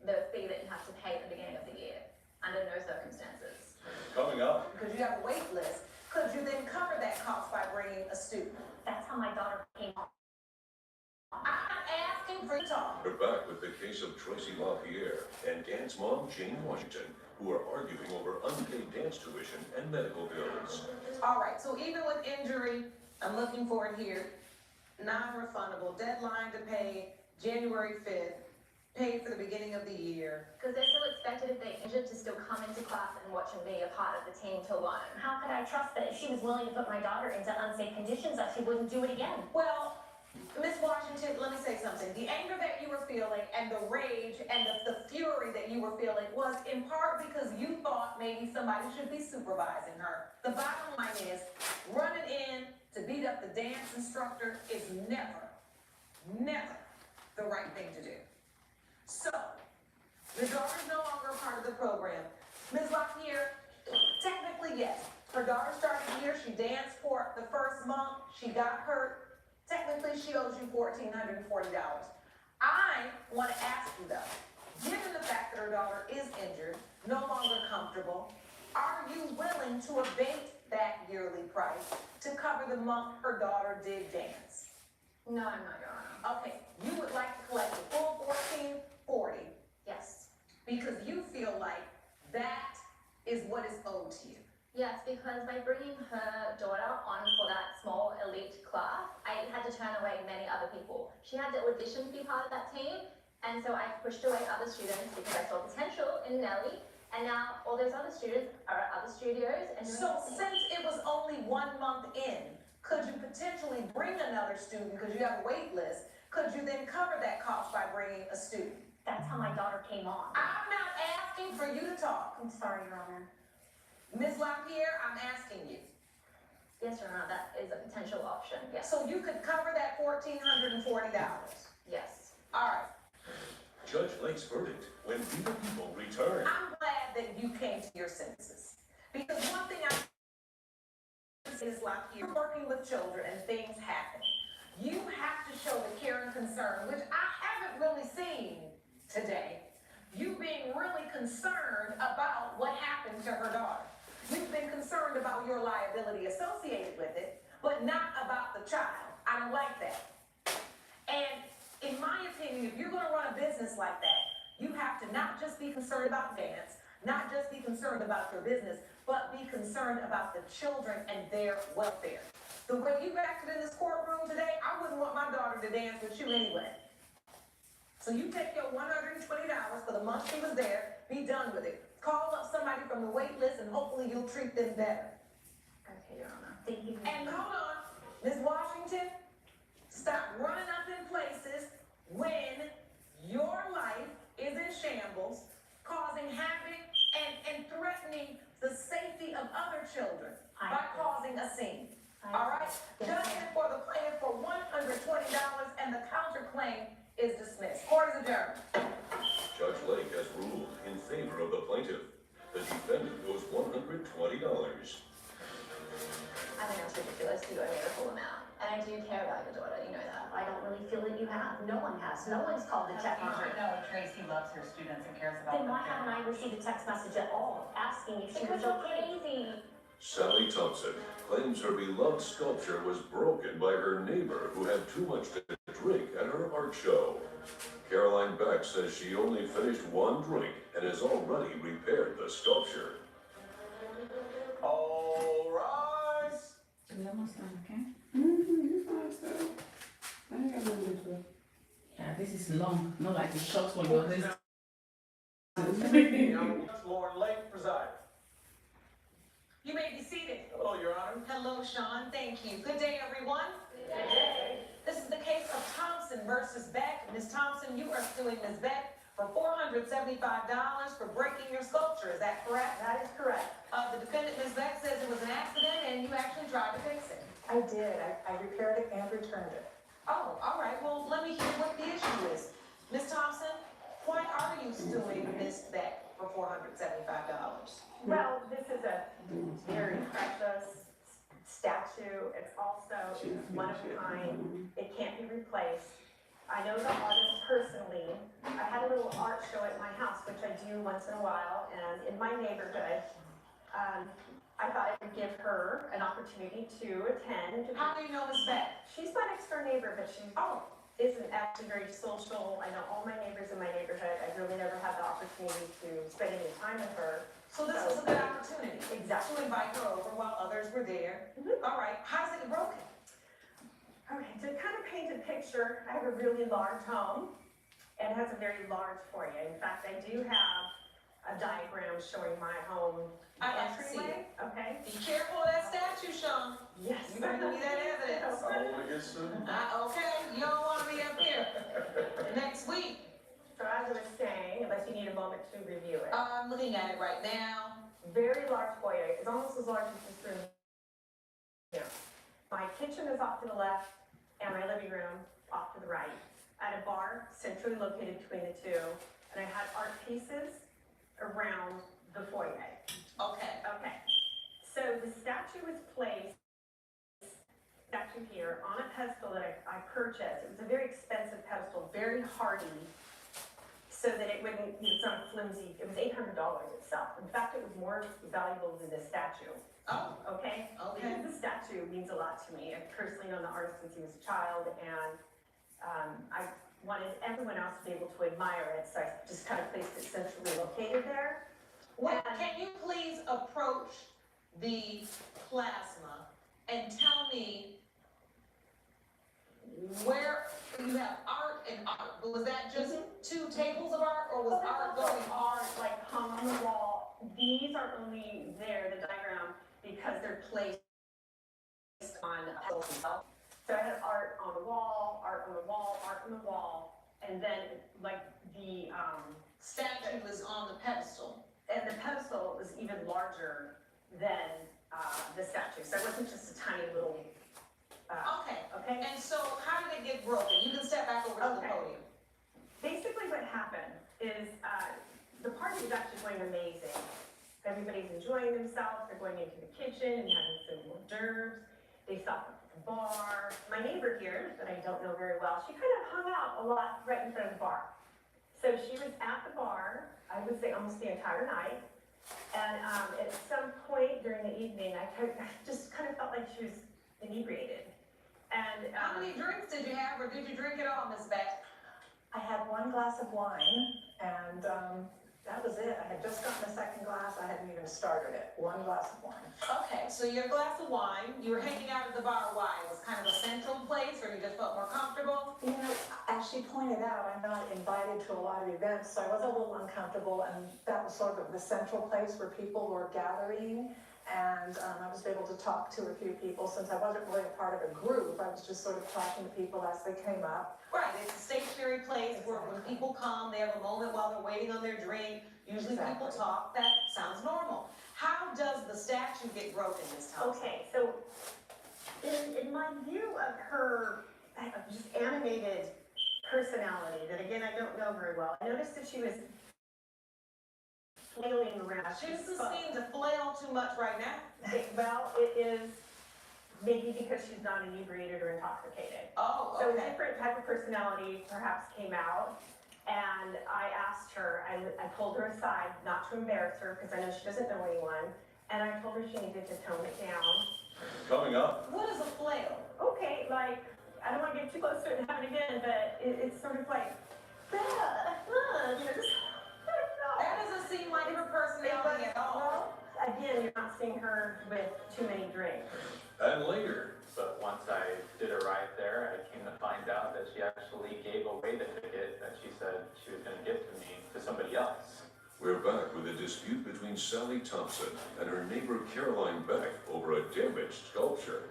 the fee that you have to pay at the beginning of the year, under no circumstances. Coming up, Because you have a wait list. Could you then cover that cost by bringing a student? That's how my daughter came home. I'm asking for talk. we're back with the case of Tracy LaPierre and dance mom Jane Washington, who are arguing over unpaid dance tuition and medical bills. All right, so even with injury, I'm looking for it here, non-refundable, deadline to pay January 5th, paid for the beginning of the year. Because they're still expected, if they're injured, to still come into class and watch and be a part of the team to learn. How could I trust that if she was willing to put my daughter into unsafe conditions, that she wouldn't do it again? Well, Ms. Washington, let me say something. The anger that you were feeling and the rage and the fury that you were feeling was in part because you thought maybe somebody should be supervising her. The bottom line is, running in to beat up the dance instructor is never the right thing to do. So, the daughter's no longer a part of the program. Ms. Lockyer, technically yes. Her daughter started here, she danced for the first month, she got hurt. Technically, she owes you $1,440. I want to ask you though, given the fact that her daughter is injured, no longer comfortable, are you willing to abate that yearly price to cover the month her daughter did dance? No, I'm not, Your Honor. Okay, you would like to collect the full $1,440 Yes. because you feel like that is what is owed to you. Yes, because by bringing her daughter on for that small elite class, I had to turn away many other people. She had to audition to be part of that team, And so I pushed away other students because I saw potential in Nelly. And now all those other students are at other studios and doing So the same. since it was only 1 month in, could you potentially bring another student because you have a wait list? Could you then cover that cost by bringing a student? That's how my daughter came on. I'm not asking for you to talk. I'm sorry, Your Honor. Ms. LaPierre, I'm asking you. Yes, Your Honor, that is a potential option, yes. So you could cover that $1,440? Yes. All right. Judge Lake's verdict, when Viva people return. I'm glad that you came to your senses. Because one thing I is like you're working with children and things happen. You have to show the care and concern, which I haven't really seen today. You being really concerned about what happened to her daughter. You've been concerned about your liability associated with it, but not about the child. I don't like that. And in my opinion, if you're gonna run a business like that, you have to not just be concerned about dance, not just be concerned about your business, but be concerned about the children and their welfare. The way you acted in this courtroom today, I wouldn't want my daughter to dance with you anyway. So you take your $120 for the month she was there, be done with it. Call up somebody from the wait list and hopefully you'll treat them better. Okay, Your Honor. Thank you. And hold on, Ms. Washington, stop running up in places when your life is in shambles, causing havoc and threatening the safety of other children by causing a scene. All right? Judgment for the plaintiff for $120 and the counterclaim is dismissed. Court is adjourned. Judge Lake has ruled in favor of the plaintiff. The defendant owes $120. I think that's ridiculous to go near the full amount. And I do care about your daughter, you know that. I don't really feel that you have. No one has. No one's called to check on her. No, Tracy loves her students and cares about Then them. why haven't I received a text message at all asking if she was okay? Crazy. Sally Thompson claims her beloved sculpture was broken by her neighbor who had too much to drink at her art show. Caroline Beck says she only finished one drink and has already repaired the sculpture. All rise. Is that my son, okay? You're fine, so. I ain't got nothing to do. Yeah, this is long, not like the short one, but this. The Honorable Judge Lauren Lake presiding. You may be seated. Hello, Your Honor. Hello, Sean. Thank you. Good day, everyone. This is the case of Thompson versus Beck. Ms. Thompson, you are suing Ms. Beck for $475 for breaking your sculpture. Is that correct? That is correct. The defendant, Ms. Beck, says it was an accident and you actually tried to fix it. I did. I repaired it and returned it. Oh, all right. Well, let me hear what the issue is. Ms. Thompson, why are you suing Ms. Beck for $475? Well, this is a very precious statue. It's also one of a kind. It can't be replaced. I know the artist personally. I had a little art show at my house, which I do once in a while, and in my neighborhood, I thought I would give her an opportunity to attend. How do you know Ms. Beck? She's my next door neighbor, but she isn't actually very social. I know all my neighbors in my neighborhood. I really never had the opportunity to spend any time with her. So this was a good opportunity. Exactly. To invite her over while others were there. All right. How's it broken? Okay, to kind of paint a picture, I have a really large home, and it has a very large foyer. In fact, I do have a diagram showing my home I'd like to see entryway. Okay? Be careful of that statue, Sean. Yes. You better give me that evidence. Okay, you don't want to be up here next week. So as I was saying, unless you need a moment to review it. I'm looking at it right now. Very large foyer. It's almost as large as this room here. My kitchen is off to the left, and my living room off to the right. I had a bar centrally located between the two, and I had art pieces around the foyer. Okay. Okay. So the statue was placed, here, on a pedestal that I purchased. It was a very expensive pedestal, very hardy, so that it wouldn't, it's not flimsy. It was $800 itself. In fact, it was more valuable than the statue. Oh, Okay? okay. Because the statue means a lot to me. I've personally known the artist since he was a child, and I wanted everyone else to be able to admire it, so I just kind of placed it centrally located there. Well, can you please approach the plasma and tell me where you have art and art, was that just 2 tables of art, or was art going art like hung on the wall. These are only there, the diagram, because they're placed on pedestals themselves. So I had art on the wall, art on the wall, art on the wall, and then like the statue was on the pedestal? and the pedestal was even larger than the statue. So it wasn't just a tiny little. Okay, Okay. and so how did it get broken? You can step back over to the Okay. podium. Basically, what happened is the party is actually going amazing. Everybody's enjoying themselves. They're going into the kitchen and having some hors d'oeuvres. They stop at the bar. My neighbor here, that I don't know very well, she kind of hung out a lot right in front of the bar. So she was at the bar, I would say almost the entire night. And at some point during the evening, I just kind of felt like she was inebriated. And How many drinks did you have, or did you drink it all, Miss Beck? I had 1 glass of wine, and that was it. I had just gotten a second glass. I hadn't even started it. 1 glass of wine. Okay, so your glass of wine, you were hanging out at the bar, why? It was kind of a central place, or you just felt more comfortable? You know, as she pointed out, I'm not invited to a lot of events, so I was a little uncomfortable, and that was sort of the central place where people were gathering. And I was able to talk to a few people since I wasn't really a part of a group. I was just sort of talking to people as they came up. Right, it's a stationary place where when people come, they have a moment while they're waiting on their drink. Usually people Exactly. talk, that sounds normal. How does the statue get broken, Ms. Thompson? okay, so in my view of her just animated personality, that again, I don't know very well, I noticed that she was flailing around. She doesn't seem to flail too much right now. Well, it is maybe because she's not inebriated or intoxicated. Oh, So a okay. different type of personality perhaps came out, and I asked her, I pulled her aside, not to embarrass her, because I know she doesn't know anyone, and I told her she needed to tone it down. Coming up, What is a flail? Okay, like, I don't want to get too close to it and have it again, but it's sort of like, you know, just, I don't know. That doesn't seem like her personality at all. Well, again, you're not seeing her with too many drinks. and later, But once I did arrive there, I came to find out that she actually gave away the ticket that she said she was going to give to me to somebody else. we're back with a dispute between Sally Thompson and her neighbor Caroline Beck over a damaged sculpture.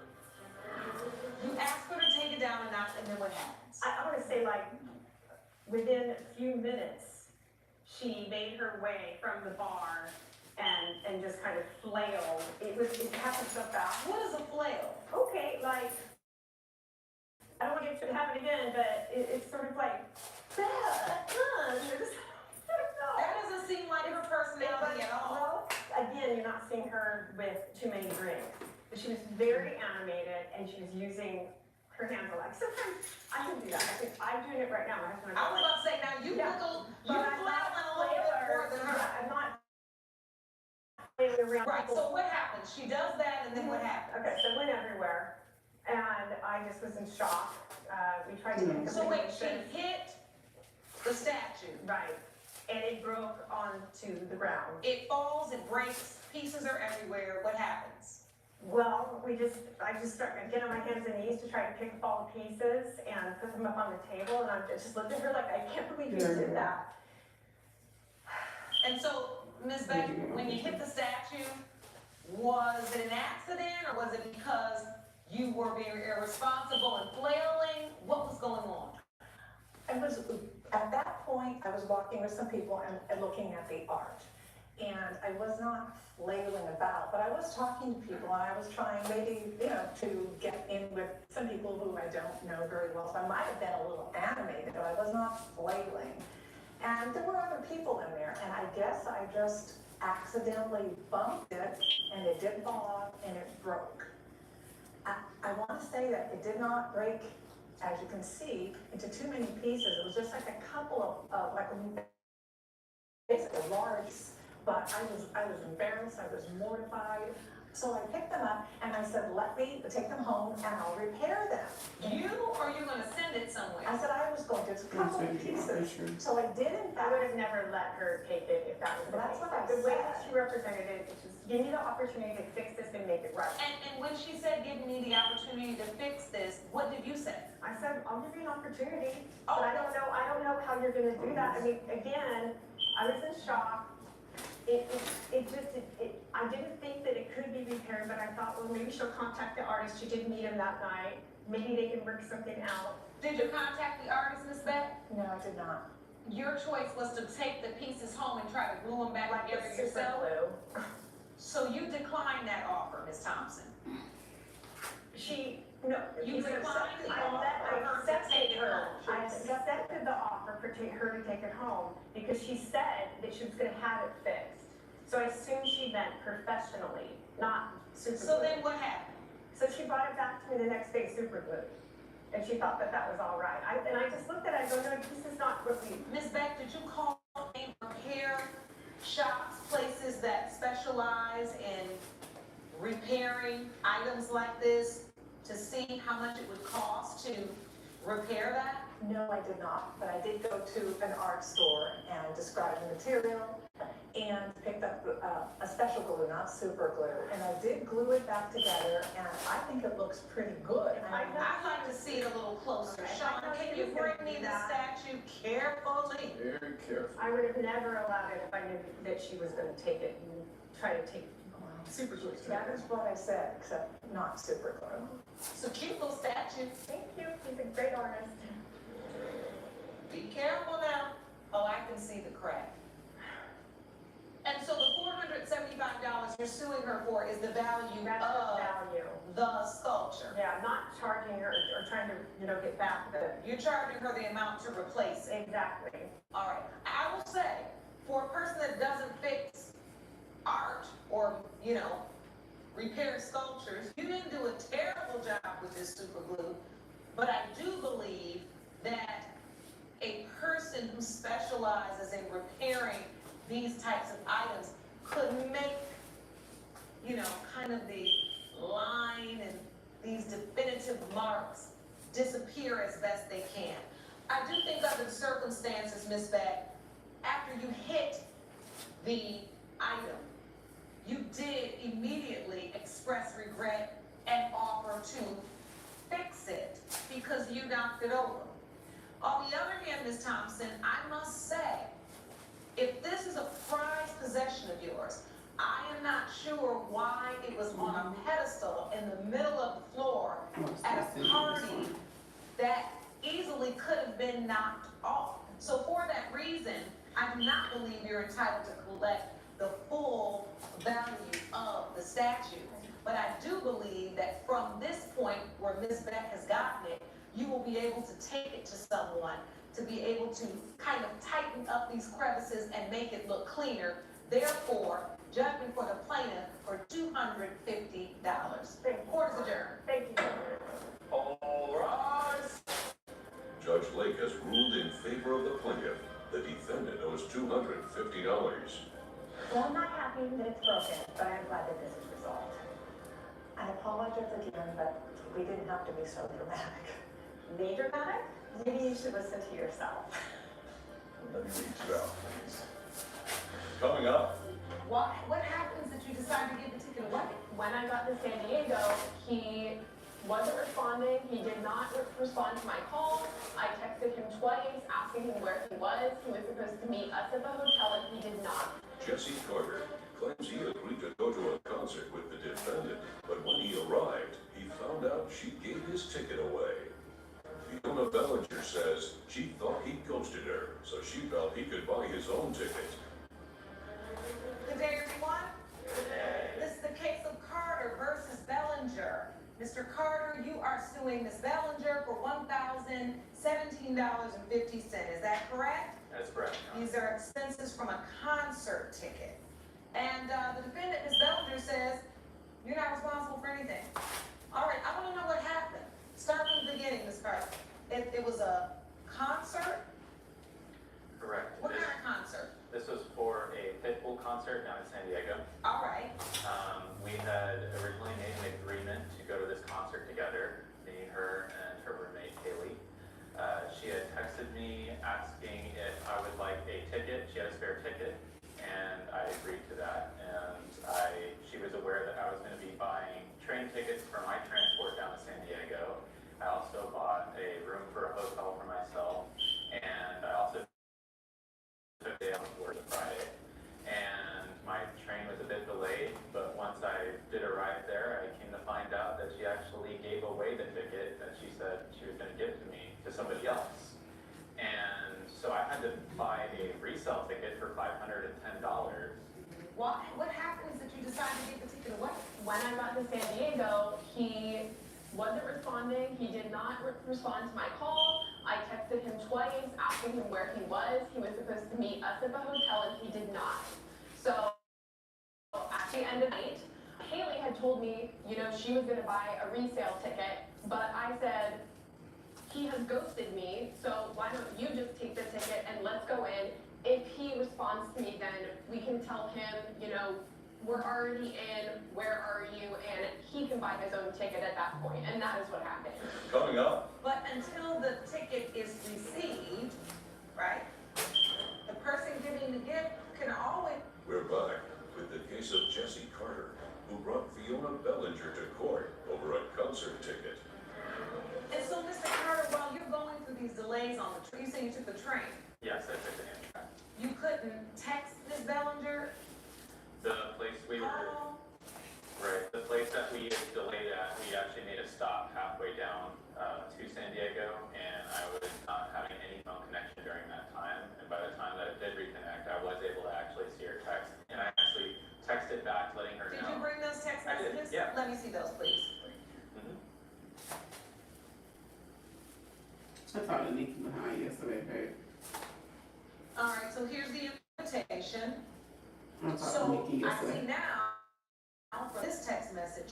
You ask her to take it down a notch, and then what happens? I want to say, like, within a few minutes, she made her way from the bar and just kind of flailed. It happened so fast. What is a flail? Okay, like, I don't want to get to have it again, but it's sort of like, you know, just, I don't know. That doesn't seem like her personality at all. Well, again, you're not seeing her with too many drinks. But she was very animated, and she was using her hands a lot. Sometimes I can do that. I'm doing it right now. My husband and I was about to say, now you Yeah. look, you But I'm flail not a little bit more than her. Yeah, I'm not flailing around. Right, so what happens? She does that, and then what happens? Okay, so it went everywhere, and I just was in shock. We tried to get So wait, she information. hit the statue. Right, and it broke onto the ground. It falls, it breaks, pieces are everywhere. What happens? Well, I just started getting on my hands and knees to try to pick up all the pieces and put them up on the table, and I just looked at her like, I can't believe you did that. And so, Ms. Beck, when you hit the statue, was it an accident, or was it because you were being irresponsible and flailing? What was going on? At that point, I was walking with some people and looking at the art. And I was not flailing about, but I was talking to people, and I was trying maybe, you know, to get in with some people who I don't know very well. So I might have been a little animated, but I was not flailing. And there were other people in there, and I guess I just accidentally bumped it, and it did fall off, and it broke. I want to say that it did not break, as you can see, into too many pieces. It was just like a couple of like basically large. But I was embarrassed, I was mortified. So I picked them up and I said, let me take them home and I'll repair them. You, or you're gonna send it somewhere? I said I was going to, it's a couple of pieces. So I did in I fact. would have never let her take it if that was the That's case. what I The way that said. she represented it, which is, give me the opportunity to fix this and make it right. And when she said, give me the opportunity to fix this, what did you say? I said, I'll give you an opportunity, Oh, but I don't know how you're gonna do that. I mean, again, I was in shock. I didn't think that it could be repaired, but I thought, well, maybe she'll contact the artist. She did meet him that night. Maybe they can work something out. Did you contact the artist, Miss Beck? No, I did not. Your choice was to take the pieces home and try to glue them back Like together with super yourself? glue. So you declined that offer, Miss Thompson? No. You declined the I offer to take it home. I accepted the offer for her to take it home because she said that she was gonna have it fixed. So I assumed she meant professionally, not super glue. So then what happened? So she brought it back to me the next day, super glued. And she thought that that was all right. And I just looked at it, I go, no, this is not what we. Ms. Beck, did you call any repair shops, places that specialize in repairing items like this to see how much it would cost to repair that? No, I did not, but I did go to an art store and describe the material and picked up a special glue, not super glue, and I did glue it back together, and I think it looks pretty good. I'd like to see it a little closer. Okay. Sean, can you bring me the statue carefully? Very careful. I would have never allowed it if I knew that she was gonna take it and try to take super glue. That is what I said, except not super glue. It's a cute little statue. Thank you, he's a great artist. Be careful now. Oh, I can see the crack. And so the $475 you're suing her for is the value That's of the value. the sculpture. Yeah, I'm not charging her or trying to, get back the. You're charging her the amount to replace it. Exactly. All right. I will say, for a person that doesn't fix art or, repair sculptures, you didn't do a terrible job with this super glue, but I do believe that a person who specializes in repairing these types of items could make, kind of the line and these definitive marks disappear as best they can. I do think under the circumstances, Ms. Beck, after you hit the item, you did immediately express regret and offer to fix it because you knocked it over. On the other hand, Ms. Thompson, I must say, if this is a prized possession of yours, I am not sure why it was on a pedestal in the middle of the floor at a party that easily could have been knocked off. So for that reason, I do not believe you're entitled to collect the full value of the statue. But I do believe that from this point where Ms. Beck has gotten it, you will be able to take it to someone to be able to kind of tighten up these crevices and make it look cleaner. Therefore, judgment for the plaintiff for $250. Court is adjourned. Thank you. All rise. Judge Lake has ruled in favor of the plaintiff. The defendant owes $250. Well, I'm not happy that it's broken, but I'm glad that this is resolved. I apologize again, but we didn't have to be so dramatic. Me dramatic? Maybe you should listen to yourself. Let me reach you out, please. Coming up, What happens if you decide to give the ticket away? When I got to San Diego, he wasn't responding. He did not respond to my call. I texted him twice, asking him where he was. He was supposed to meet us at the hotel, and he did not. Jesse Carter claims he agreed to go to a concert with the defendant, but when he arrived, he found out she gave his ticket away. Fiona Bellinger says she thought he ghosted her, so she felt he could buy his own ticket. Good day, everyone. This is the case of Carter versus Bellinger. Mr. Carter, you are suing Ms. Bellinger for $1,017.50. Is that correct? That's correct. These are expenses from a concert ticket. And the defendant, Ms. Bellinger, says you're not responsible for anything. All right, I want to know what happened. Start from the beginning, Ms. Carter. It was a concert? Correct. What kind of concert? This was for a Pitbull concert down in San Diego. All right. We had originally made an agreement to go to this concert together, me, her, and her roommate, Kaylee. She had texted me asking if I would like a ticket. She had a spare ticket, and I agreed to that. And she was aware that I was going to be buying train tickets for my transport down to San Diego. I also bought somebody else. And so I had to buy a resale ticket for $510. What happens that you decide to give the ticket away? When I got to San Diego, he wasn't responding. He did not respond to my call. I texted him twice, asking him where he was. He was supposed to meet us at the hotel, and he did not. So at the end of the night, Haley had told me, you know, she was going to buy a resale ticket, but I said, he has ghosted me, so why don't you just take the ticket and let's go in. If he responds to me, then we can tell him, you know, we're already in, where are you? And he can buy his own ticket at that point, and that is what happened. Coming up, But until the ticket is received, right? The person giving the gift can always, we're back with the case of Jesse Carter, who brought Fiona Bellinger to court over a concert ticket. and so Mr. Carter, while you're going through these delays on the train, you say you took the train, Yes, I took the Amtrak. you couldn't text Ms. Bellinger, The place we were, call? right, the place that we had delayed at, we actually made a stop halfway down to San Diego, and I was not having any phone connection during that time. And by the time that it did reconnect, I was able to actually see her text, and I actually texted back letting her Did you know. bring those text I did, messages? yeah. Let me see those, please. Mhm. I talked to Nikki behind yesterday, babe. All right, so here's the invitation. I talked to So Nikki I yesterday. see now, for this text message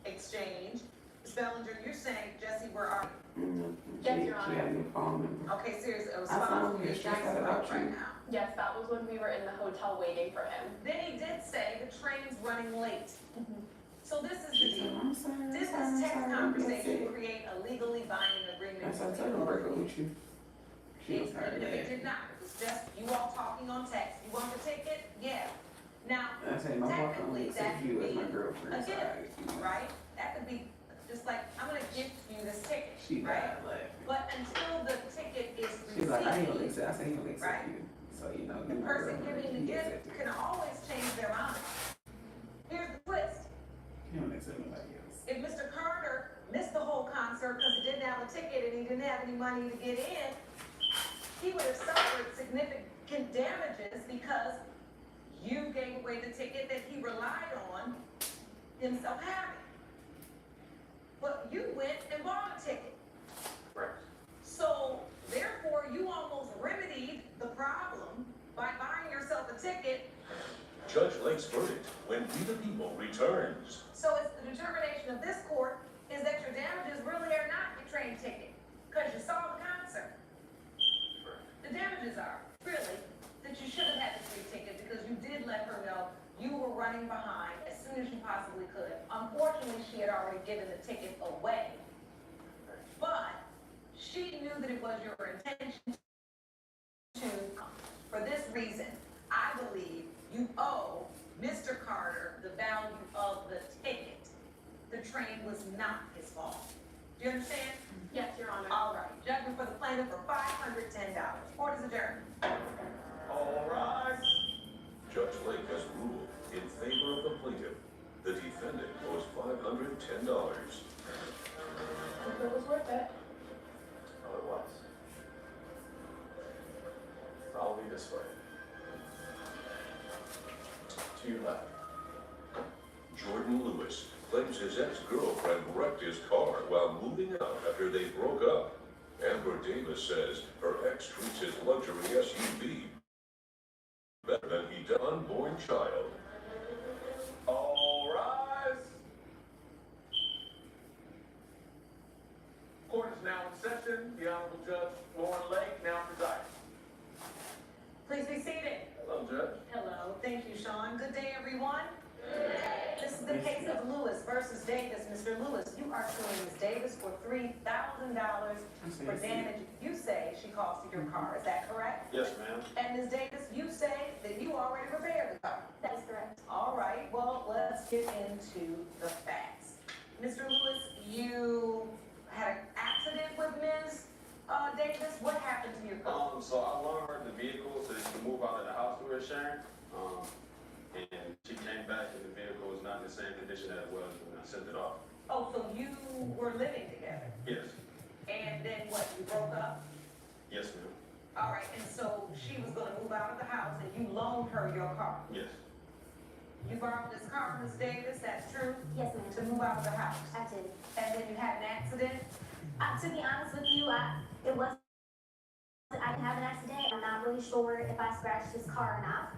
exchange, Ms. Bellinger, you're saying, Jesse, where are Mhm. Yes, She Your had a new phone number. you? Okay, seriously, a I response found from her, you she guys said about right you. now. Yes, that was when we were in the hotel waiting for him. Then he did say the train's running late. So this is the She said, deal. I'm sorry, I'm This sorry, is I'm text sorry, I'm conversation sick. create a legally binding agreement I said, between tell her to break up you. with you. She was tired of It that. did not, it was just you all talking on text. You want the ticket? Yeah. Now, I said, my boyfriend technically, would that accept you as my could be girlfriend, a so gift, right? That could be just like, I'm gonna gift you this ticket, She right? died laughing. But until the ticket is She's like, I ain't gonna received, accept, I said, he gonna accept Right. you. So, you know, the you my person girlfriend, giving the he gift accepted. can always change their mind. Here's the twist. He don't accept nobody else. If Mr. Carter missed the whole concert because he didn't have a ticket and he didn't have any money to get in, he would have suffered significant damages because you gave away the ticket that he relied on himself having. But you went and bought a ticket. Correct. So therefore, you almost remedied the problem by buying yourself a ticket. Judge Lake's verdict when We the People returns. So it's the determination of this court is that your damages really are not your train ticket because you saw the concert. Correct. The damages are really that you should have had the free ticket because you did let her know you were running behind as soon as you possibly could. Unfortunately, she had already given the ticket away, but she knew that it was your intention to. For this reason, I believe you owe Mr. Carter the value of the ticket. The train was not his fault. Do you understand? Yes, Your Honor. All right. Judgment for the plaintiff for $510. Court is adjourned. All rise. Judge Lake has ruled in favor of the plaintiff. The defendant owes $510. Hope it was worth it. Oh, it was. Follow me this way. To your left. Jordan Lewis claims his ex-girlfriend wrecked his car while moving out after they broke up. Amber Davis says her ex treats his luxury SUV better than he does an unborn child. All rise. Court is now in session. The Honorable Judge Lauren Lake now presides. Please be seated. Hello, Judge. Hello. Thank you, Sean. Good day, everyone. This is the case of Lewis versus Davis. Mr. Lewis, you are suing Ms. Davis for $3,000 for damage you say she caused to your car. Is that correct? Yes, ma'am. And Ms. Davis, you say that you already repaired the car. That is correct. All right, well, let's get into the facts. Mr. Lewis, you had an accident with Ms. Davis. What happened to your car? So I loaned her the vehicle so that she could move out of the house we were sharing. And she came back and the vehicle was not in the same condition that it was when I sent it off. Oh, so you were living together. Yes. And then what, you broke up? Yes, ma'am. All right, and so she was gonna move out of the house and you loaned her your car. Yes. You borrowed this car from Ms. Davis, that's true? Yes, ma'am. To move out of the house. I did. And then you had an accident? To be honest with you, I didn't have an accident. I'm not really sure if I scratched his car or not.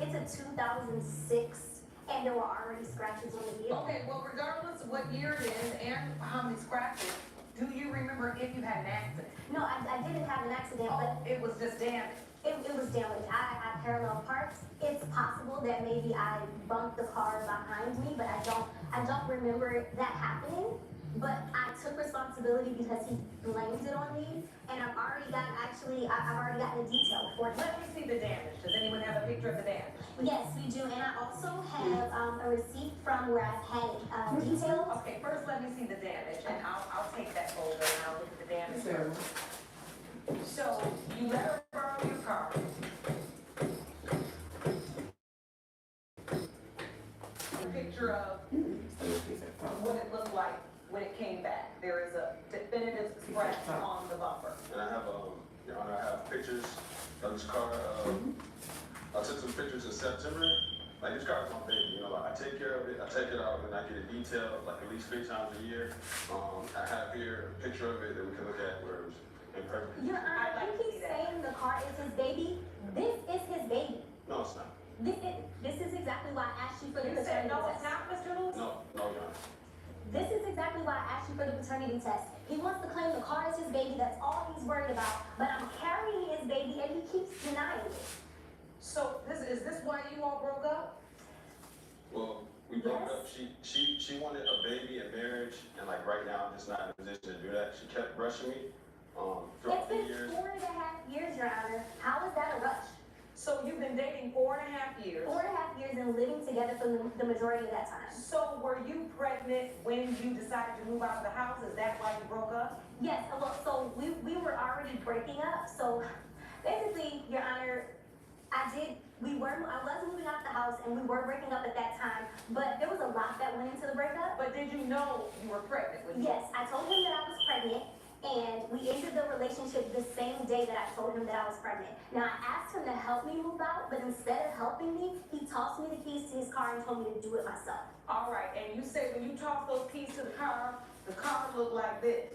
It's a 2006, and there were already scratches on the vehicle. Okay, well, regardless of what year it is and how many scratches, do you remember if you had an accident? No, I didn't have an accident, but Oh, it was just damage. it was damaged. I parallel parked. It's possible that maybe I bumped the car behind me, but I don't remember that happening. But I took responsibility because he blamed it on me, and I've already gotten a detail for it. Let me see the damage. Does anyone have a picture of the damage? Yes, we do, and I also have a receipt from where I've had it detailed. Okay, first let me see the damage, and I'll take that folder and I'll look at the damage. So, you let her borrow your car. A picture of what it looked like when it came back. There is a definitive scratch on the bumper. And I have, Your Honor, I have pictures of this car. I took some pictures in September. Like, this car is my baby, you know, like, I take care of it, I take it out, and I get it detailed, like, at least 3 times a year. I have here a picture of it that we can look at where it was in perfect Your condition. Honor, I'd like you to keep see that. saying the car is his baby. This is his baby. No, it's not. This is exactly why I asked you for the You said, paternity no, it's test. not, Mr. Lewis? No, Your Honor. This is exactly why I asked you for the paternity test. He wants to claim the car is his baby. That's all he's worried about. But I'm carrying his baby, and he keeps denying it. So, is this why you all broke up? Well, we broke Yes. up. She wanted a baby and marriage, and like right now, I'm just not in a position to do that. She kept rushing me. It's Throughout the been years. 4.5 years, Your Honor. How is that a rush? So you've been dating 4.5 years. 4.5 years and living together for the majority of that time. So were you pregnant when you decided to move out of the house? Is that why you broke up? Yes, well, so we were already breaking up. So basically, Your Honor, I was moving out the house and we were breaking up at that time, but there was a lot that went into the breakup. But did you know you were pregnant? Yes, I told him that I was pregnant, and we ended the relationship the same day that I told him that I was pregnant. Now, I asked him to help me move out, but instead of helping me, he tossed me the keys to his car and told me to do it myself. All right, and you said when you tossed those keys to the car looked like this.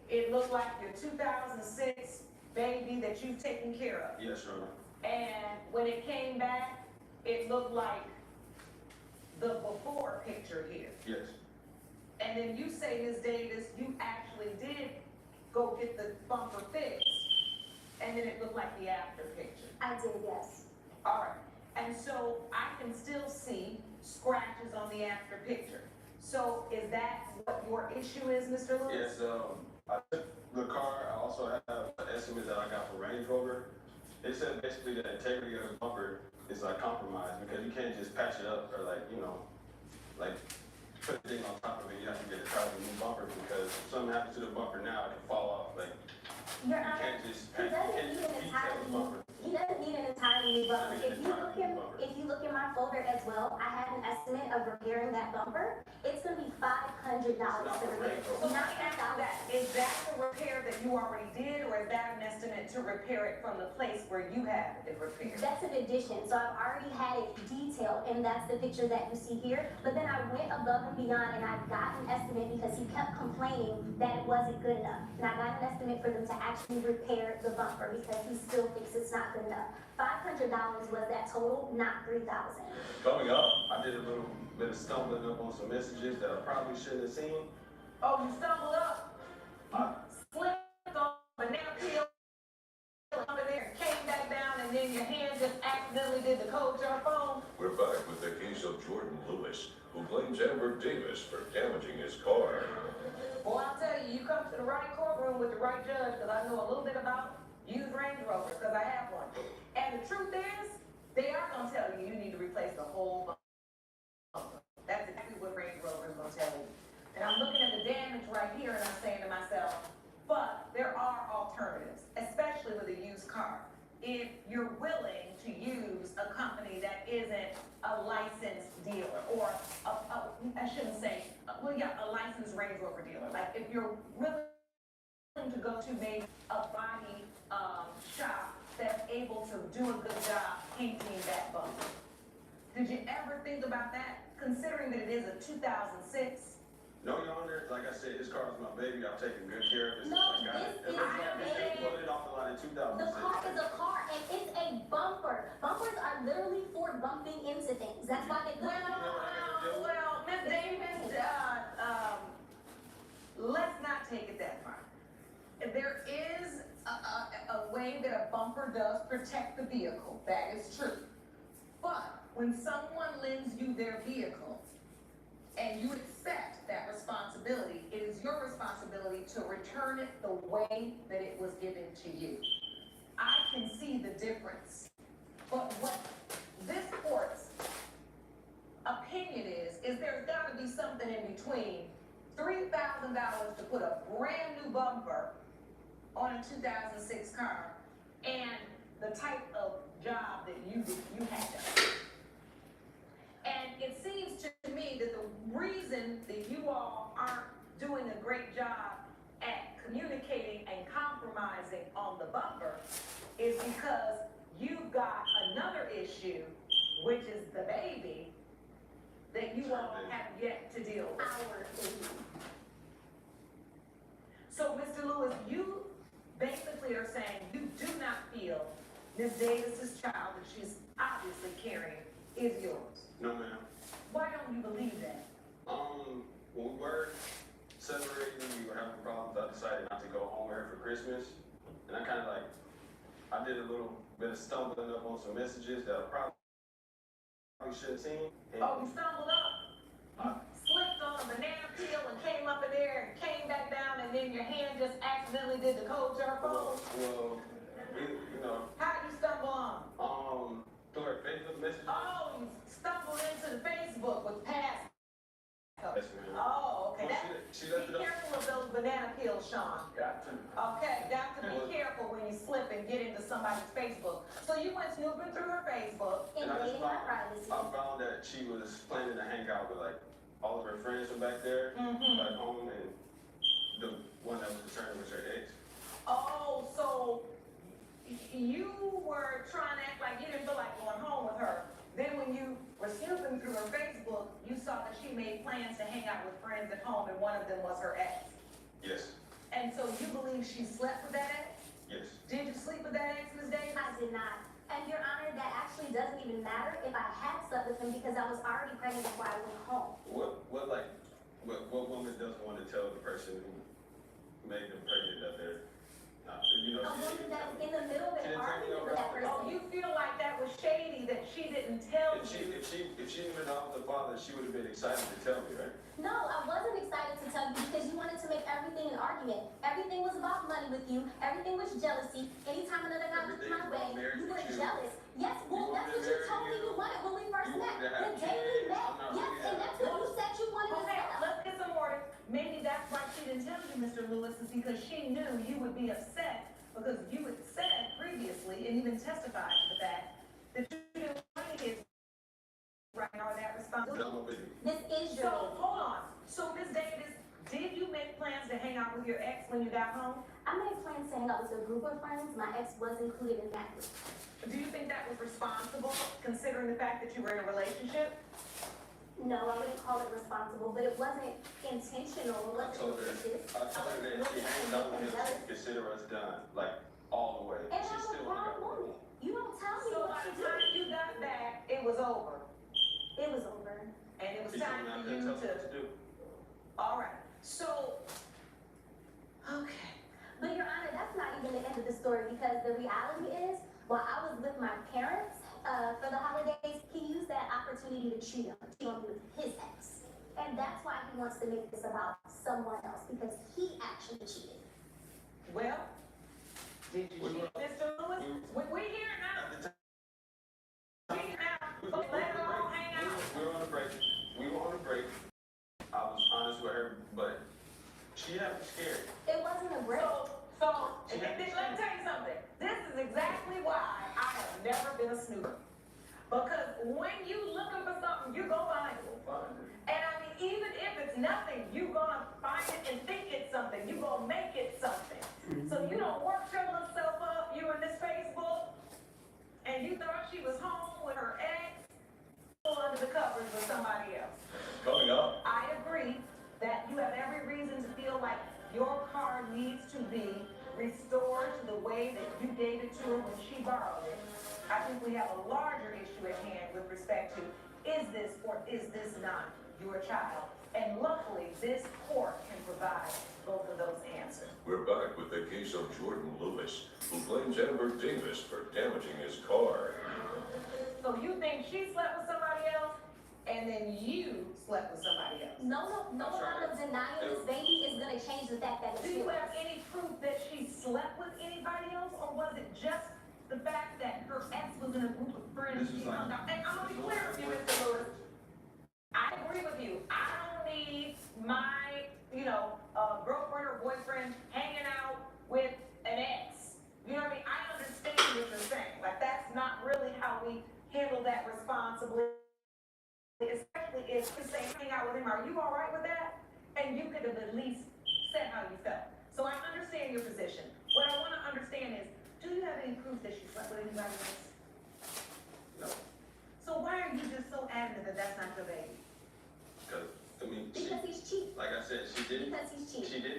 It looked like your 2006 baby that you've taken care of. Yes, Your Honor. And when it came back, it looked like the before picture here. Yes. And then you say, Ms. Davis, you actually did go get the bumper fixed, and then it looked like the after picture. I did, yes. All right, and so I can still see scratches on the after picture. So is that what your issue is, Mr. Lewis? Yes, I took the car. I also have an estimate that I got from Range Rover. It said basically the integrity of the bumper is like compromised because you can't just patch it up or like put things on top of it. You have to get a new bumper because if something happens to the bumper now, it can fall off. Like Your you Honor, can't just he doesn't need an entirely new bumper. If you look in my folder as well, I have an estimate of repairing that bumper. It's gonna be $500 to repair. So Not after that, is that the repair that you already did, or is that an estimate to repair it from the place where you had it repaired? That's an addition, so I've already had it detailed, and that's the picture that you see here. But then I went above and beyond, and I got an estimate because he kept complaining that it wasn't good enough. And I got an estimate for them to actually repair the bumper because he still thinks it's not good enough. $500 was that total, not $3,000. Coming up, I did a little bit of stumbling up on some messages that I probably shouldn't have seen. Oh, you stumbled up, slipped on a banana peel over there, and came back down, and then your hand just accidentally did the code to your phone. We're back with the case of Jordan Lewis, who blames Amber Davis for damaging his car. Well, I'll tell you, you come to the right courtroom with the right judge, because I know a little bit about used Range Rovers, because I have one. And the truth is, they are going to tell you you need to replace the whole bumper. That's exactly what Range Rover is going to tell you. And I'm looking at the damage right here, and I'm saying to myself, but there are alternatives, especially with a used car. If you're willing to use a company that isn't a licensed dealer, or I shouldn't say, a licensed Range Rover dealer. Like, if you're willing him to go to maybe a body, shop that's able to do a good job painting that bumper. Did you ever think about that, considering that it is a 2006? No, Your Honor, like I said, this car is my baby. I've taken good care of it. No, since I got it. this is They put it off the line in 2006. The car is a car, and it's a bumper. Bumpers are literally for bumping into things. That's why they. Well, Ms. Davis, let's not take it that far. There is a way that a bumper does protect the vehicle, that is true. But when someone lends you their vehicle and you accept that responsibility, it is your responsibility to return it the way that it was given to you. I can see the difference. But what this court's opinion is there's gotta be something in between $3,000 to put a brand new bumper on a 2006 car and the type of job that you had done. And it seems to me that the reason that you all aren't doing a great job at communicating and compromising on the bumper is because you've got another issue, which is the baby, that you all have yet to deal with. Our baby. So, Mr. Lewis, you basically are saying you do not feel Ms. Davis's child that she's obviously carrying is yours. No, ma'am. Why don't you believe that? When we were separating, we were having problems. I decided not to go home with her for Christmas. And I kind of I did a little bit of stumbling up on some messages that I probably shouldn't have seen. And Oh, you stumbled up, slipped on a banana peel and came up in there and came back down, and then your hand just accidentally did the code to her phone? well, you know, How'd you stumble on? through her Facebook messages. Oh, you stumbled into the Facebook with past. Yes, ma'am. Oh, okay. Well, she left Be it up. careful of those banana peels, Sean. Got to. Okay, got to be careful when you slip and get into somebody's Facebook. So you went snooping through her Facebook. And I just Invading our found, privacy. I found that she was planning to hang out with all of her friends from back there, back home, and the one that was returning was her ex. Oh, so you were trying to act like you didn't feel like going home with her. Then when you were snooping through her Facebook, you saw that she made plans to hang out with friends at home, and one of them was her ex. Yes, And so you believe she slept with that ex? yes. Did you sleep with that ex, Ms. Davis? I did not. And Your Honor, that actually doesn't even matter if I had slept with him because I was already pregnant before I went home. What woman doesn't want to tell the person who made them pregnant that they're not, you know? A woman that's in the middle of She an didn't tell me argument with that no Oh, person. you feel like that was shady that she didn't tell If you? she knew I was the father, she would have been excited to tell me, right? No, I wasn't excited to tell you because you wanted to make everything an argument. Everything was about money with you. Everything was jealousy. Anytime another guy looked my way, you were jealous. Yes, well, that's what you told me you wanted when we first met. The day we met, yes, and that's what you said you wanted to Okay, tell. let's get some order. Maybe that's why she didn't tell you, Mr. Lewis, is because she knew you would be upset because you had said previously and even testified to the fact that you didn't want your kids right or that responsibility. Tell my baby. This is So, your baby. hold on. So, Ms. Davis, did you make plans to hang out with your ex when you got home? I made plans to hang out with a group of friends. My ex was included in that group. Do you think that was responsible, considering the fact that you were in a relationship? No, I wouldn't call it responsible, but it wasn't intentional. It I wasn't told her malicious. that she hangs out with him, she consider us done, all the way. And She I'm a still grown got woman. You don't tell me So, what by to the do. time you got back, it was over. It was over. And it was She told time me I for couldn't you tell her what to. to do. All right. So, okay. But Your Honor, that's not even the end of the story because the reality is, while I was with my parents for the holidays, he used that opportunity to cheat on me with his ex. And that's why he wants to make this about someone else because he actually cheated. Well, did you cheat, Mr. Lewis? We here now. At the time, We here now. So let her all hang out. we were on a break. We were on a break. I was honest with her, but she had me scared. It wasn't a break. And let me tell you something. This is exactly why I have never been a snooper. Because when you looking for something, you're gonna find it. And I mean, even if it's nothing, you're gonna find it and think it's something. You're gonna make it something. your car needs to be restored to the way that you gave it to her when she borrowed it. I think we have a larger issue at hand with respect to, is this or is this not your child? And luckily, this court can provide both of those answers. We're back with the case of Jordan Lewis, who blames Amber Davis for damaging his car. So you think she slept with somebody else, and then you slept with somebody else? No amount of denying this baby is gonna change the fact that it's Do you yours. have any proof that she slept with anybody else, or was it just the fact that her ex was in a group of friends? This is She like- found out? And I'm gonna be clear with you, Mr. Lewis. I agree with you. I don't need my, girlfriend or boyfriend hanging out with an ex. You know what I mean? I understand what you're saying. Like, that's not really how we handle that responsibly. Especially if you say hang out with him, are you all right with that? And you could have at least said how you felt. So I understand your position. What I want to understand is, do you have any proof that she slept with anybody else? No, So why are you just so adamant that that's not your baby? because, Because he's cheap. like I said, she didn't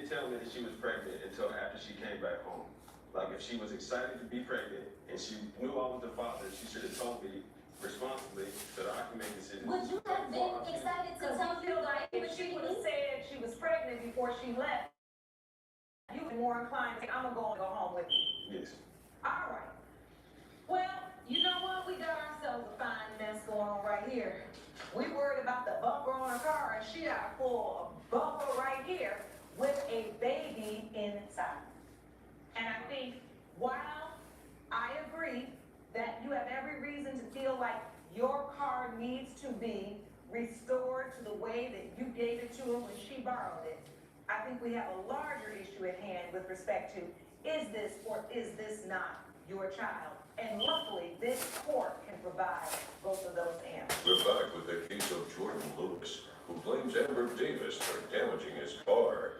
tell me that she was pregnant until after she came back home. Like, if she was excited to be pregnant and she knew I was the father, she should have told me responsibly so that I can make decisions. Would you have been excited to Because tell you you feel that like you if were she treating would have me? said she was pregnant before she left, you'd be more inclined to say, I'm gonna go home with you. Yes. All right. Well, you know what? We got ourselves a fine mess going on right here. We worried about the bumper on her car, and she got a full bumper right here with a baby inside. And I think, while I agree that you have every reason to feel like your car needs to be restored to the way that you gave it to her when she borrowed it, I think we have a larger issue at hand with respect to, is this or is this not your child? And luckily, this court can provide both of those answers. We're back with the case of Jordan Lewis, who blames Amber Davis for damaging his car.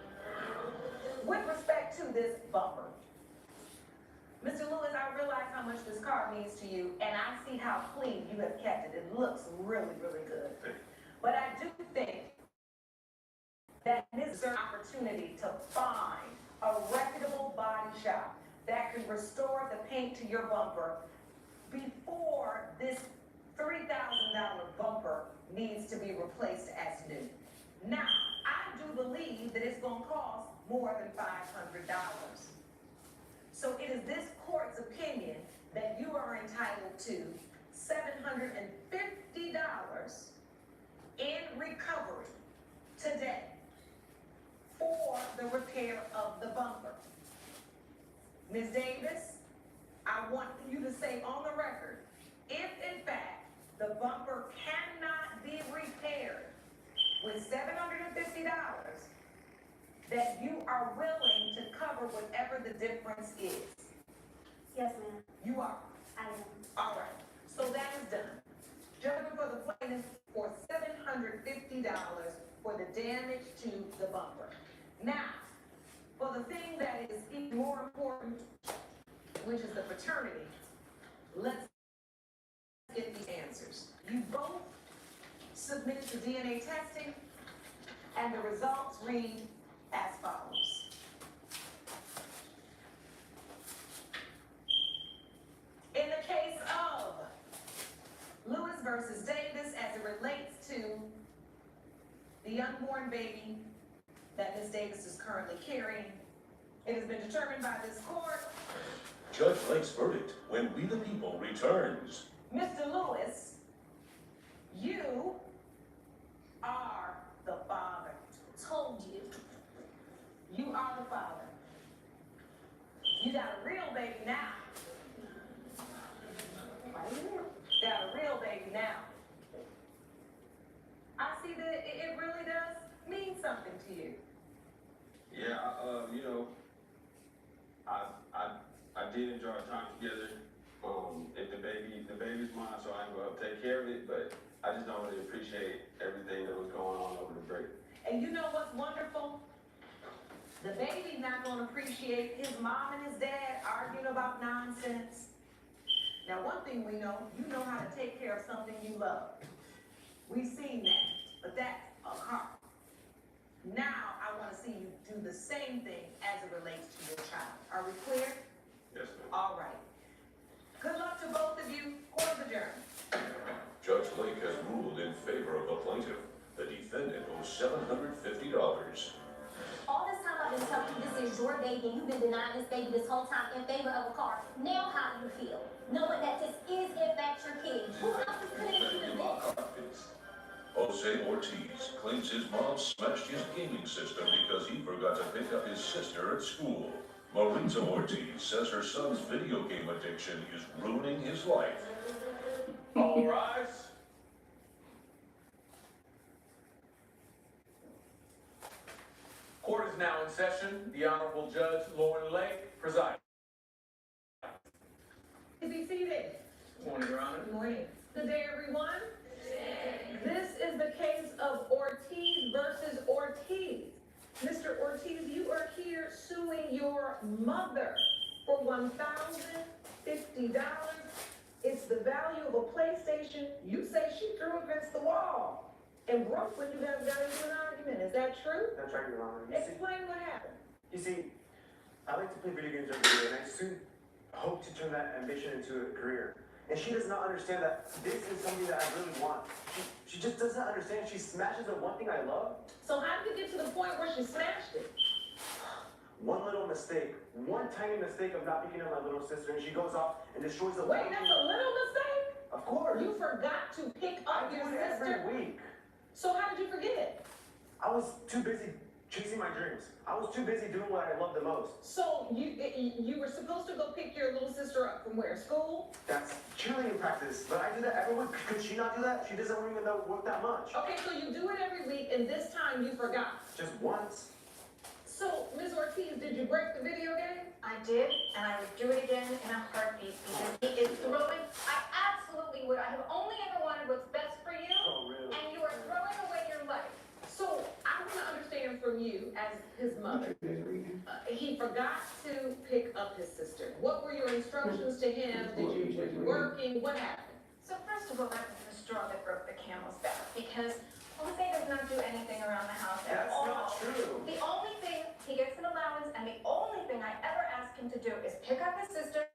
With respect to this bumper, Mr. Lewis, I realize how much this car means to you, and I see how clean you have kept it. It looks really, really good. But I do think that this is an opportunity to find a reputable body shop that can restore the paint to your bumper before this $3,000 bumper needs to be replaced as new. Now, I do believe that it's gonna cost more than $500. So it is this court's opinion that you are entitled to $750 in recovery today for the repair of the bumper. Ms. Davis, I want you to say on the record, if in fact the bumper cannot be repaired with $750, that you are willing to cover whatever the difference is. Yes, ma'am. You are. I am. All right. So that is done. Judgment for the plaintiff for $750 for the damage to the bumper. Now, for the thing that is even more important, which is the paternity, let's get the answers. You both submitted to DNA testing, and the results read as follows. In the case of Lewis versus Davis, as it relates to the unborn baby that Ms. Davis is currently carrying, it has been determined by this court, Judge Lake's verdict when We the People returns. Mr. Lewis, you are the father. Told you. You are the father. You got a real baby now. Got a real baby now. I see that it really does mean something to you. Yeah, I did enjoy our time together. If the baby's mine, so I can go help take care of it, but I just don't really appreciate everything that was going on over the break. And you know what's wonderful? The baby's not gonna appreciate his mom and his dad arguing about nonsense. Now, one thing we know, you know how to take care of something you love. We've seen that, but that's a car. Now, I wanna see you do the same thing as it relates to your child. Are we clear? Yes, ma'am. All right. Good luck to both of you. Court adjourned. Judge Lake has ruled in favor of the plaintiff. The defendant owes $750. All this time I've been telling you this is your baby and you've been denying this baby this whole time in favor of a car. Now how do you feel? Knowing that this is in fact your kid. Who else is connected to this? Jose Ortiz claims his mom smashed his gaming system because he forgot to pick up his sister at school. Maritza Ortiz says her son's video game addiction is ruining his life. All rise. Court is now in session. The Honorable Judge Lauren Lake presiding. Be seated. Morning, Your Honor. Good morning. Good day, everyone. This is the case of Ortiz versus Ortiz. Mr. Ortiz, you are here suing your mother for $1,050. It's the value of a PlayStation you say she threw against the wall and broke when you guys got into an argument. Is that true? That's right, Your Honor. Explain what happened. You see, I like to play video games every day, and I soon hope to turn that ambition into a career. And she does not understand that this is something that I really want. She just doesn't understand. She smashes the one thing I love. So how did you get to the point where she smashed it? One little mistake, one tiny mistake of not picking up my little sister, and she goes off and destroys the Wait, that's a little mistake? Of course. You forgot to pick up your I do it sister? every week. So how did you forget? I was too busy chasing my dreams. I was too busy doing what I love the most. So you were supposed to go pick your little sister up from where? School? That's cheerleading practice, but I do that every week. Could she not do that? She doesn't even know work that much. Okay, so you do it every week, and this time you forgot. Just once. So, Ms. Ortiz, did you break the video game? I did, and I would do it again in a heartbeat because he is throwing. I absolutely would. I have only ever wanted what's best for you, Oh, really? and you are throwing away your life. So, I want to understand from you, as his mother, he forgot to pick up his sister. What were your instructions to him? Were you working? What happened? So first of all, that was the straw that broke the camel's back because Jose does not do anything around the house at That's all. not true. The only thing, he gets an allowance, and the only thing I ever ask him to do is pick up his sister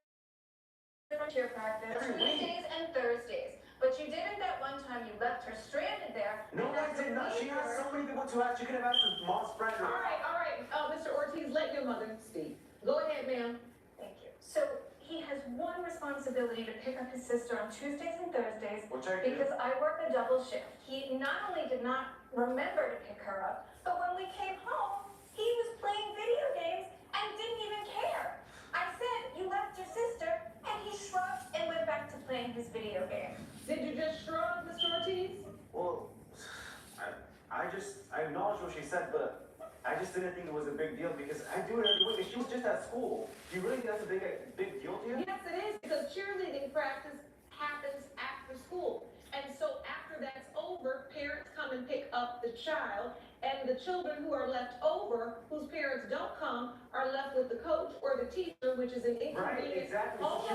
from cheer practice Tuesdays and Thursdays. But you didn't that one time. You left her stranded there. No, I did not. She has so many people to ask. You could have asked a mom's friend. All right. Mr. Ortiz, let your mother speak. Go ahead, ma'am. Thank you. So he has one responsibility to pick up his sister on Tuesdays and Thursdays Which I do. because I work a double shift. He not only did not remember to pick her up, but when we came home, he was playing video games and didn't even care. I said, "You left your sister," and he shrugged and went back to playing his video game. Did you just shrug, Mr. Ortiz? Well, I acknowledge what she said, but I just didn't think it was a big deal because I do it every week. And she was just at school. Do you really think that's a big deal to you? Yes, it is, because cheerleading practice happens after school. And so after that's over, parents come and pick up the child, and the children who are left over, whose parents don't come, are left with the coach or the teacher, which is an inconvenience. Right, exactly. Hold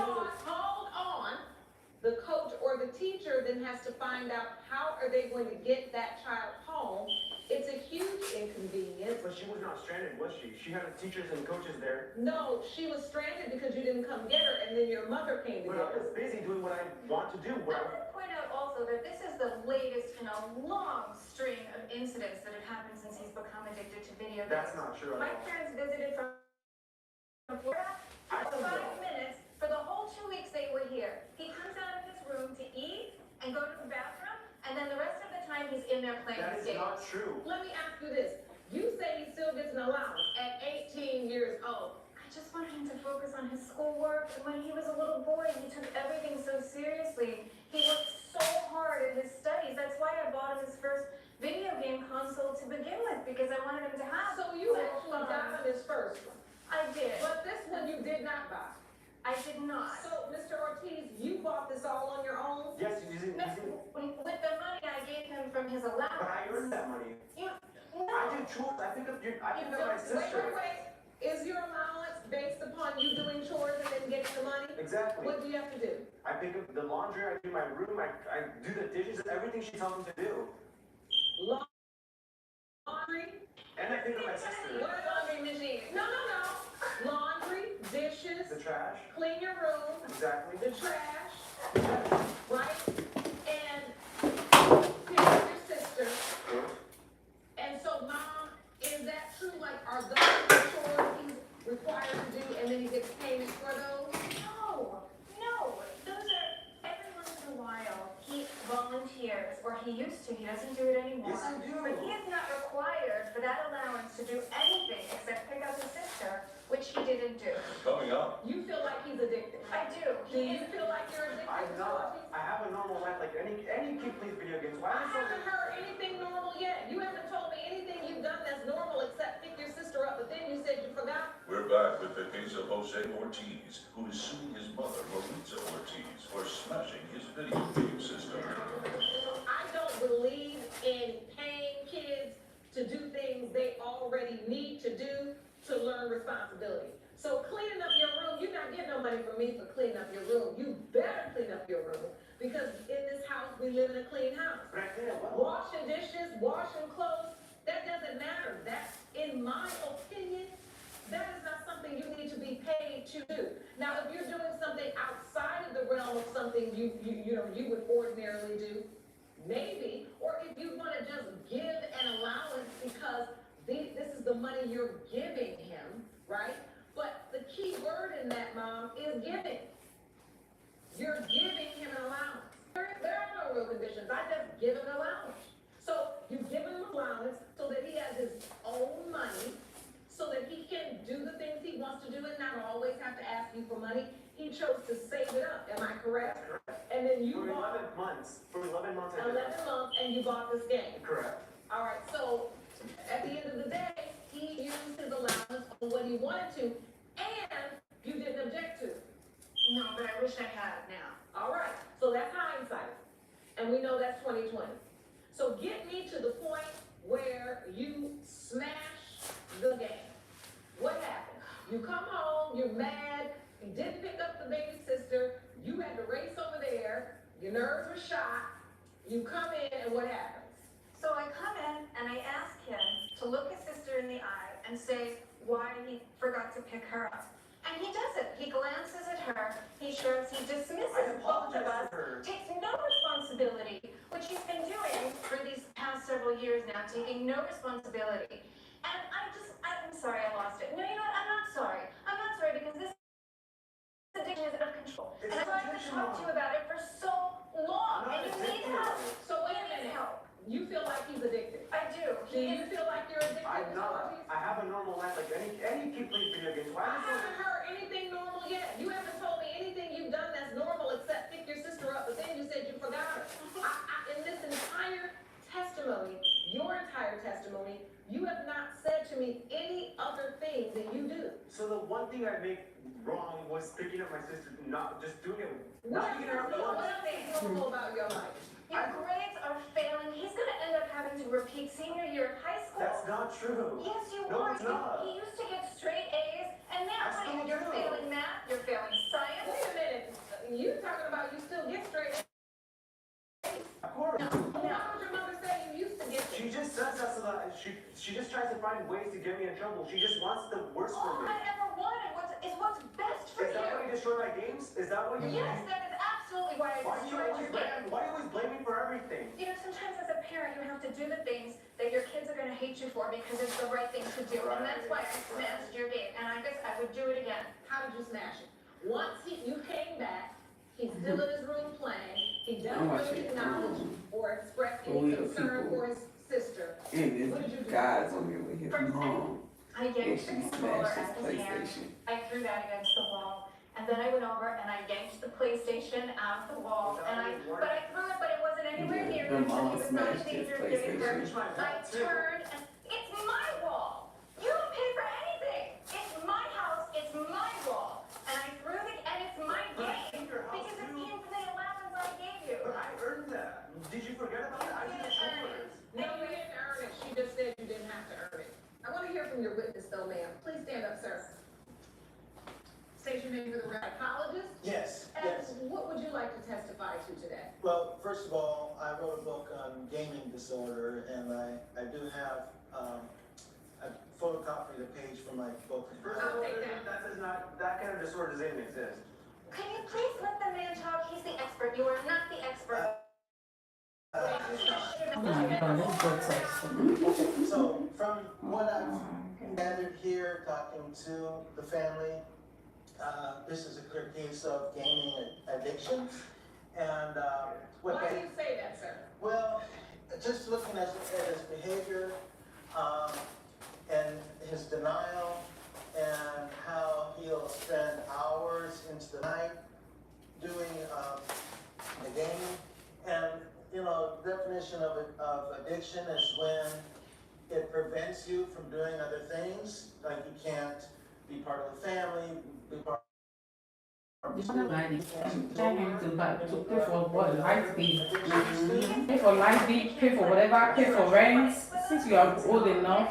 on. The coach or the teacher then has to find out how are they going to get that child home. It's a huge inconvenience. But she was not stranded, was she? She had teachers and coaches there. No, she was stranded because you didn't come get her, and then your mother came to But get I was her. busy doing what I want to do. I want to point out also that this is the latest in a long string of incidents that have happened since he's become addicted to video games. That's not true at My all. parents visited from Florida for 5 minutes. For the whole 2 weeks they were here. He comes out of his room to eat and go to the bathroom, and then the rest of the time he's in there playing That is games. not true. Let me ask you this. You say he still gets an allowance at 18 years old. I just wanted him to focus on his schoolwork. And when he was a little boy, he took everything so seriously. He worked so hard at his studies. That's why I bought him his first video game console to begin with, because I wanted him to have. So you little actually fun. got him his first one. I did. But this one you did not buy. I did not. So, Mr. Ortiz, you bought this all on your own? Yes, you didn't. With the money I gave him from his allowance. But I earned that money. No. I do chores. I pick up my sister. Wait. Is your allowance based upon you doing chores and then getting the money? Exactly. What do you have to do? I pick up the laundry. I do my room. I do the dishes. Everything she tells me to do. Laundry? And I pick up my sister. What trash. clean your room, Exactly. the trash, right? And pick up your sister. And so, Mom, is that true? Like, are those the chores he's required to do and then he gets payment for those? No, those are, every once in a while, he volunteers, or he used to, he doesn't do it anymore. Yes, I do. But he is not required for that allowance to do anything except pick up his sister, which he didn't do. Coming up, You feel like he's addicted. I do. Do you feel like you're addicted I'm to not. it? I have a normal life like any kid plays video games. Why I is it so haven't heard anything normal yet. You haven't told me anything you've done that's normal except pick your sister up, but then you said you forgot. we're back with the case of Jose Ortiz, who is suing his mother, Maritza Ortiz, for smashing his video game system. I don't believe in paying kids to do things they already need to do to learn responsibility. So cleaning up your room, you're not getting no money from me for cleaning up your room. You better clean up your room because in this house, we live in a clean house. But I can't. Washing dishes, washing clothes, that doesn't matter. That's, in my opinion, that is not something you need to be paid to do. Now, if you're doing something outside of the realm of something you would ordinarily do, maybe, or if you want to just give an allowance because this is the money you're giving him, right? But the key word in that, Mom, is giving. You're giving him an allowance. There are no real conditions. I just give him an allowance. So you give him an allowance so that he has his own money, so that he can do the things he wants to do and not always have to ask you for money. He chose to save it up. Am I correct? And then you For bought 11 months. For 11 months I did 11 months and you bought this game. Correct. All right, so at the end of the day, he used his allowance on what he wanted to, and you didn't object to it. No, but I wish I had now. All right, so that's hindsight, and we know that's 2020. So get me to the point where you smash the game. What happened? You come home, you're mad, he didn't pick up the baby sister, you had to race over there, your nerves were shot, you come in, and what happens? So I come in and I ask him to look his sister in the eye and say why he forgot to pick her up. And he doesn't. He glances at her, he shrugs, he dismisses I both of apologize us, to her. takes no responsibility, which he's been doing for these past several years now, taking no responsibility. And I'm sorry I lost it. No, you know what? I'm not sorry. I'm not sorry because this addiction is out of control. It's And I've tried to addiction, talk to you Mom. about it for so long, I'm not and you need addicted. help. So wait a You need minute, help. you feel like he's addicted. I do. Do you feel like you're addicted? I'm to not. Ortiz? I have a normal life like any kid plays video games. Why I is it so haven't heard anything normal yet. You haven't told me anything you've done that's normal except pick your sister up, but then you said you forgot her. In this entire testimony, your entire testimony, you have not said to me any other thing that you do. So the one thing I made wrong was picking up my sister, not just doing it. What Not picking her up what once. else is normal about your life? Your grades are failing. He's gonna end up having to repeat senior year of high school. That's not true. Yes, you No, are. it's not. He used to get straight A's, and now I still you're do. failing math, you're failing science. Wait a minute. You talking about you still get straight A's? Of course. Why would your mother say you used to get She just says that so that she just tries to find ways to get me in trouble. She just wants the worst All for me. I ever wanted is what's best for Is that why you. you destroy my games? Is that what you Yes, that is absolutely why I Why do you destroyed always your game. blame? Why do you always blame me for everything? You know, sometimes as a parent, you have to do the things that your kids are going to hate you for because it's the right thing to do. And that's why I smashed your game. And I guess I would do it again. How did you smash it? Once you came back, he's still in his room playing. He doesn't really acknowledge or express any concern for his sister. And What did you this do? guy's on here with his mom, I and yanked she the controller smashed his out of his hand. PlayStation. I threw that against the wall. And then I went over and I yanked the PlayStation out of the wall. And I threw it, but it wasn't anywhere near The him. So mom he was not in smashed his danger of getting hurt. PlayStation. I turned and it's my wall. You don't pay for anything. It's my house. It's my wall. And I threw it and it's my game. Because it came from the allowance I gave you. But I earned that. Did you forget about that? I did it yours. No, you didn't earn it. She just said you didn't have to earn it. I want to hear from your witness though, ma'am. Please stand up, sir. State your name for the record. Psychologist? Yes, And yes. what would you like to testify to today? Well, first of all, I wrote a book on gaming disorder, and I do have a photocopy the page from my book. First of all, that kind of disorder doesn't even exist. Can you please let the man talk? He's the expert. You are not the expert. Oh my God, let's go text. So from what I've gathered here, talking to the family, this is a clear case of gaming addiction. And what Why do they, you say that, sir? well, just looking at his behavior, and his denial, and how he'll spend hours into the night doing the gaming. And you know, definition of addiction is when it prevents you from doing other things, like you can't be part of the family, be part You don't like it. To pay for what? Light bill. Pay for light bill, pay for whatever, pay for rent. Since you are old enough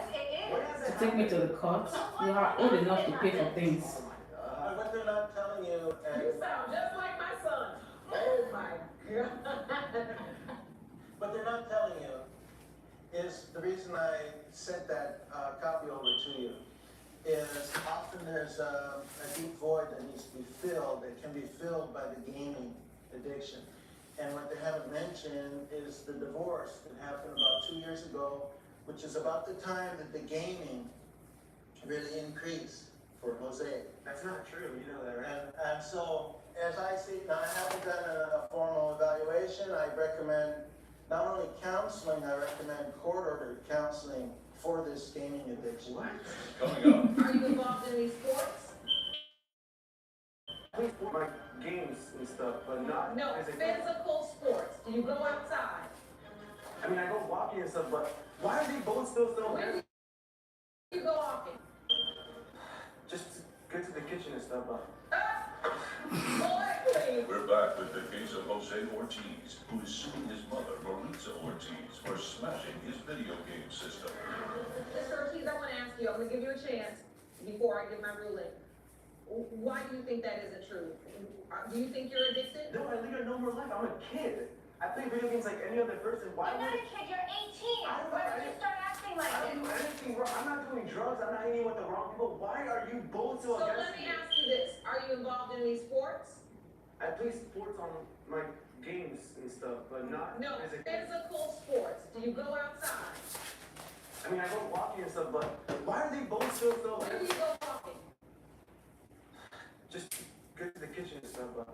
to take me to the court, you are old enough to pay for things. what they're not telling you, and You sound just like my son. Oh my God. what they're not telling you is the reason I sent that copy over to you is often there's a deep void that needs to be filled, that can be filled by the gaming addiction. And what they haven't mentioned is the divorce that happened about 2 years ago, which is about the time that the gaming really increased for Jose. That's not true, you know that, right? And so, as I see, now I haven't done a formal evaluation. I recommend not only counseling, I recommend court-ordered counseling for this gaming addiction. What? Coming up, Are you involved in any sports? I play my games and stuff, but not No, as a physical sports. Do you go outside? I mean, I go walking and stuff, but why are they both still Where there? do you go walking? Just to get to the kitchen and stuff, but Boy, please. we're back with the case of Jose Ortiz, who is suing his mother, Maritza Ortiz, for smashing his video game system. Mr. Ortiz, I want to ask you, I'm going to give you a chance before I give my ruling. Why do you think that isn't true? Do you think you're addicted? no, I lead a normal life. I'm a kid. I play video games like any other person. Why You're not would a kid, you're 18. I don't know, Why I did you didn't- start acting like I don't do this? anything wrong. I'm not doing drugs. I'm not hanging with the wrong people. Why are you both so So against let me ask you this. Are you involved in any sports? I play sports on my games and stuff, but not No, as a kid. physical sports. Do you go outside? I mean, I go walking and stuff, but why are they both still so Where do you go walking? just get to the kitchen and stuff, but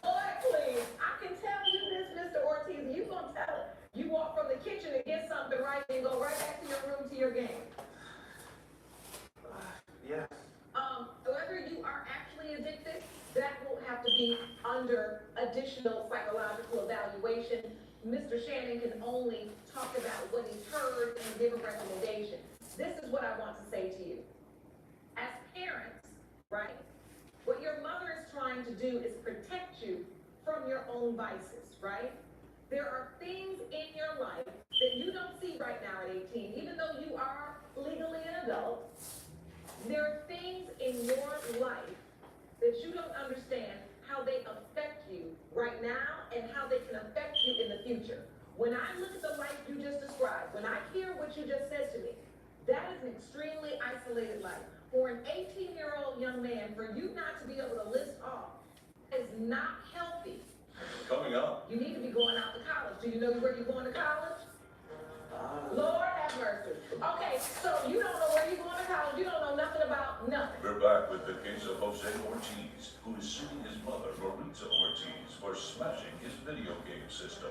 Boy, please. I can tell you this, Mr. Ortiz. You gonna tell it. You walk from the kitchen and get something right and go right back to your room to your game. yes. Whether you are actually addicted, that will have to be under additional psychological evaluation. Mr. Shannon can only talk about what he's heard and give a recommendation. This is what I want to say to you. As parents, right, what your mother is trying to do is protect you from your own vices, right? There are things in your life that you don't see right now at 18, even though you are legally an adult. There are things in your life that you don't understand how they affect you right now and how they can affect you in the future. When I look at the life you just described, when I hear what you just said to me, that is an extremely isolated life. For an 18-year-old young man, for you not to be able to list off is not healthy. Coming up, You need to be going out to college. Do you know where you're going to college? Lord have mercy. Okay, so you don't know where you're going to college. You don't know nothing about nothing. we're back with the case of Jose Ortiz, who is suing his mother, Maritza Ortiz, for smashing his video game system.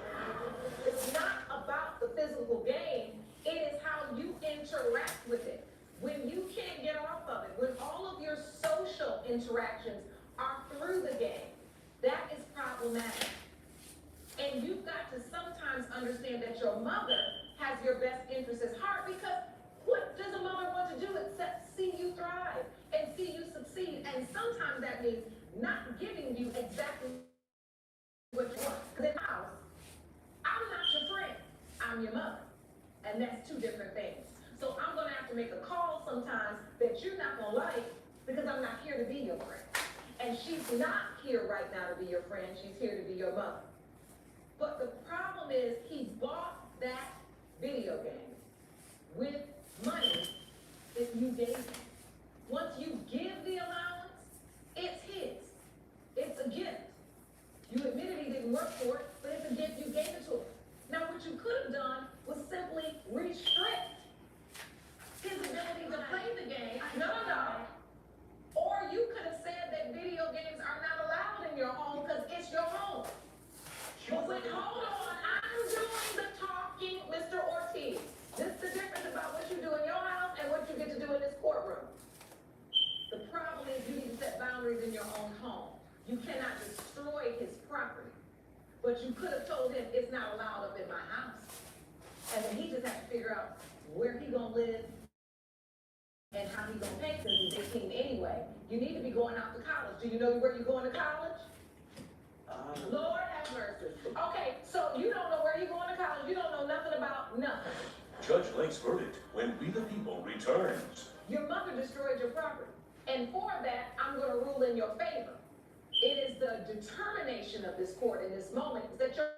It's not about the physical game. It is how you interact with it. When you can't get off of it, when all of your social interactions are through the game, that is problematic. And you've got to sometimes understand that your mother has your best interest at heart, because what does a mother want to do except see you thrive and see you succeed? And sometimes that means not giving you exactly what you want. Because in my house, I'm not your friend, I'm your mother. And that's two different things. So I'm gonna have to make a call sometimes that you're not gonna like, because I'm not here to be your friend. And she's not here right now to be your friend, she's here to be your mother. But the problem is, he bought that video game with money that you gave him. Once you give the allowance, it's his. It's a gift. You admitted he didn't work for it, but it's a gift, you gave it to him. Now, what you could have done was simply restrict his ability to play the game. No. Or you could have said that video games are not allowed in your home because it's your home. But wait, hold on, I'm doing the talking, Mr. Ortiz. This is the difference about what you do in your house and what you get to do in this courtroom. The problem is you need to set boundaries in your own home. You cannot destroy his property. But you could have told him it's not allowed up in my house. And then he just had to figure out where he gonna live and how he gonna pay since he's 18 anyway. You need to be going out to college. Do you know where you're going to college? Lord have mercy. Okay, so you don't know where you're going to college. You don't know nothing about nothing. Judge Lake's verdict, when We the People returns. Your mother destroyed your property. And for that, I'm gonna rule in your favor. It is the determination of this court in this moment that your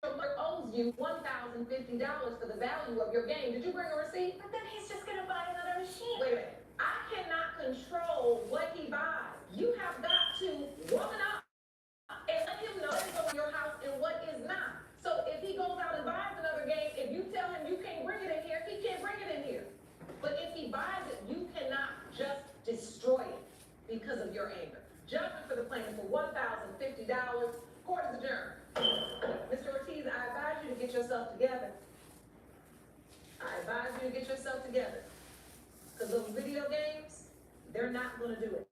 mother owes you $1,050 for the value of your game. Did you bring a receipt? But then he's just gonna buy another machine. Wait a minute. I cannot control what he buys. You have got to woman up and let him know what is on your house and what is not. So if he goes out and buys another game, if you tell him you can't bring it in here, he can't bring it in here. But if he buys it, you cannot just destroy it because of your anger. Judgment for the plaintiff for $1,050. Court is adjourned. Mr. Ortiz, I advise you to get yourself together. Because those video games, they're not going to do it.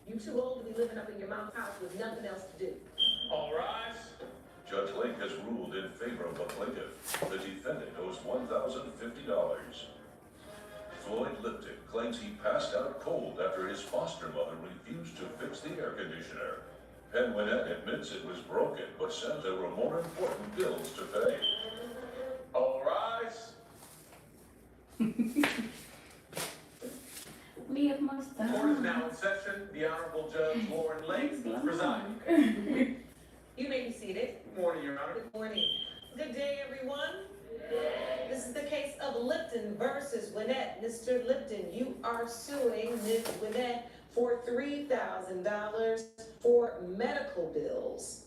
You're too old to be living up in your mom's house with nothing else to do. All rise. Judge Lake has ruled in favor of the plaintiff. The defendant owes $1,050. Floyd Lipton claims he passed out cold after his foster mother refused to fix the air conditioner. And Winnett admits it was broken, but said there were more important bills to pay. All rise. We have most time. Court is now in session. The Honorable Judge Lauren Lake presiding. You may be seated. Good morning, Your Honor. Good morning. Good day, everyone. This is the case of Lipton versus Winnett. Mr. Lipton, you are suing Ms. Winnett for $3,000 for medical bills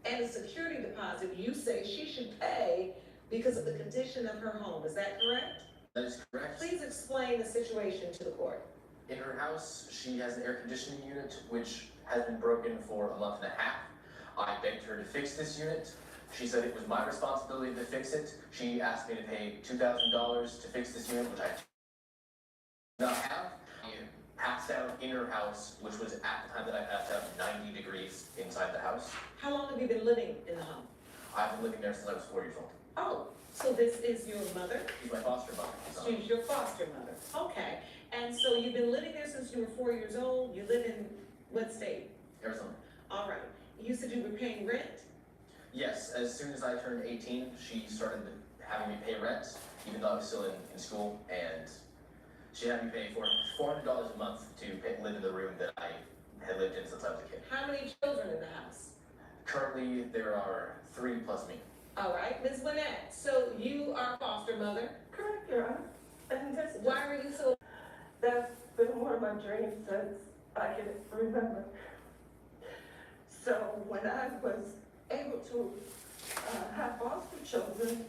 and a security deposit you say she should pay because of the condition of her home. Is that correct? That is correct. Please explain the situation to the court. In her house, she has an air conditioning unit which has been broken for a month and a half. I begged her to fix this unit. She said it was my responsibility to fix it. She asked me to pay $2,000 to fix this unit, which I did not have. I passed out in her house, which was at the time that I passed out 90 degrees inside the house. How long have you been living in the home? I've been living there since I was 4 years old. Oh, so this is your mother? She's my foster mother. So She's your foster mother. Okay. And so you've been living there since you were 4 years old. You live in what state? Arizona. All right. You said you were paying rent? Yes, as soon as I turned 18, she started having me pay rent, even though I was still in school, and she had me pay for $400 a month to live in the room that I had lived in since I was a kid. How many children in the house? Currently, there are 3 plus me. All right. Ms. Winnett, so you are foster mother. Correct, Your Honor. And this, Why were you so... that's been one of my dreams since I can remember. So when I was able to have foster children,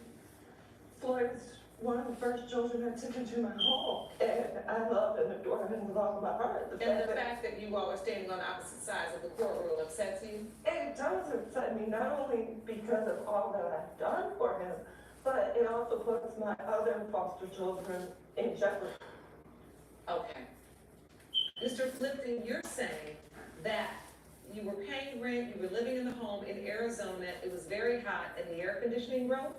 Floyd's one of the first children I took into my home. And I love and adore him with all my heart. And the fact that you all are standing on opposite sides of the courtroom upsets you? It does upset me, not only because of all that I've done for him, but it also puts my other foster children in jeopardy. Okay. Mr. Lipton, you're saying that you were paying rent, you were living in the home in Arizona, it was very hot, and the air conditioning broke?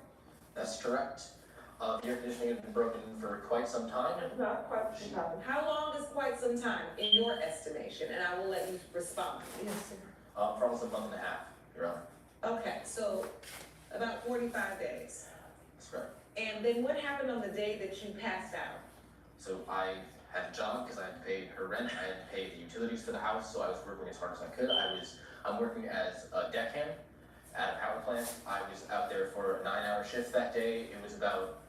That's correct. The air conditioning had been broken for quite some time. Not quite some time. How long is quite some time, in your estimation? And I will let you respond. Yes, sir. For almost a month and a half, Your Honor. Okay, so about 45 days. That's correct. And then what happened on the day that you passed out? So I had a job because I had to pay her rent, I had to pay the utilities for the house, so I was working as hard as I could. I'm working as a deckhand at a power plant. I was out there for a 9-hour shift that day. It was about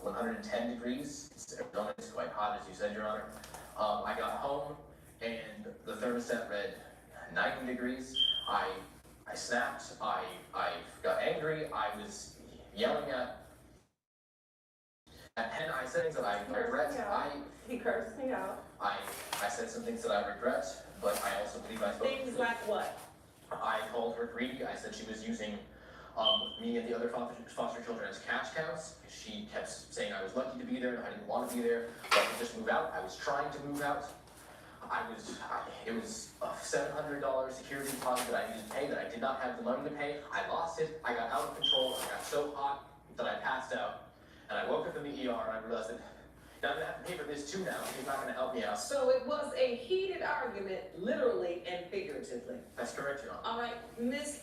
110 degrees. Arizona is quite hot, as you said, Your Honor. I got home and the thermostat read 90 degrees. I snapped, I got angry, I was yelling at Penn. I said things that I regret. He cursed me out. I said some things that I regret, but I also believe I spoke. Things like what? I called her greedy. I said she was using me and the other foster children as cash cows. She kept saying I was lucky to be there and I didn't want to be there, but I could just move out. I was trying to move out. It was a $700 security deposit that I needed to pay that I did not have the money to pay. I lost it. I got out of control. I got so hot that I passed out. And I woke up in the ER and I realized that I'm gonna have to pay for this too now. She's not gonna help me out. So it was a heated argument, literally and figuratively. That's correct, Your Honor. All right, Ms.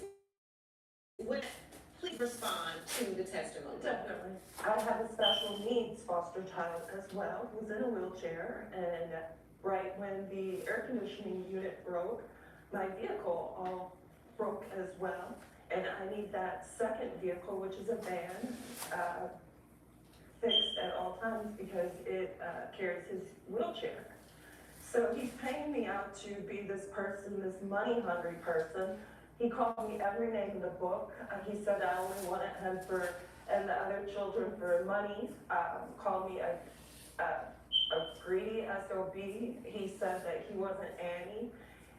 Witt, please respond to the testimony. Definitely. I have a special needs foster child as well, who's in a wheelchair, and right when the air conditioning unit broke, my vehicle all broke as well, and I need that second vehicle, which is a van, fixed at all times because it carries his wheelchair. So he's paying me out to be this person, this money-hungry person. He called me every name in the book. He said I only wanted him for, and the other children for money. Called me a greedy SOB. He said that he wasn't Annie.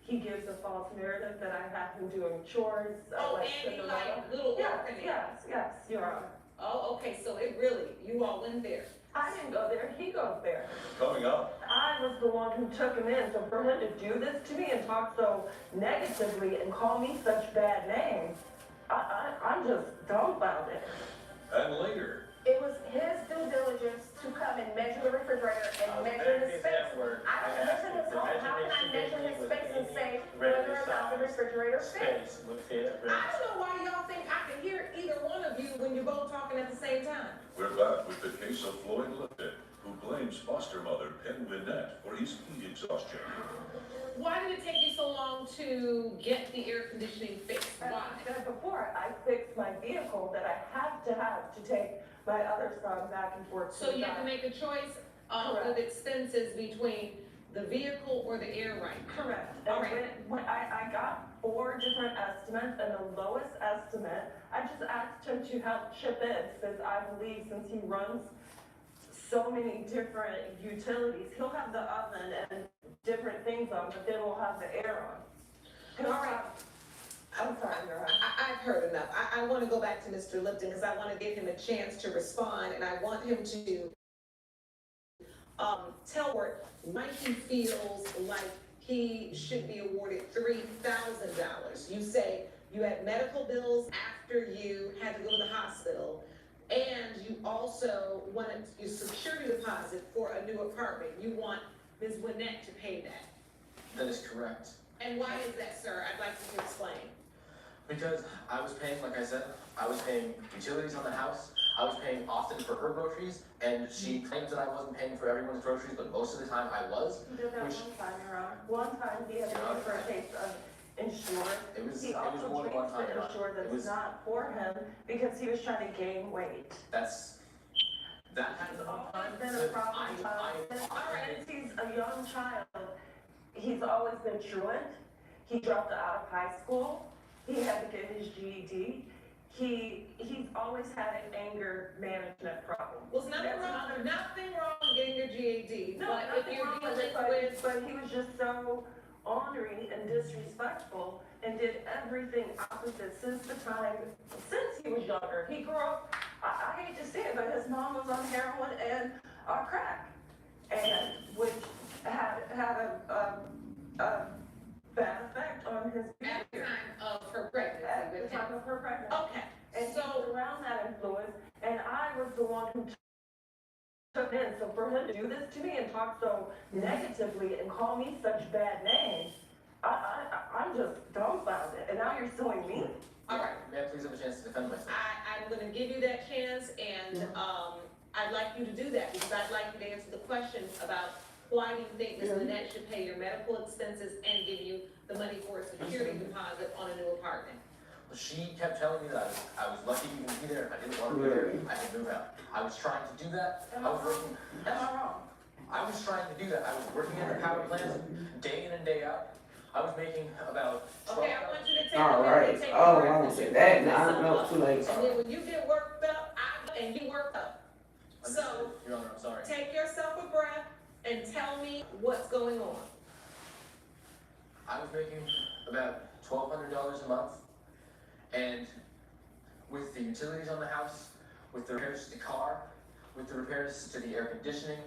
He gives a false narrative that I have him doing chores. Annie, Cinderella. like little orphanage? Yes, Your Honor. Oh, okay, so it really, you all went there. I didn't go there, he goes there. Coming up, I was the one who took him in, so for him to do this to me and talk so negatively and call me such bad names, I'm just dumbfounded. and later, It was his due diligence to come and measure the refrigerator and measure his space. I don't measure his home, how can I measure his space and say whether or not the refrigerator fits? I don't know why y'all think I can hear either one of you when you're both talking at the same time. we're back with the case of Floyd Lipton, who blames foster mother Penn Winnett for his heat exhaustion. Why did it take you so long to get the air conditioning fixed? As Why? I said before, I fixed my vehicle that I have to take my other son back and forth. So you had to make a choice of Correct. expenses between the vehicle or the air right? Correct. All And right. when I got 4 different estimates, and the lowest estimate, I just asked him to help chip in, because I believe since he runs so many different utilities, he'll have the oven and different things on, but then we'll have the air on. All right. I'm sorry, Your Honor. I've heard enough. I want to go back to Mr. Lipton because I want to give him a chance to respond, and I want him to tell why he feels like he should be awarded $3,000. You say you had medical bills after you had to go to the hospital, and you also wanted your security deposit for a new apartment. You want Ms. Winnett to pay that. That is correct. And why is that, sir? I'd like you to explain. Because I was paying, like I said, I was paying utilities on the house. I was paying often for her groceries, and she claims that I wasn't paying for everyone's groceries, but most of the time I was. He did that Which- one time, Your Honor. One time he had to go for a case of insurance. It was He also more than one drinks time, the Your Honor. insure It that's was, not for him because he was trying to gain weight. that happened It's one always time. been a problem. Since he's a young child, he's always been truant. He dropped out of high school. He had to get his GED. He's always had an anger management problem. Well, it's nothing wrong with getting your GED, No, but if nothing you're wrong with dealing it, with, but he was just so ornery and disrespectful and did everything opposite since he was younger. He grew up, I hate to say it, but his mom was on heroin and crack, and which had a bad effect on his at the behavior time of her pregnancy at the with him. time of her pregnancy. Okay, And he so, was around that influence, and I was the one who took in. So for him to do this to me and talk so negatively and call me such bad names, I'm just dumbfounded. And now you're suing me? all right, May I please have a chance to defend myself? I'm gonna give you that chance, and, I'd like you to do that, because I'd like you to answer the questions about why do you think Ms. Lynette should pay your medical expenses and give you the money for a security deposit on a new apartment? She kept telling me that I was lucky to even be there. I didn't want to be there. I could move out. I was trying to do that. I was working. Am I wrong? I was trying to do that. I was working in the power plant day in and day out. I was making about Okay, I want you to take All a minute right. and take Oh, a breath. I won't say that. No, no, too late. And then when you get worked up, and you worked up. So, Understood, Your Honor, I'm sorry. take yourself a breath and tell me what's going on. I was making about $1,200 a month, and with the utilities on the house, with the repairs to the car, with the repairs to the air conditioning,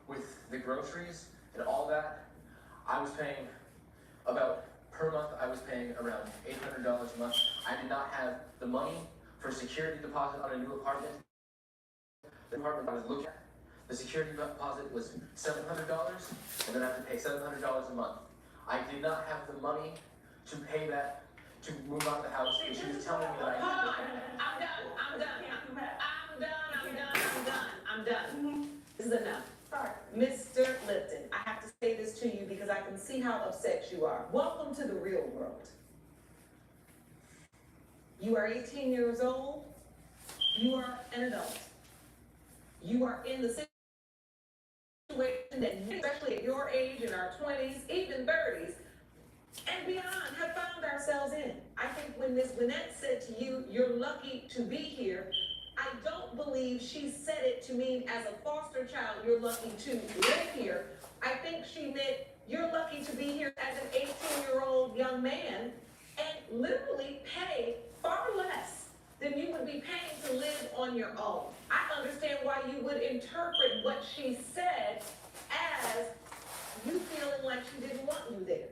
with the groceries and all that, I was paying about, per month, I was paying around $800 a month. I did not have the money for security deposit on a new apartment. The apartment I was looking at, the security deposit was $700, and then I have to pay $700 a month. I did not have the money to pay that, to move out of the house, and she was telling me that I Hold had on, I'm done. This is enough. Sorry. Mr. Lipton, I have to say this to you because I can see how upset you are. Welcome to the real world. You are 18 years old. You are an adult. You are in the situation that, especially at your age, in our 20s, even 30s, and beyond, have found ourselves in. I think when Ms. Gwinnett said to you, you're lucky to be here, I don't believe she said it to mean as a foster child, you're lucky to live here. I think she meant you're lucky to be here as an 18-year-old young man and literally pay far less than you would be paying to live on your own. I understand why you would interpret what she said as you feeling like she didn't want you there.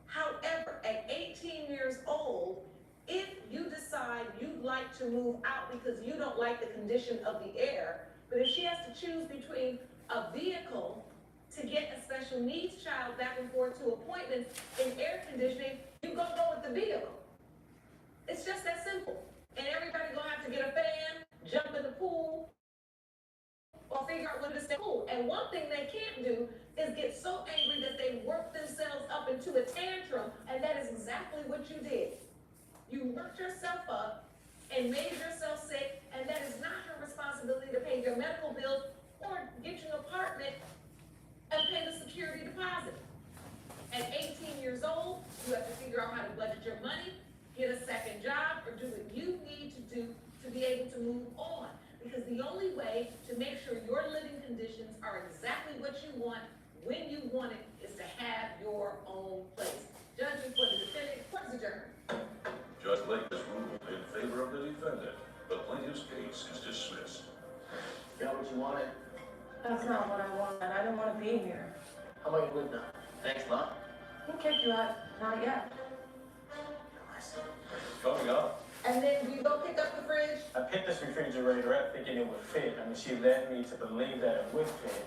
However, at 18 years old, if you decide you'd like to move out because you don't like the condition of the air, but if she has to choose between a vehicle to get a special needs child back and forth to appointments and air conditioning, you go with the vehicle. It's just that simple. And everybody gonna have to get a fan, jump in the pool, or figure out when to stay cool. And one thing they can't do is get so angry that they work themselves up into a tantrum, and that is exactly what you did. You worked yourself up and made yourself sick, and that is not your responsibility to pay your medical bills or get you an apartment and pay the security deposit. At 18 years old, you have to figure out how to budget your money, get a second job, or do what you need to do to be able to move on. Because the only way to make sure your living conditions are exactly what you want, when you want it, is to have your own place. Judging for the defendant, court is adjourned. Judge Lake has ruled in favor of the defendant. The plaintiff's case is dismissed. You got what you wanted. That's not what I wanted. I didn't want to be here. How about you live now? Thanks, Mom. Who kicked you out? Not yet. Coming up, And then we go pick up the fridge. I picked this refrigerator up thinking it would fit. I mean, she led me to believe that it would fit.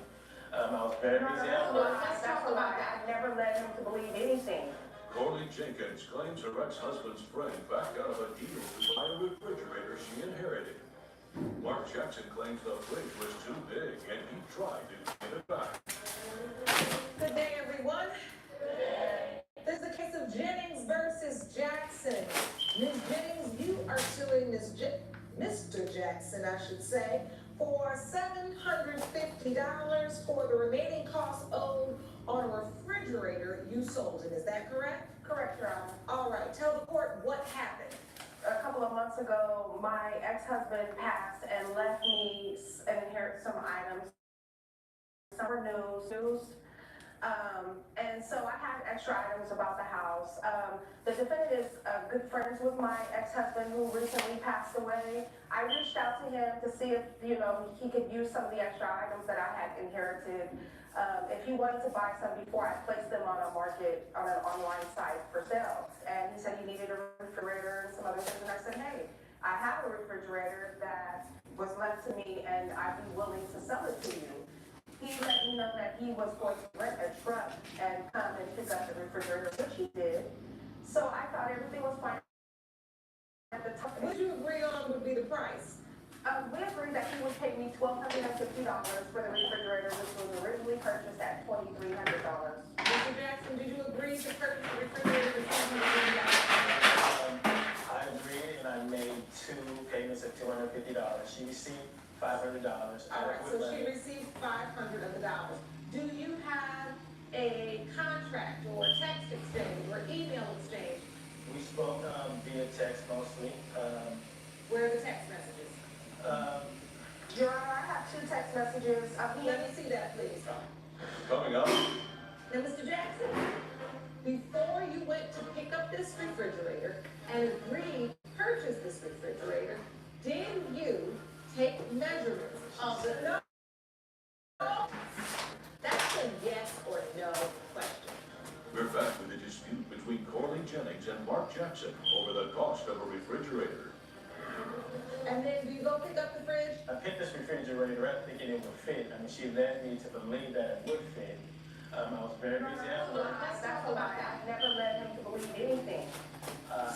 I was very busy at work. Let's talk about that. I never led him to believe anything. Corley Jenkins claims her ex-husband's friend backed out of a deal to buy a refrigerator she inherited. Mark Jackson claims the fridge was too big and he tried to get it back. Good day, everyone. There's the case of Jennings versus Jackson. Ms. Jennings, you are suing Mr. Jackson, I should say, for $750 for the remaining costs owed on a refrigerator you sold him. Is that correct? Correct, Your Honor. All right, tell the court what happened. A couple of months ago, my ex-husband passed and left me and inherit some items. Some were news. And so I had extra items about the house. The defendant is good friends with my ex-husband who recently passed away. I reached out to him to see if, he could use some of the extra items that I had inherited. If he wanted to buy some before I placed them on a market, on an online site for sale. And he said he needed a refrigerator and some other things. And I said, hey, I have a refrigerator that was left to me and I'd be willing to sell it to you. He let me know that he was going to rent a truck and come and pick up the refrigerator, which he did. So I thought everything was fine at the time. What you agree on would be the price? We agreed that he would pay me $1,250 for the refrigerator, which was originally purchased at $2,300. Mr. Jackson, did you agree to purchase the refrigerator for $2,300? I She received $500. All right, so she received $500 of the dollars. Do you have a contract or text exchange or email exchange? We spoke via text mostly. Where are the text messages? Your Honor, I have 2 text messages. Let me see that, please. Coming up, Now, Mr. Jackson, before you went to pick up this refrigerator and agreed to purchase this refrigerator, did you take measurements of the, no? That's a yes or no question. we're back with a dispute between Corley Jennings and Mark Jackson over the cost of a refrigerator. And then do you go pick up the fridge? I picked this refrigerator up thinking it would fit. I mean, she led me to believe that it would fit. I was very busy at work. Let's talk about that. Never led him to believe anything.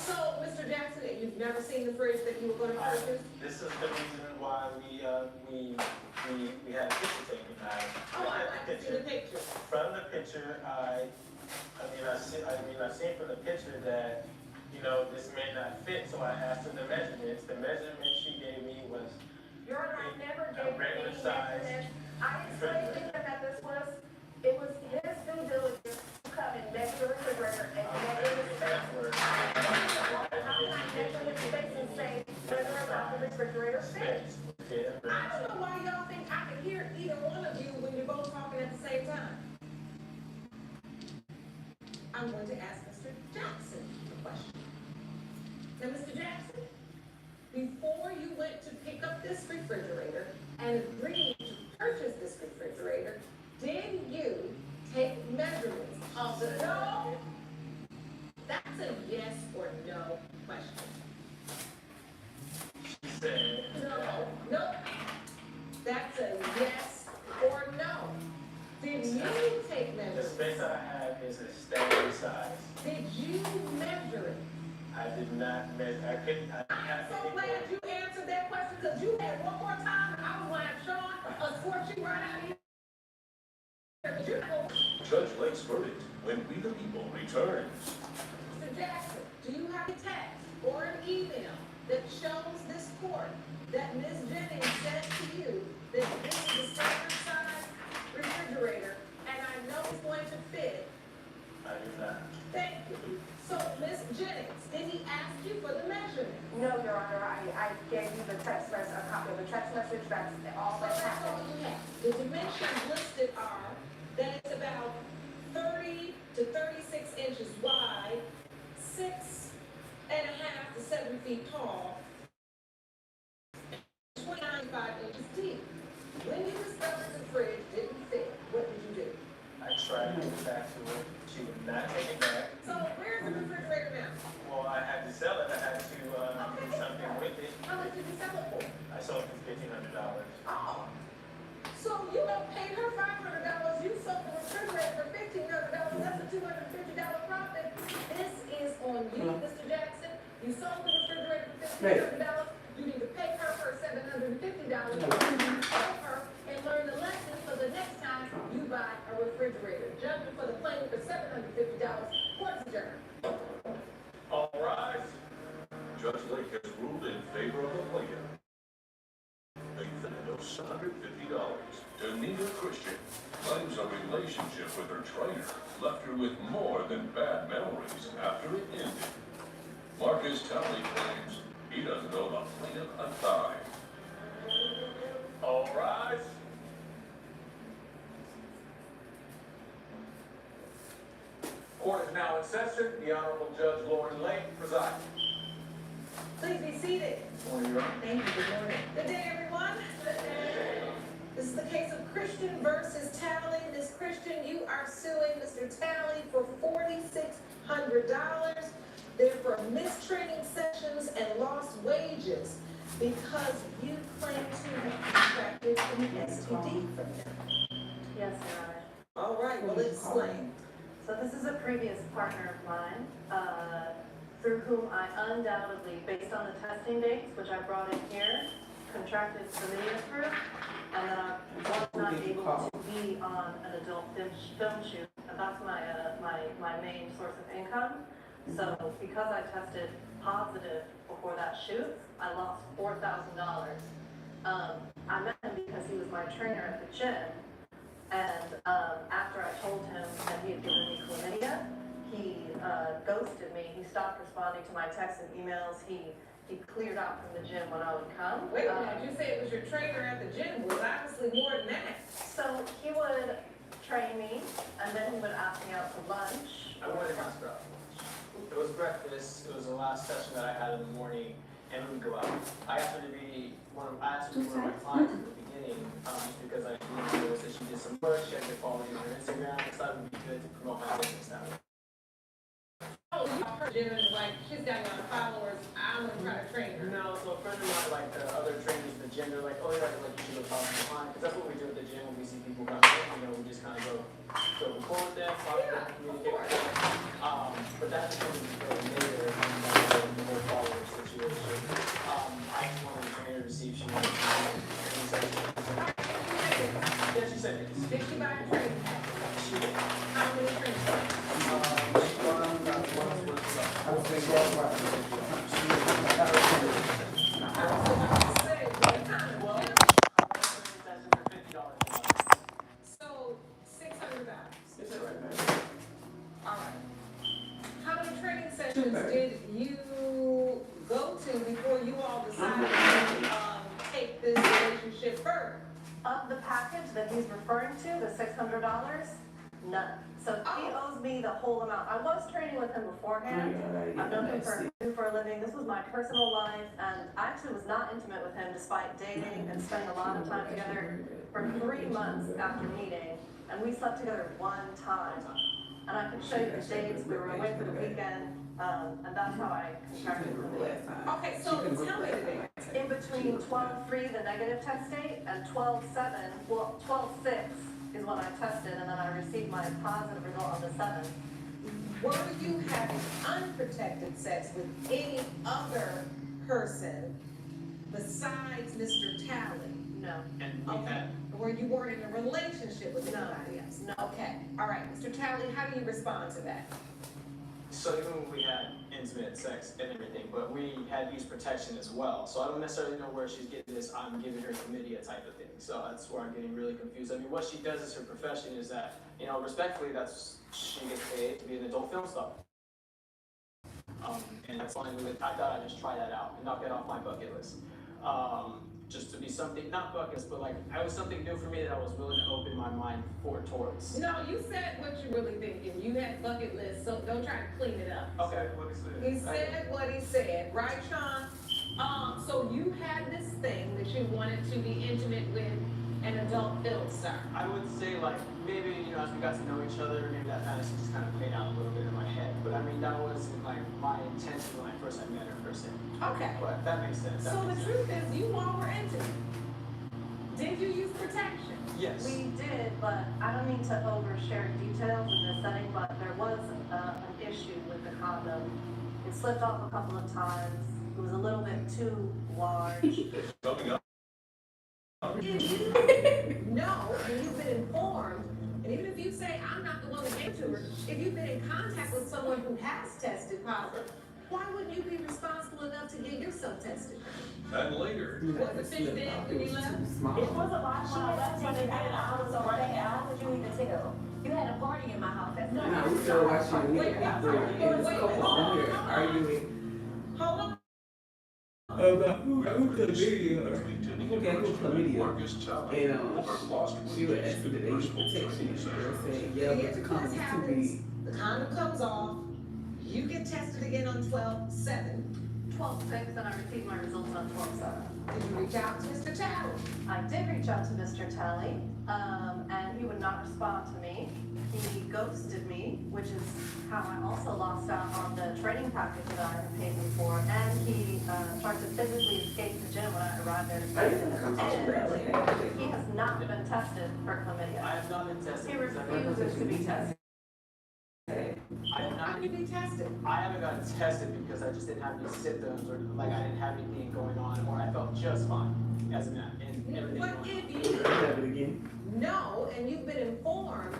So, Mr. Jackson, you've never seen the fridge that you were going to purchase? This is the reason why we had a picture taken. Oh, I'd like to see the picture. From the picture, I seen from the picture that, you know, this may not fit, so I asked her the measurements. The measurements she gave me was Your Honor, I never a gave regular any size. measurements. I explained to him that it was his due diligence to come and measure the refrigerator and measure the space. How can I measure his space and say whether or not the refrigerator fits? I don't know why y'all think I can hear either one of you when you're both talking at the same time. I'm going to ask Mr. Jackson a question. Now, Mr. Jackson, before you went to pick up this refrigerator and agreed to purchase this refrigerator, did you take measurements of the, no? That's a yes or no question. She said, No, no. That's a yes or no. Did you take the measurements? space I have is a standard size. Did you measure it? I did not measure, I'm so glad you answered that question because you had one more time and I was like, Sean, escort you right out of here. Judge Lake's verdict when We the People returns. Mr. Jackson, do you have a text or an email that shows this court that Ms. Jennings said to you that this is a standard size refrigerator and I know it's going to fit? I do not. Thank you. So, Ms. Jennings, did he ask you for the measurement? No, Your Honor, I gave you the text message, a copy of the text message, that's all So that that's all happened. you have. The dimensions listed are that it's about 30 to 36 inches wide, 6.5 to 7 feet tall, 25 inches deep. When you discovered the fridge didn't fit, what did you do? I tried to get back to her. She would not take it back. So where's the refrigerator now? Well, I had to sell it. I had to do something with it. How much did you sell it for? I sold it for $1,500. Oh. So you don't pay her $500, you sold the refrigerator for $1,500, that's a $250 profit. This is on you, Mr. Jackson. You sold the refrigerator for $1,500, you need to pay her for $750. You need to tell her and learn the lesson for the next time you buy a refrigerator. Judgment for the claim for $750, court's adjourned. All rise. Judge Lake has ruled in favor of the plaintiff. They of $750. Danita Christian claims a relationship with her trainer left her with more than bad memories after it ended. Marcus Talley claims he doesn't owe the plaintiff a dime. All rise. Court is now in session. The Honorable Judge Lauren Lake presiding. Please be seated. Morning, Your Honor. Thank you. Good morning. Good day, everyone. This is the case of Christian versus Talley. Ms. Christian, you are suing Mr. Talley for $4,600. They're for missed training sessions and lost wages because you claim to have contracted an STD from him. Yes, Your Honor. All right, well, explain. So this is a previous partner of mine, through whom I undoubtedly, based on the testing dates, which I brought in here, contracted chlamydia through, and then I was not able to be on an adult film shoot, and that's my main source of income. So because I tested positive before that shoot, I lost $4,000. I met him because he was my trainer at the gym, and after I told him that he had given me chlamydia, he ghosted me. He stopped responding to my texts and emails. He cleared out from the gym when I would come. Wait a minute, you said it was your trainer at the gym, was obviously more than that. So he would train me, and then he would ask me out to lunch. I wanted to ask about lunch. It was breakfast. It was the last session that I had in the morning, and we would go out. I asked her to be one of my clients at the beginning, because I noticed that she did some work. She had good following on her Instagram. I thought it would be good to promote my business that way. Oh, her gym is like, she's got a lot of followers, I'm gonna try to train her. No, so a friend of mine, like the other trainers in the gym, they're like, oh, yeah, like you should go talk to mine, because that's what we do at the gym when we see people come in. We just kind of go record with them, talk to them, communicate with them. But that becomes later in the whole follower situation. I just wanted the trainer to see if she wanted to do any sessions. Yeah, she said yes. Did she buy a training package? She did. How many training packages? I was saying that's why. So, $600. All right. How many training sessions did you go to before you all decided to take this relationship further? Of the package that he's referring to, the $600, none. So he owes me the whole amount. I was training with him beforehand. I've known him for a living. This was my personal life, and I actually was not intimate with him despite dating and spending a lot of time together for 3 months after meeting. And we slept together one time. And I can show you the dates. We were away for the weekend, and that's how I contracted chlamydia. Okay, so tell me the dates. In between 12/3, the negative test date, and 12/7, well, 12/6 is when I tested, and then I received my positive result on the 7th. Were you having unprotected sex with any other person besides Mr. Talley? No. And we had, Where you weren't in a relationship with No. anybody else? No. Okay, all right, Mr. Talley, how do you respond to that? so even when we had intimate sex and everything, but we had used protection as well. So I don't necessarily know where she's getting this, I'm giving her chlamydia type of thing. So that's where I'm getting really confused. I mean, what she does as her profession is that, respectfully, she gets paid to be an adult film star. And that's fine with it. I thought I'd just try that out and knock that off my bucket list. Just to be something, not buckets, but like, it was something new for me that I was willing to open my mind towards. No, you said what you're really thinking. You had bucket list, so don't try to clean it up. Okay. He said what he said, right, Sean? So you had this thing that you wanted to be intimate with an adult film star. I would say like maybe as we got to know each other, maybe that fantasy just kind of played out a little bit in my head. But I mean that wasn't like my intention when I first met her per se. Okay. But that makes sense. So the truth is, you all were intimate. Did you use protection? Yes. We did, but I don't mean to overshare details in this setting, but there was an issue with the condom. It slipped off a couple of times. It was a little bit too large. Coming up. If you know, and you've been informed, and even if you say, I'm not the one that gave it to her, if you've been in contact with someone who has tested positive, why wouldn't you be responsible enough to get yourself tested? And later. Was it fixed then when you left? It was a lot when I left, when they did it, I was already out, would you even tell? You had a party in my house, that's not. No, we still watching it after it was couple on here arguing Hold on. about who chlamydia. Who got who chlamydia? And she would ask that they use protection. And saying, yeah, but the condom is too big. The condom comes off, you get tested again on 12/7. 12/6, and I received my results on 12/7. Did you reach out to Mr. Talley? I did reach out to Mr. Talley, and he would not respond to me. He ghosted me, which is how I also lost out on the training package that I had paid him for, and he tried to physically escape the gym when I arrived there to and he has not been tested for chlamydia. I have not been tested. He refuses to be tested. I have How not. can you be tested? I haven't gotten tested because I just didn't have any symptoms or like I didn't have anything going on or I felt just fine as a man and everything What going on. if you know and you've been informed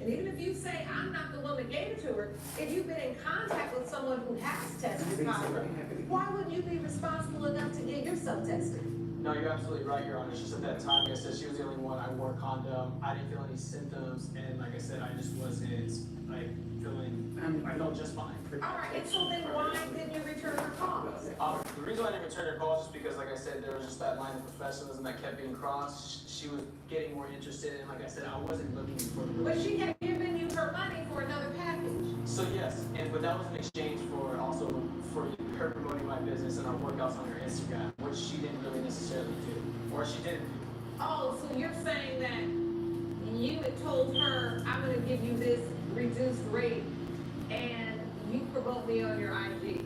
And even if you say, I'm not the one that gave it to her, if you've been in contact with someone who has tested positive, why wouldn't you be responsible enough to get yourself tested? No, you're absolutely right, Your Honor. It's just at that time, like I said, she was the only one. I wore a condom. I didn't feel any symptoms, and like I said, I just wasn't like feeling. I felt just fine. All right, and so then why didn't you return her calls? The reason why I didn't return her calls is because, like I said, there was just that line of professionalism that kept being crossed. She was getting more interested, and like I said, I wasn't looking for the. But she had given you her money for another package. So yes, but that was in exchange for also for her promoting my business and our workouts on her Instagram, which she didn't really necessarily do, or she didn't do. Oh, so you're saying that you had told her, I'm gonna give you this reduced rate, and you promote me on your IG,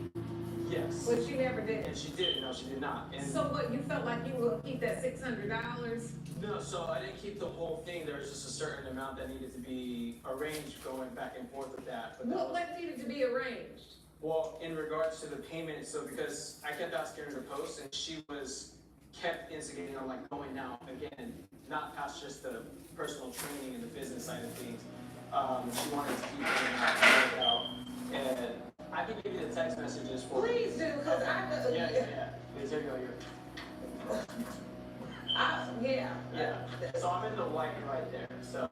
Yes. but she never did. And she did. No, she did not. And So what, you felt like you were gonna keep that $600? no, so I didn't keep the whole thing. There was just a certain amount that needed to be arranged going back and forth with that. But that was, What needed to be arranged? well, in regards to the payment, so because I kept asking her to post and she kept instigating on like going out again, not past just the personal training and the business side of things. She wanted to keep going out. And I can give you the text messages for. Please do, cause Yeah. Please, here you go. Yeah. So I'm in the white right there, so.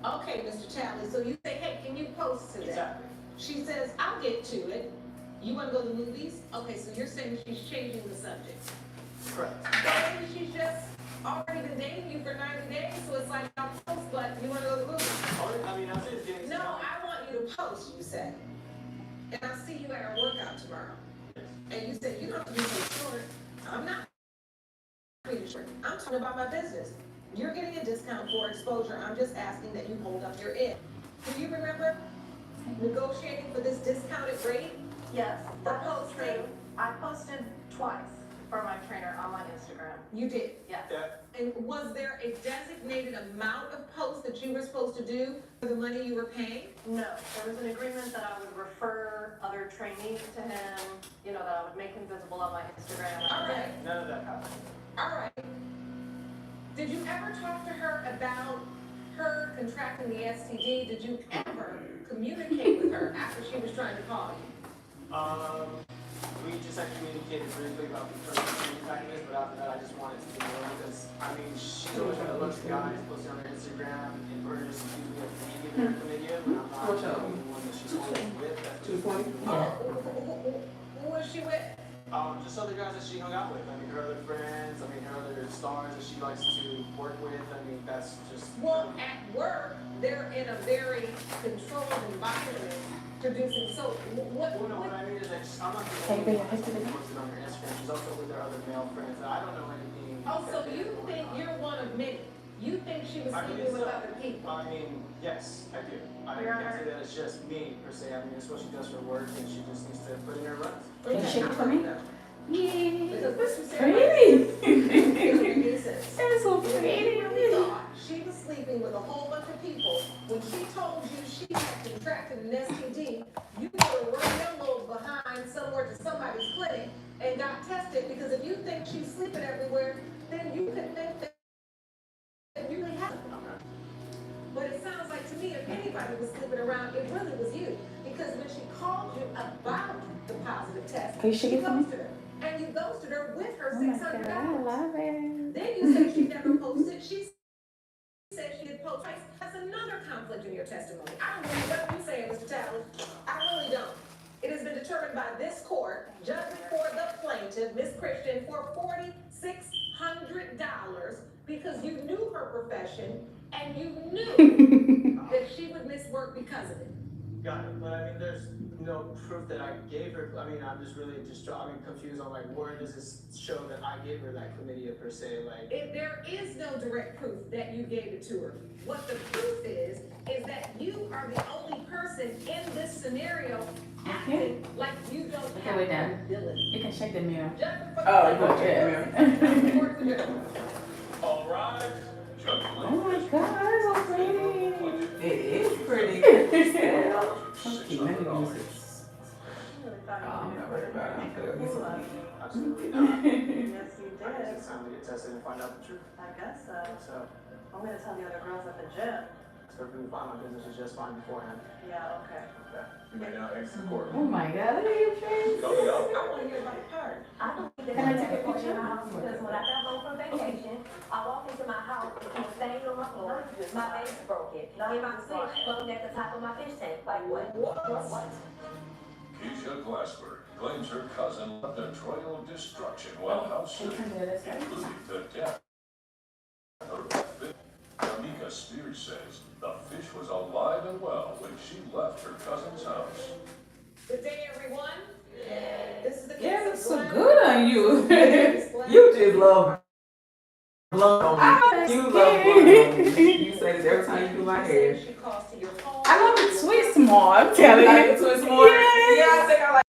Okay, Mr. Talley, so you say, hey, can you post today? Exactly. She says, I'll get to it. You wanna go to the movies? Okay, so you're saying she's changing the subject. Correct. So maybe she's just already been dating you for 90 days, so it's like, I'll post, but you wanna go to the movies? I mean, I was just getting. No, I want you to post, you said. And I'll see you at our workout tomorrow. And you said, you don't have to be so short. I'm not being short. I'm talking about my business. You're getting a discount for exposure. I'm just asking that you hold up your end. Do you remember negotiating for this discounted rate? Yes, For that is posting? true. I posted twice for my trainer on my Instagram. You did. Yes. And was there a designated amount of posts that you were supposed to do for the money you were paying? No, there was an agreement that I would refer other trainees to him, that I would make him visible on my Instagram. All right. None of that happened. All right. Did you ever talk to her about her contracting the STD? Did you ever communicate with her after she was trying to call you? We just had communicated briefly about the personal training packages, but after that, I just wanted to be real because, I mean, she's always got a bunch of guys posting on her Instagram and her just accusing me of being in her chlamydia, but I'm not the only one that she's always with. That's just- 220? Who was she with? Just other guys that she hung out with. I mean, her other friends, her other stars that she likes to work with. I mean, that's just. Well, at work, they're in a very controlled environment producing soap. Well, no, what I mean is that I'm not the only one that's posted on her Instagram. She's also with her other male friends. I don't know anything. Oh, so you think you're one of many? You think she was sleeping with other people? I mean, yes, I do. I Your can't Honor. say that it's just me per se. I mean, it's what she does for work, and she just needs to put in her runs. Can you shake it for me? Yeah, Because what you said pretty. is ridiculous. That's so If pretty. you really thought she was sleeping with a whole bunch of people, when she told you she had contracted an STD, you would have run your little behind somewhere to somebody's clinic and got tested, because if you think she's sleeping everywhere, then you could think that you really have. But it sounds like to me, if anybody was sleeping around, it really was you. Because when she called you about the positive test, Can you shake you it for me? ghosted her. And you ghosted her with her Oh my $600. God, I love it. Then you say she never posted. She said she did post twice. That's another conflict in your testimony. I don't believe what you saying, Mr. Talley. I really don't. It has been determined by this court, judgment for the plaintiff, Miss Christian, for $4,600 because you knew her profession and you knew that she would miss work because of it. Got it. But I mean, there's no proof that I gave her. I mean, I'm just really confused on like where does this show that I gave her that chlamydia per se? Like, If there is no direct proof that you gave it to her, what the proof is that you are the only person in this scenario acting like you don't Okay, have wait, the Dan. ability. You can shake the mirror. Judgment for the Oh, plaintiff. okay, Court adjourned. All right. Judge Oh my God, that's so pretty. It is pretty. Okay, let me use it. I really thought I'm you not worried about it. I'm gonna get some. absolutely not. Yes, you I guess did. it's time to get tested and find out the truth. I guess so. So, I'm gonna tell the other girls at the gym. perfectly fine. My business was just fine beforehand. Yeah, okay. You may now exit the court. Oh my God, look at your face. Coming up. I wanna hear about the part. I believe that Can I it's take a important picture? in my house because when I got home from vacation, I walked into my house and the stain on my floor, my vase broken, and my fish floating at the top of my fish tank. Like what? What? Keisha Glassberg claims her cousin left a trail of destruction while house sitting, including the death of her fish. Tamika Spears says the fish was alive and well when she left her cousin's house. Good day, everyone. This is the case Yeah, of looks so Glenn. good on you. You just love blood on me. You love blood on me. You say this every time you do my hair. She calls to your phone. I love the twist more, I'm telling you. You like the twist more? Yeah. Yeah, I think I like